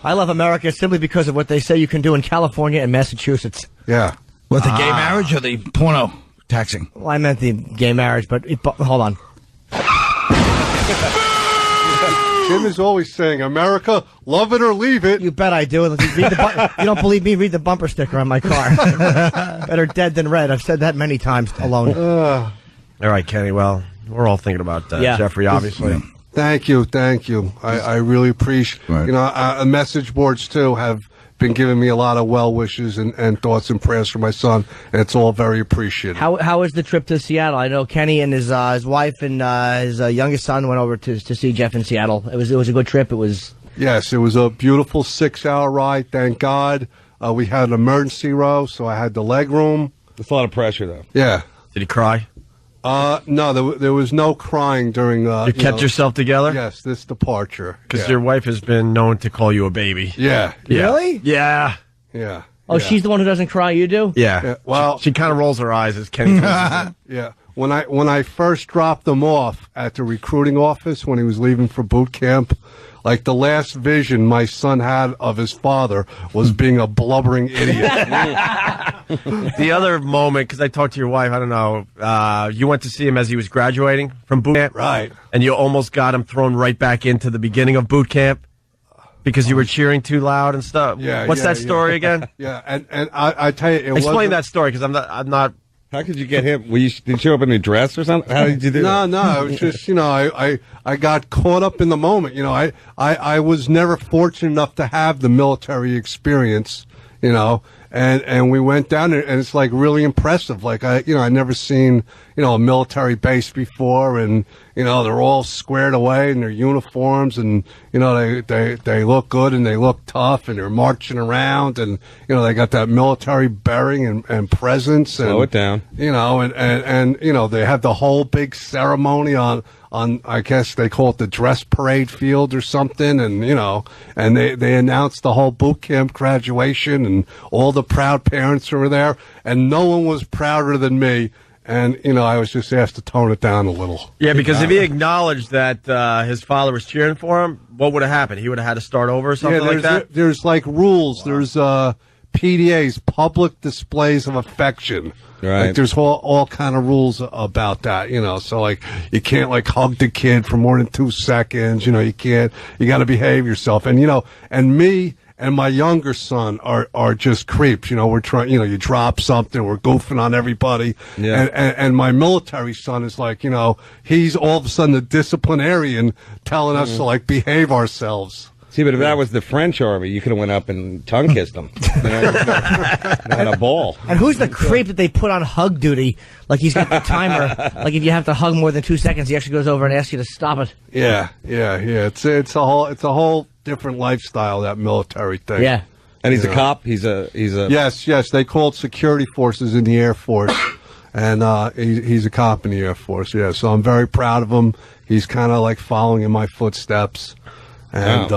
I love America simply because of what they say you can do in California and Massachusetts. Yeah. What, the gay marriage or the porno taxing? Well, I meant the gay marriage, but hold on. Jim is always saying, America, love it or leave it. You bet I do. You don't believe me? Read the bumper sticker on my car. Better dead than red. I've said that many times alone. All right, Kenny. Well, we're all thinking about Jeffrey, obviously. Thank you. I really appreciate. Message boards too have been giving me a lot of well wishes and thoughts and prayers for my son, and it's all very appreciated. How was the trip to Seattle? I know Kenny and his wife and his youngest son went over to see Jeff in Seattle. It was a good trip. Yes, it was a beautiful 6-hour ride. Thank God. We had an emergency row, so I had the leg room. It's a lot of pressure, though. Yeah. Did he cry? No, there was no crying during. You kept yourself together? Yes, this departure. Because your wife has been known to call you a baby. Yeah. Really? Yeah. Yeah. Oh, she's the one who doesn't cry. You do? Yeah. Well, she kind of rolls her eyes as Kenny does. Yeah. When I first dropped him off at the recruiting office when he was leaving for boot camp, like the last vision my son had of his father was being a blubbering idiot. The other moment, because I talked to your wife, I don't know, you went to see him as he was graduating from boot camp. Right. And you almost got him thrown right back into the beginning of boot camp because you were cheering too loud and stuff. Yeah. What's that story again? Yeah, and I tell you, explain that story because I'm not. How could you get him? Did you show up in a dress or something? How did you do that? No, it was just, I got caught up in the moment. I was never fortunate enough to have the military experience, and we went down there, and it's like really impressive. Like I never seen, a military base before, and, they're all squared away in their uniforms, and, they look good and they look tough, and they're marching around, and, they got that military bearing and presence. Slow it down. And they have the whole big ceremony on, I guess they call it the dress parade field or something, and and they announced the whole boot camp graduation, and all the proud parents were there, and no one was prouder than me. And I was just asked to tone it down a little. Yeah, because if he acknowledged that his father was cheering for him, what would have happened? He would have had to start over or something like that. There's like rules. Wow. There's PDAs, public displays of affection. Right. Like there's all kind of rules about that, So like you can't like hug the kid for more than 2 seconds. You can't. You got to behave yourself. And and me and my younger son are just creeps. We're trying. You drop something, we're goofing on everybody. Yeah. And my military son is like, he's all of a sudden the disciplinarian telling us to like behave ourselves. See, but if that was the French army, you could have went up and tongue kissed them. On a ball. And who's the creep that they put on hug duty? Like he's got the timer. Like if you have to hug more than 2 seconds, he actually goes over and asks you to stop it. Yeah. It's a whole different lifestyle, that military thing. Yeah. And he's a cop. He's a. Yes. They call it security forces in the Air Force, and he's a cop in the Air Force. Yeah. So I'm very proud of him. He's kind of like following in my footsteps. And,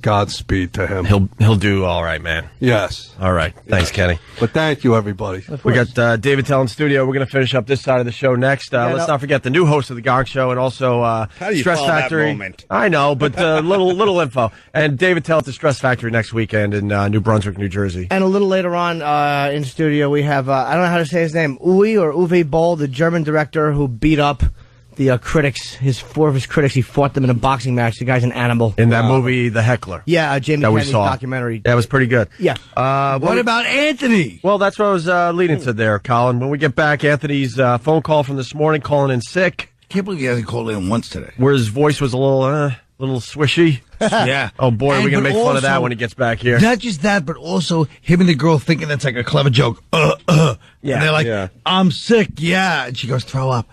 Godspeed to him. He'll do all right, man. Yes. All right. Thanks, Kenny. But thank you, everybody. We got David Tell in studio. We're going to finish up this side of the show next. Let's not forget the new host of the Gong Show and also How do you Stress follow that Factory. moment? I know, but little info. And David Tell at the Stress Factory next weekend in New Brunswick, New Jersey. And a little later on in studio, we have, I don't know how to say his name, Uwe Boll, the German director who beat up the critics, four of his critics. He fought them in a boxing match. The guy's an animal. In that movie, The Heckler. Yeah, Jamie Kennedy's documentary. That was pretty good. Yeah. What about Anthony? Well, that's what I was leading to there, Colin. When we get back, Anthony's phone call from this morning, calling in sick. Can't believe he hasn't called in once today. Where his voice was a little swishy. Yeah. Oh, boy, we're going to make fun of that when he gets back here. Not just that, but also him and the girl thinking that's like a clever joke. Yeah. And they're like, I'm sick, yeah. And she goes, throw up.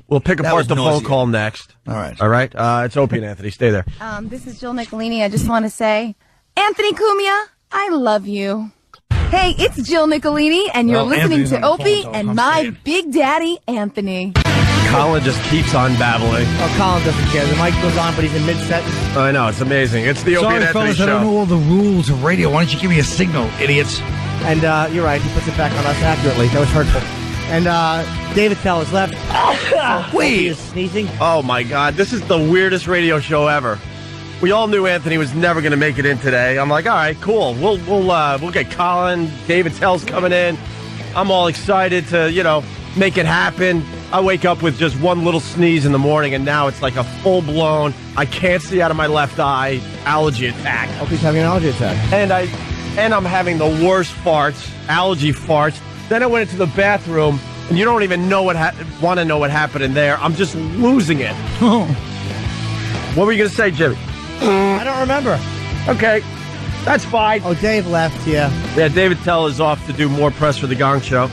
We'll pick apart the phone call next. All right. It's Opie and Anthony. Stay there. This is Jill Nicolini. I just want to say, Anthony Cumia, I love you. Hey, it's Jill Nicolini, and you're listening to Opie and my big daddy, Anthony. Colin just keeps on babbling. Oh, Colin doesn't care. The mic goes on, but he's in mid-sentence. I know, it's amazing. It's the Opie and Anthony fellas, show. I don't know all the rules of radio. Why don't you give me a signal, idiots? And you're right. He puts it back on us accurately. That was hurtful. And David Tell is left. He is sneezing. Oh, my God. This is the weirdest radio show ever. We all knew Anthony was never going to make it in today. I'm like, all right, cool. We'll get Colin. David Tell's coming in. I'm all excited to, make it happen. I wake up with just one little sneeze in the morning, and now it's like a full-blown, I can't see out of my left eye allergy attack. Opie's having an allergy attack. And I'm having the worst farts, allergy farts. Then I went into the bathroom, and you don't even know want to know what happened in there. I'm just losing it. What were you going to say, Jimmy? I don't remember. Okay, that's fine. Oh, Dave left, yeah. Yeah, David Tell is off to do more press for the Gong Show.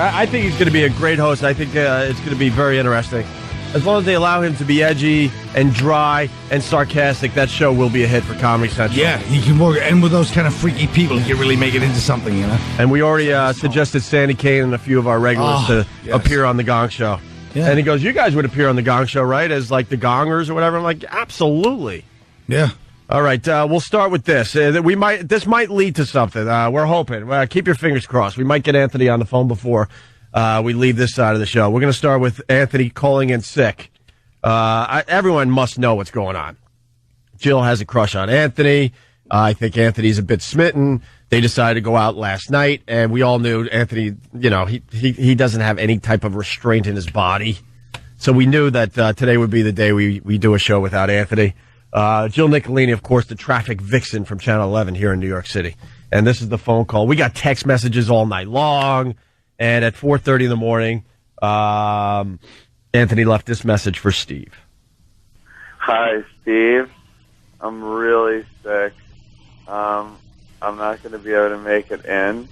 I think he's going to be a great host. I think it's going to be very interesting. As long as they allow him to be edgy and dry and sarcastic, that show will be a hit for Comedy Central. Yeah, he can work. And with those kind of freaky people, he can really make it into something, you know? And we already suggested Sandy Kane and a few of our regulars to appear on the Gong Show. Yeah. And he goes, you guys would appear on the Gong Show, right? As like the Gongers or whatever. I'm like, absolutely. Yeah. All right, we'll start with this. This might lead to something. We're hoping. Keep your fingers crossed. We might get Anthony on the phone before we leave this side of the show. We're going to start with Anthony calling in sick. Everyone must know what's going on. Jill has a crush on Anthony. I think Anthony's a bit smitten. They decided to go out last night, and we all knew Anthony, he doesn't have any type of restraint in his body. So we knew that today would be the day we do a show without Anthony. Jill Nicolini, of course, the traffic vixen from Channel 11 here in New York City. And this is the phone call. We got text messages all night long. And at 4:30 in the morning, Anthony left this message for Steve. Hi, Steve. I'm really sick. I'm not going to be able to make it in.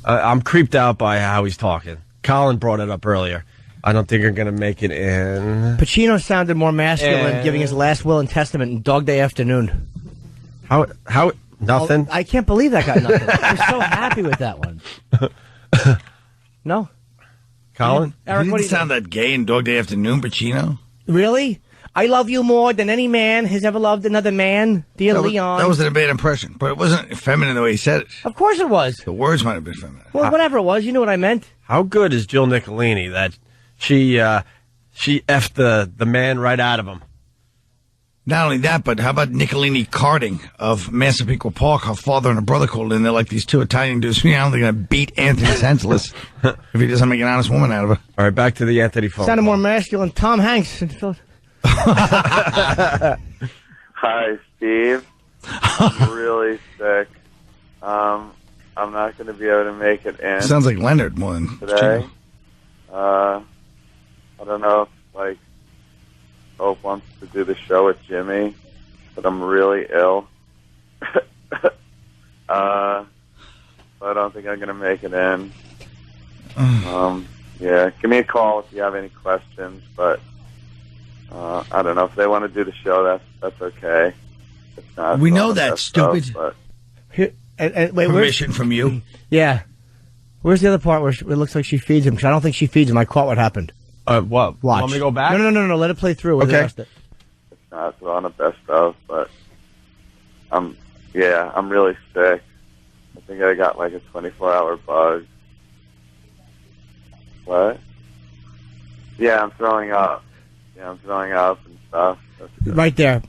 I'm creeped out by how he's talking. Colin brought it up earlier. I don't think you're going to make it in. Pacino sounded more masculine, giving his last will and testament in Dog Day Afternoon. How nothing? Oh, I can't believe that got nothing. I'm so happy with that one. No? Colin? Eric, what do you sound that gay in Dog Day Afternoon, Pacino? Really? I love you more than any man has ever loved another man, dear Leon. That wasn't a bad impression, but it wasn't feminine the way he said it. Of course it was. The words might have been feminine. Well, whatever it was, you knew what I meant. How good is Jill Nicolini that she effed the man right out of him? Not only that, but how about Nicolini Carding of Massapequa Park? Her father and her brother called in. They're like these two Italian dudes. I don't think they're going to beat Anthony senseless if he doesn't make an honest woman out of her. All right, back to the Anthony phone. Sounded more masculine. Tom Hanks. Hi, Steve. I'm really sick. I'm not going to be able to make it in. Sounds like Leonard more than today. I don't know if Hope wants to do the show with Jimmy, but I'm really ill. So I don't think I'm going to make it in. Yeah, give me a call if you have any questions, but I don't know if they want to do the show. That's okay. It's not. We know that, stupid. Wait, permission from you. Yeah. Where's the other part where it looks like she feeds him? Because I don't think she feeds him. I caught what happened. What? Watch. You want me to go back? No. Let it play through. Okay. It's not on the best of, but I'm really sick. I think I got like a 24-hour bug. What? Yeah, I'm throwing up. Yeah, I'm throwing up and stuff. Right there.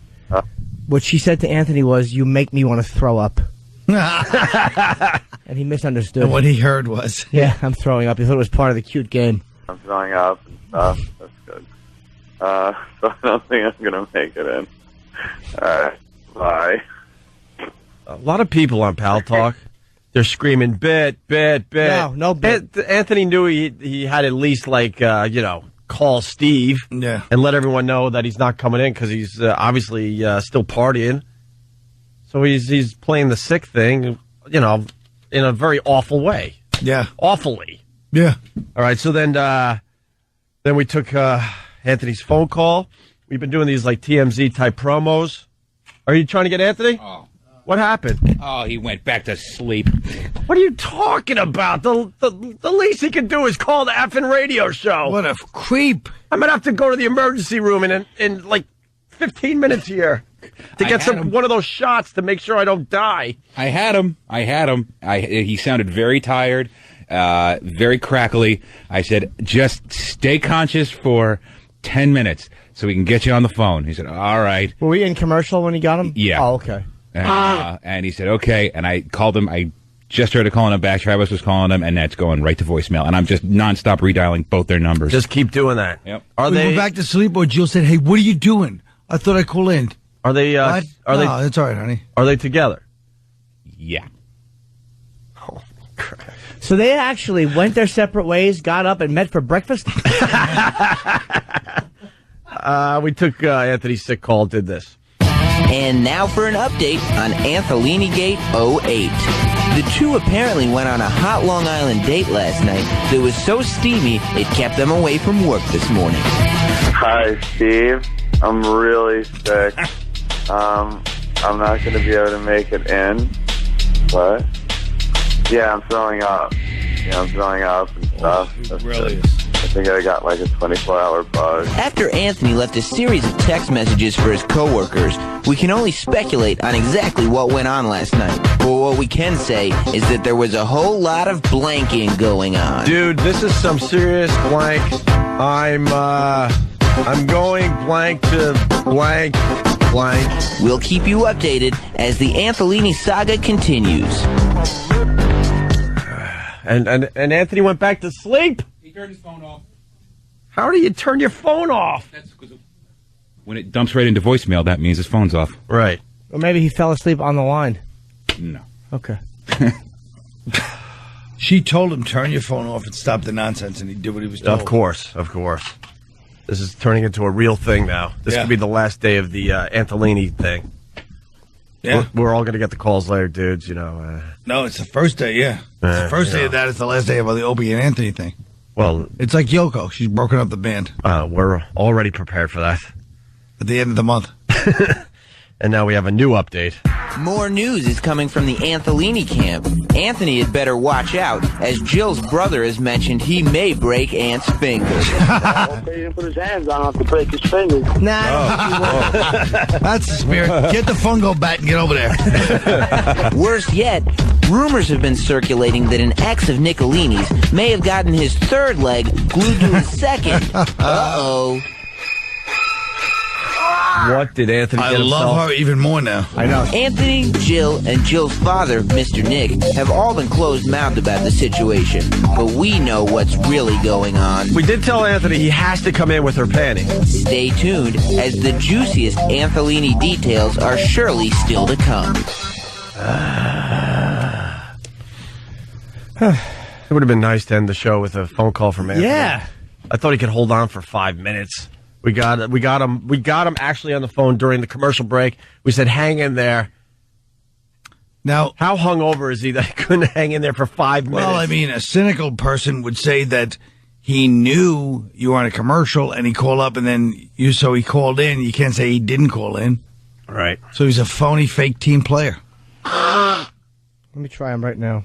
What she said to Anthony was, "You make me want to throw up." And he misunderstood. And what he heard was, "Yeah, I'm throwing up." He thought it was part of the cute game. I'm throwing up and stuff. That's good. So I don't think I'm going to make it in. All right. Bye. A lot of people on Pal Talk, they're screaming, bit. No bit. Anthony knew he had at least, call Steve and let everyone know that he's not coming in because he's obviously still partying. So he's playing the sick thing, in a very awful way. Yeah. Awfully. Yeah. All right, so then we took Anthony's phone call. We've been doing these TMZ type promos. Are you trying to get Anthony? Oh. What happened? Oh, he went back to sleep. What are you talking about? The least he can do is call the effing radio show. What a creep. I'm going to have to go to the emergency room in 15 minutes here to get one of those shots to make sure I don't die. I had him. He sounded very tired, very crackly. I said, just stay conscious for 10 minutes so we can get you on the phone. He said, all right. Were we in commercial when he got him? Yeah. Oh, okay. And he said, okay. And I called him. I just started calling him back. Travis was calling him, and that's going right to voicemail. And I'm just nonstop redialing both their numbers. Just keep doing that. Yep. We went back to sleep, or Jill said, "Hey, what are you doing?" I thought I'd call in. Are they? What? Are they? No, that's all right, honey. Are they together? Yeah. Oh, crap. So they actually went their separate ways, got up, and met for breakfast? We took Anthony's sick call, did this. And now for an update on Anthelini Gate 08. The two apparently went on a hot Long Island date last night that was so steamy it kept them away from work this morning. Hi, Steve. I'm really sick. I'm not going to be able to make it in. What? Yeah, I'm throwing up. Yeah, I'm throwing up and stuff. I think I got like a 24-hour bug. After Anthony left a series of text messages for his coworkers, we can only speculate on exactly what went on last night. But what we can say is that there was a whole lot of blanking going on. Dude, this is some serious blank. I'm going blank to blank. We'll keep you updated as the Anthelini saga continues. And Anthony went back to sleep? He turned his phone off. How do you turn your phone off? When it dumps right into voicemail, that means his phone's off. Right. Or maybe he fell asleep on the line. No. Okay. She told him, turn your phone off and stop the nonsense, and he did what he was told. Of course. This is turning into a real thing now. This could be the last day of the Anthelini thing. Yeah. We're all going to get the calls later, dudes, you know. No, it's the first day, yeah. It's the first day of that. It's the last day of the Opie and Anthony thing. Well, it's like Yoko. She's broken up the band. We're already prepared for that. At the end of the month. And now we have a new update. More news is coming from the Anthelini camp. Anthony had better watch out, as Jill's brother has mentioned he may break Ant's finger. If he didn't put his hands on, I'll have to break his fingers. That's the spirit. Get the fungo bat and get over there. Worse yet, rumors have been circulating that an ex of Nicolini's may have gotten his third leg glued to his second. Uh-oh. What did Anthony I get himself? love her even more now. I know. Anthony, Jill, and Jill's father, Mr. Nick, have all been closed-mouthed about the situation. But we know what's really going on. We did tell Anthony he has to come in with her panties. Stay tuned, as the juiciest Anthelini details are surely still to come. It would have been nice to end the show with a phone call from Anthony. Yeah. I thought he could hold on for 5 minutes. We got him actually on the phone during the commercial break. We said, hang in there. Now, how hungover is he that he couldn't hang in there for 5 minutes? Well, I mean, a cynical person would say that he knew you were on a commercial and he called up and then he called in. You can't say he didn't call in. Right. So he's a phony, fake team player. Let me try him right now.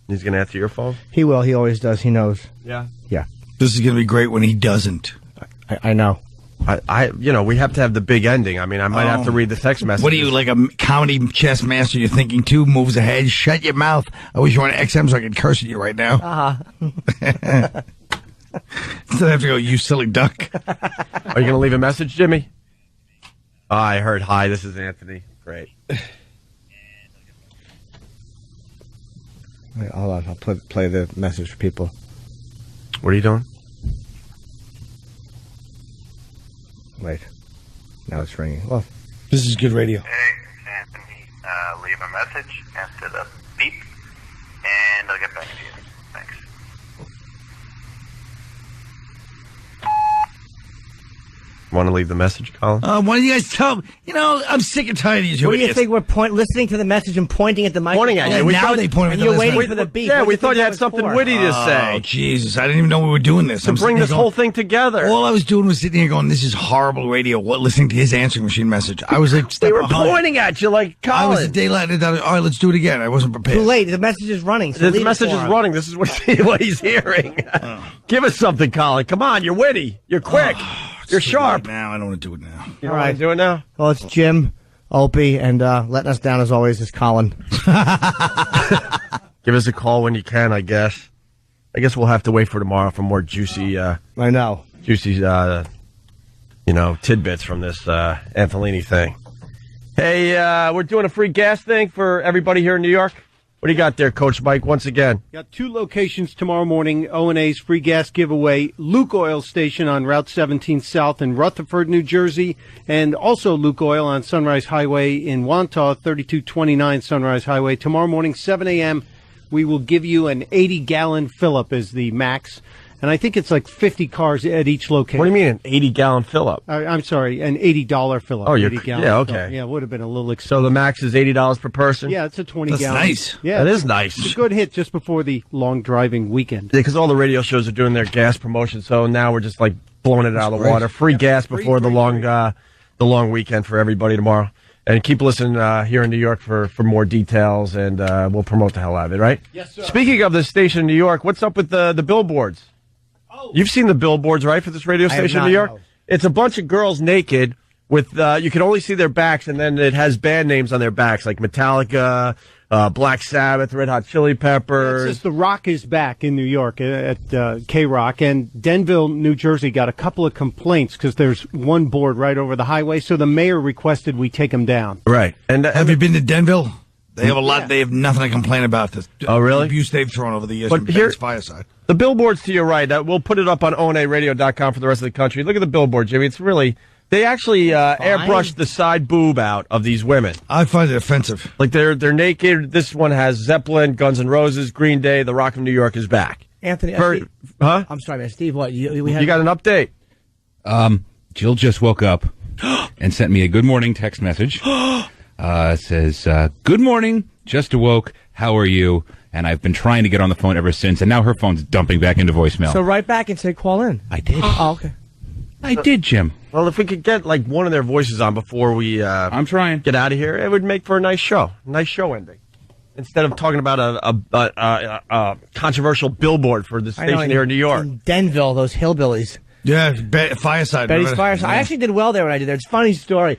He's going to answer your phone? He will. He always does. He knows. Yeah. Yeah. This is going to be great when he doesn't. I know. We have to have the big ending. I mean, I might have to read the text message. What are you, like a comedy chess master? You're thinking 2 moves ahead. Shut your mouth. I wish you were on XM so I could curse at you right now. Uh-huh. Instead I have to go, you silly duck. Are you going to leave a message, Jimmy? Oh, I heard, hi, this is Anthony. Great. Wait, hold on. I'll play the message for people. What are you doing? Wait. Now it's ringing. Well, this is good radio. Hey, it's Anthony. Leave a message after the beep, and I'll get back to you. Thanks. Want to leave the message, Colin? Why don't you guys tell me? You know, I'm sick and tired of you. What do you think? We're listening to the message and pointing at the microphone. Pointing at you. Yeah, now they point at and the you're message. waiting for the beep. Yeah, What do we you thought think you that had was something for? witty to say. Oh, Jesus. I didn't even know we were doing this. To bring this whole thing together. All I was doing was sitting here going, this is horrible radio. What, listening to his answering machine message. I was like, They were pointing at you like Colin. I was a day late. All right, let's do it again. I wasn't prepared. Too late. The message is running. So The message is running. This is what he's hearing. Give us something, Colin. Come on, you're witty. You're quick. You're sharp. Now I don't want to do it now. You don't want to do it now? Well, it's Jim, Opie, and letting us down as always is Colin. Give us a call when you can, I guess. I guess we'll have to wait for tomorrow for more juicy, I know. juicy, tidbits from this Anthelini thing. Hey, we're doing a free gas thing for everybody here in New York. What do you got there, Coach Mike, once again? Got 2 locations tomorrow morning. O&A's free gas giveaway. Luke Oil Station on Route 17 South in Rutherford, New Jersey. And also Luke Oil on Sunrise Highway in Wantagh, 3229 Sunrise Highway. Tomorrow morning, 7 a.m., we will give you an 80-gallon fill-up as the max. And I think it's like 50 cars at each location. What do you mean, an 80-gallon fill-up? I'm sorry, an $80 fill-up. Oh, yeah, okay. Yeah, it would have been a little expensive. So the max is $80 per person? Yeah, it's a 20-gallon. That's nice. Yeah, that is nice. It's a good hit just before the long driving weekend. Yeah, because all the radio shows are doing their gas promotion, so now we're just like blowing it out of the water. Free gas before the long weekend for everybody tomorrow. And keep listening here in New York for more details, and we'll promote the hell out of it, right? Yes, sir. Speaking of this station in New York, what's up with the billboards? You've seen the billboards, right, for this radio station in New York? No. It's a bunch of girls naked with, you can only see their backs, and then it has band names on their backs, like Metallica, Black Sabbath, Red Hot Chili Peppers. It's just The Rock is back in New York at K-Rock, and Denville, New Jersey got a couple of complaints because there's one board right over the highway, so the mayor requested we take them down. Right. And have you been to Denville? They have a lot. Yeah. They have nothing to complain about. Oh, really? The abuse they've thrown over the years but from here, Fireside. The billboards to your right, we'll put it up on onaradio.com for the rest of the country. Look at the billboard, Jimmy. It's really, they actually airbrushed the side boob out of these women. I find it offensive. Like they're naked. This one has Zeppelin, Guns N' Roses, Green Day, The Rock of New York is back. Anthony, Steve, I'm sorry, man. Steve, what? You got an update? Jill just woke up and sent me a good morning text message. Says, good morning, just awoke, how are you? And I've been trying to get on the phone ever since, and now her phone's dumping back into voicemail. So right back and say, call in. I did. Oh, okay. I did, Jim. Well, if we could get like one of their voices on before we I'm trying. Get out of here, it would make for a nice show. Nice show ending. Instead of talking about a controversial billboard for the station here in New York. In Denville, those hillbillies. Yeah, Fireside. Betty's Fireside. I actually did well there when I did there. It's a funny story.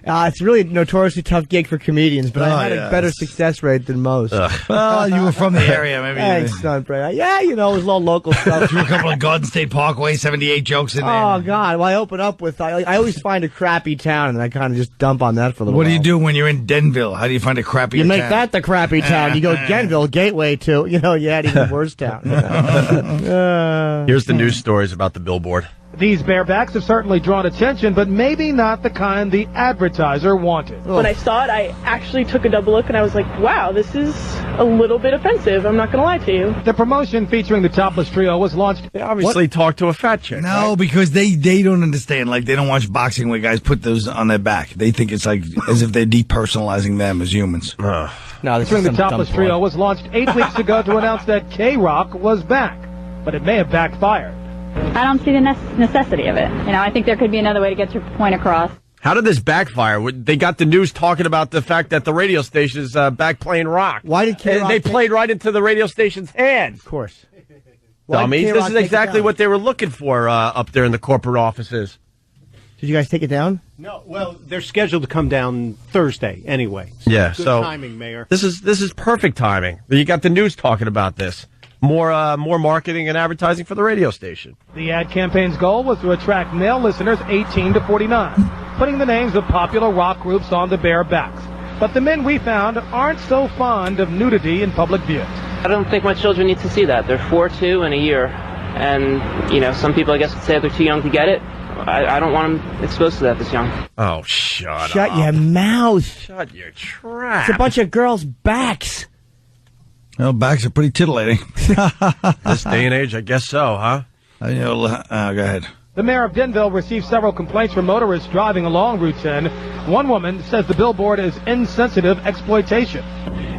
It's really a notoriously tough gig for comedians, but I had a better success rate than most. Well, you were from the area, maybe. Thanks, son, Brad. Yeah, it was a little local stuff. Threw a couple of Garden State Parkway 78 jokes in there. Oh, God. Well, I open up with, I always find a crappy town, and I kind of just dump on that for a little while. What do you do when you're in Denville? How do you find a crappy town? You make that the crappy town. You go Denville, Gateway to, you had even worse town. Here's the news stories about the billboard. These barebacks have certainly drawn attention, but maybe not the kind the advertiser wanted. When I saw it, I actually took a double look, and I was like, wow, this is a little bit offensive. I'm not going to lie to you. The promotion featuring the topless trio was launched... They obviously talked to a fat chick. No, right? Because they don't understand. Like, they don't watch boxing where guys put those on their back. They think it's like as if they're depersonalizing them as humans. No, this featuring the topless trio was launched 8 weeks ago to announce that K-Rock was back, but it may have backfired. I don't see the necessity of it. I think there could be another way to get your point across. How did this backfire? They got the news talking about the fact that the radio station is back playing rock. Why did K-Rock... They played right into the radio station's hand. Of course. Dummies. This is exactly what they were looking for up there in the corporate offices. Did you guys take it down? No. Well, they're scheduled to come down Thursday anyway. So yeah. Good timing, Mayor. This is perfect timing. You got the news talking about this. More marketing and advertising for the radio station. The ad campaign's goal was to attract male listeners 18 to 49, putting the names of popular rock groups on the bare backs. But the men we found aren't so fond of nudity in public view. I don't think my children need to see that. They're 4, 2, and a year. And, some people, I guess, would say they're too young to get it. I don't want them exposed to that this young. Oh, shut up. Shut your mouth. Shut your trap. It's a bunch of girls' backs. Well, backs are pretty titillating. This day and age, I guess so, huh? Go ahead. The mayor of Denville received several complaints from motorists driving along Route 10. One woman says the billboard is insensitive exploitation.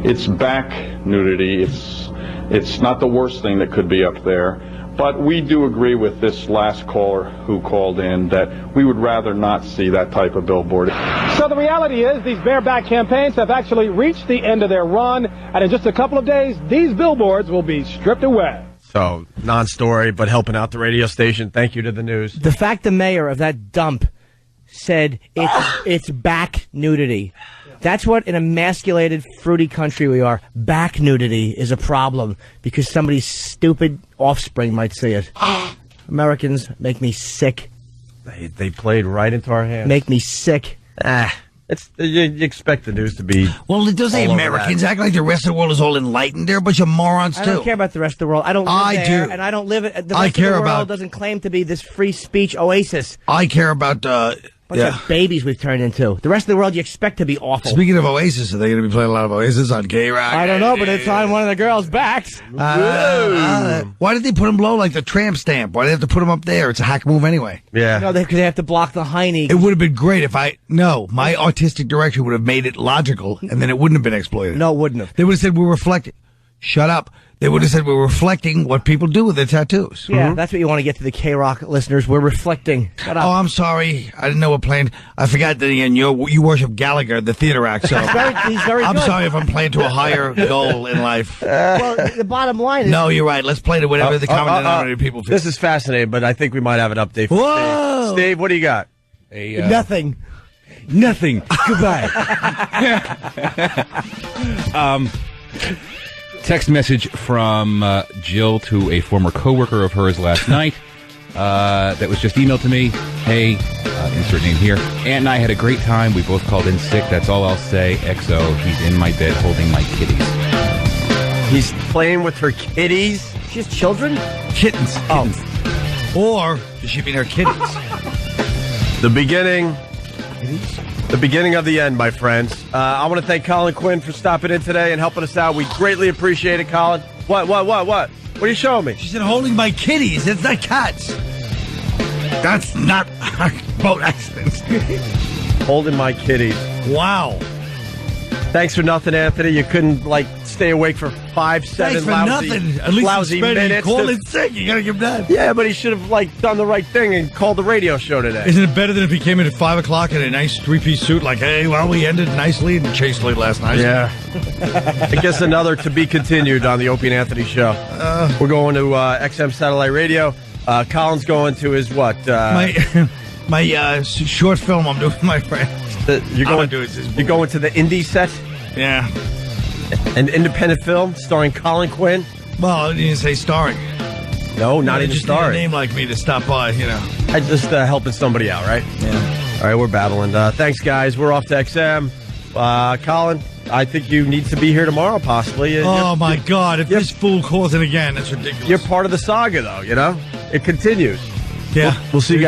It's back nudity. It's not the worst thing that could be up there. But we do agree with this last caller who called in that we would rather not see that type of billboard. So the reality is these bareback campaigns have actually reached the end of their run, and in just a couple of days, these billboards will be stripped away. So, non-story, but helping out the radio station. Thank you to the news. The fact the mayor of that dump said it's back nudity. That's what an emasculated, fruity country we are. Back nudity is a problem because somebody's stupid offspring might see it. Americans make me sick. They played right into our hands. Make me sick. You expect the news to be. Well, it does say all over Americans that. act like the rest of the world is all enlightened. They're a bunch of morons, too. I don't care about the rest of the world. I don't live there, do. and I don't live it. The I rest care of the world about- doesn't claim to be this free speech oasis. I care about, Bunch of babies we've turned into. The rest of the world you expect to be awful. Speaking of Oasis, are they going to be playing a lot of Oasis on K-Rock? I don't know, but it's on one of the girls' backs. Why did they put them below like the tramp stamp? Why do they have to put them up there? It's a hack move anyway. Yeah. No, because they have to block the hiney. It would have been great if my artistic direction would have made it logical, and then it wouldn't have been exploited. No, it wouldn't have. They would have said we're reflecting. Shut up. They would have said we're reflecting what people do with their tattoos. Yeah, that's what you want to get to the K-Rock listeners. We're reflecting. Shut up. Oh, I'm sorry. I didn't know we're playing. I forgot that you worship Gallagher, the theater act. So He's very I'm good. sorry if I'm playing to a higher goal in life. Well, the bottom line is... No, you're right. Let's play to whatever the common denominator people feel. This is fascinating, but I think we might have an update for Whoa! Steve. Steve, what do you got? Nothing. Nothing. Goodbye. Text message from Jill to a former coworker of hers last night that was just emailed to me. Hey, insert name here. Aunt and I had a great time. We both called in sick. That's all I'll say. XO, he's in my bed holding my kitties. He's playing with her kitties. She has children? Kittens. Oh. Or does she mean her kitties? The beginning of the end, my friends. I want to thank Colin Quinn for stopping in today and helping us out. We greatly appreciate it, Colin. What? What are you showing me? She said holding my kitties. It's not cats. That's not boat accidents. Holding my kitties. Wow. Thanks for nothing, Anthony. You couldn't, stay awake for 5, 7 Thanks for lousy, nothing. At least lousy you minutes. call in sick. You got to give that. Yeah, but he should have, done the right thing and called the radio show today. Isn't it better than if he came in at 5 o'clock in a nice 3-piece suit? Like, hey, well, we ended nicely and chastely last night. Yeah. I guess another to be continued on the Opie and Anthony show. We're going to XM Satellite Radio. Colin's going to his what? My short film I'm doing with my friends. You're going to the indie set? Yeah. An independent film starring Colin Quinn? Well, I didn't say starring. No, not even just starring. Need a name like me to stop by, I just helping somebody out, right? Yeah. All right, we're battling. Thanks, guys. We're off to XM. Colin, I think you need to be here tomorrow, possibly. Oh, my God. If this fool calls in again, that's ridiculous. You're part of the saga, though, It continues. Yeah. We'll see you guys.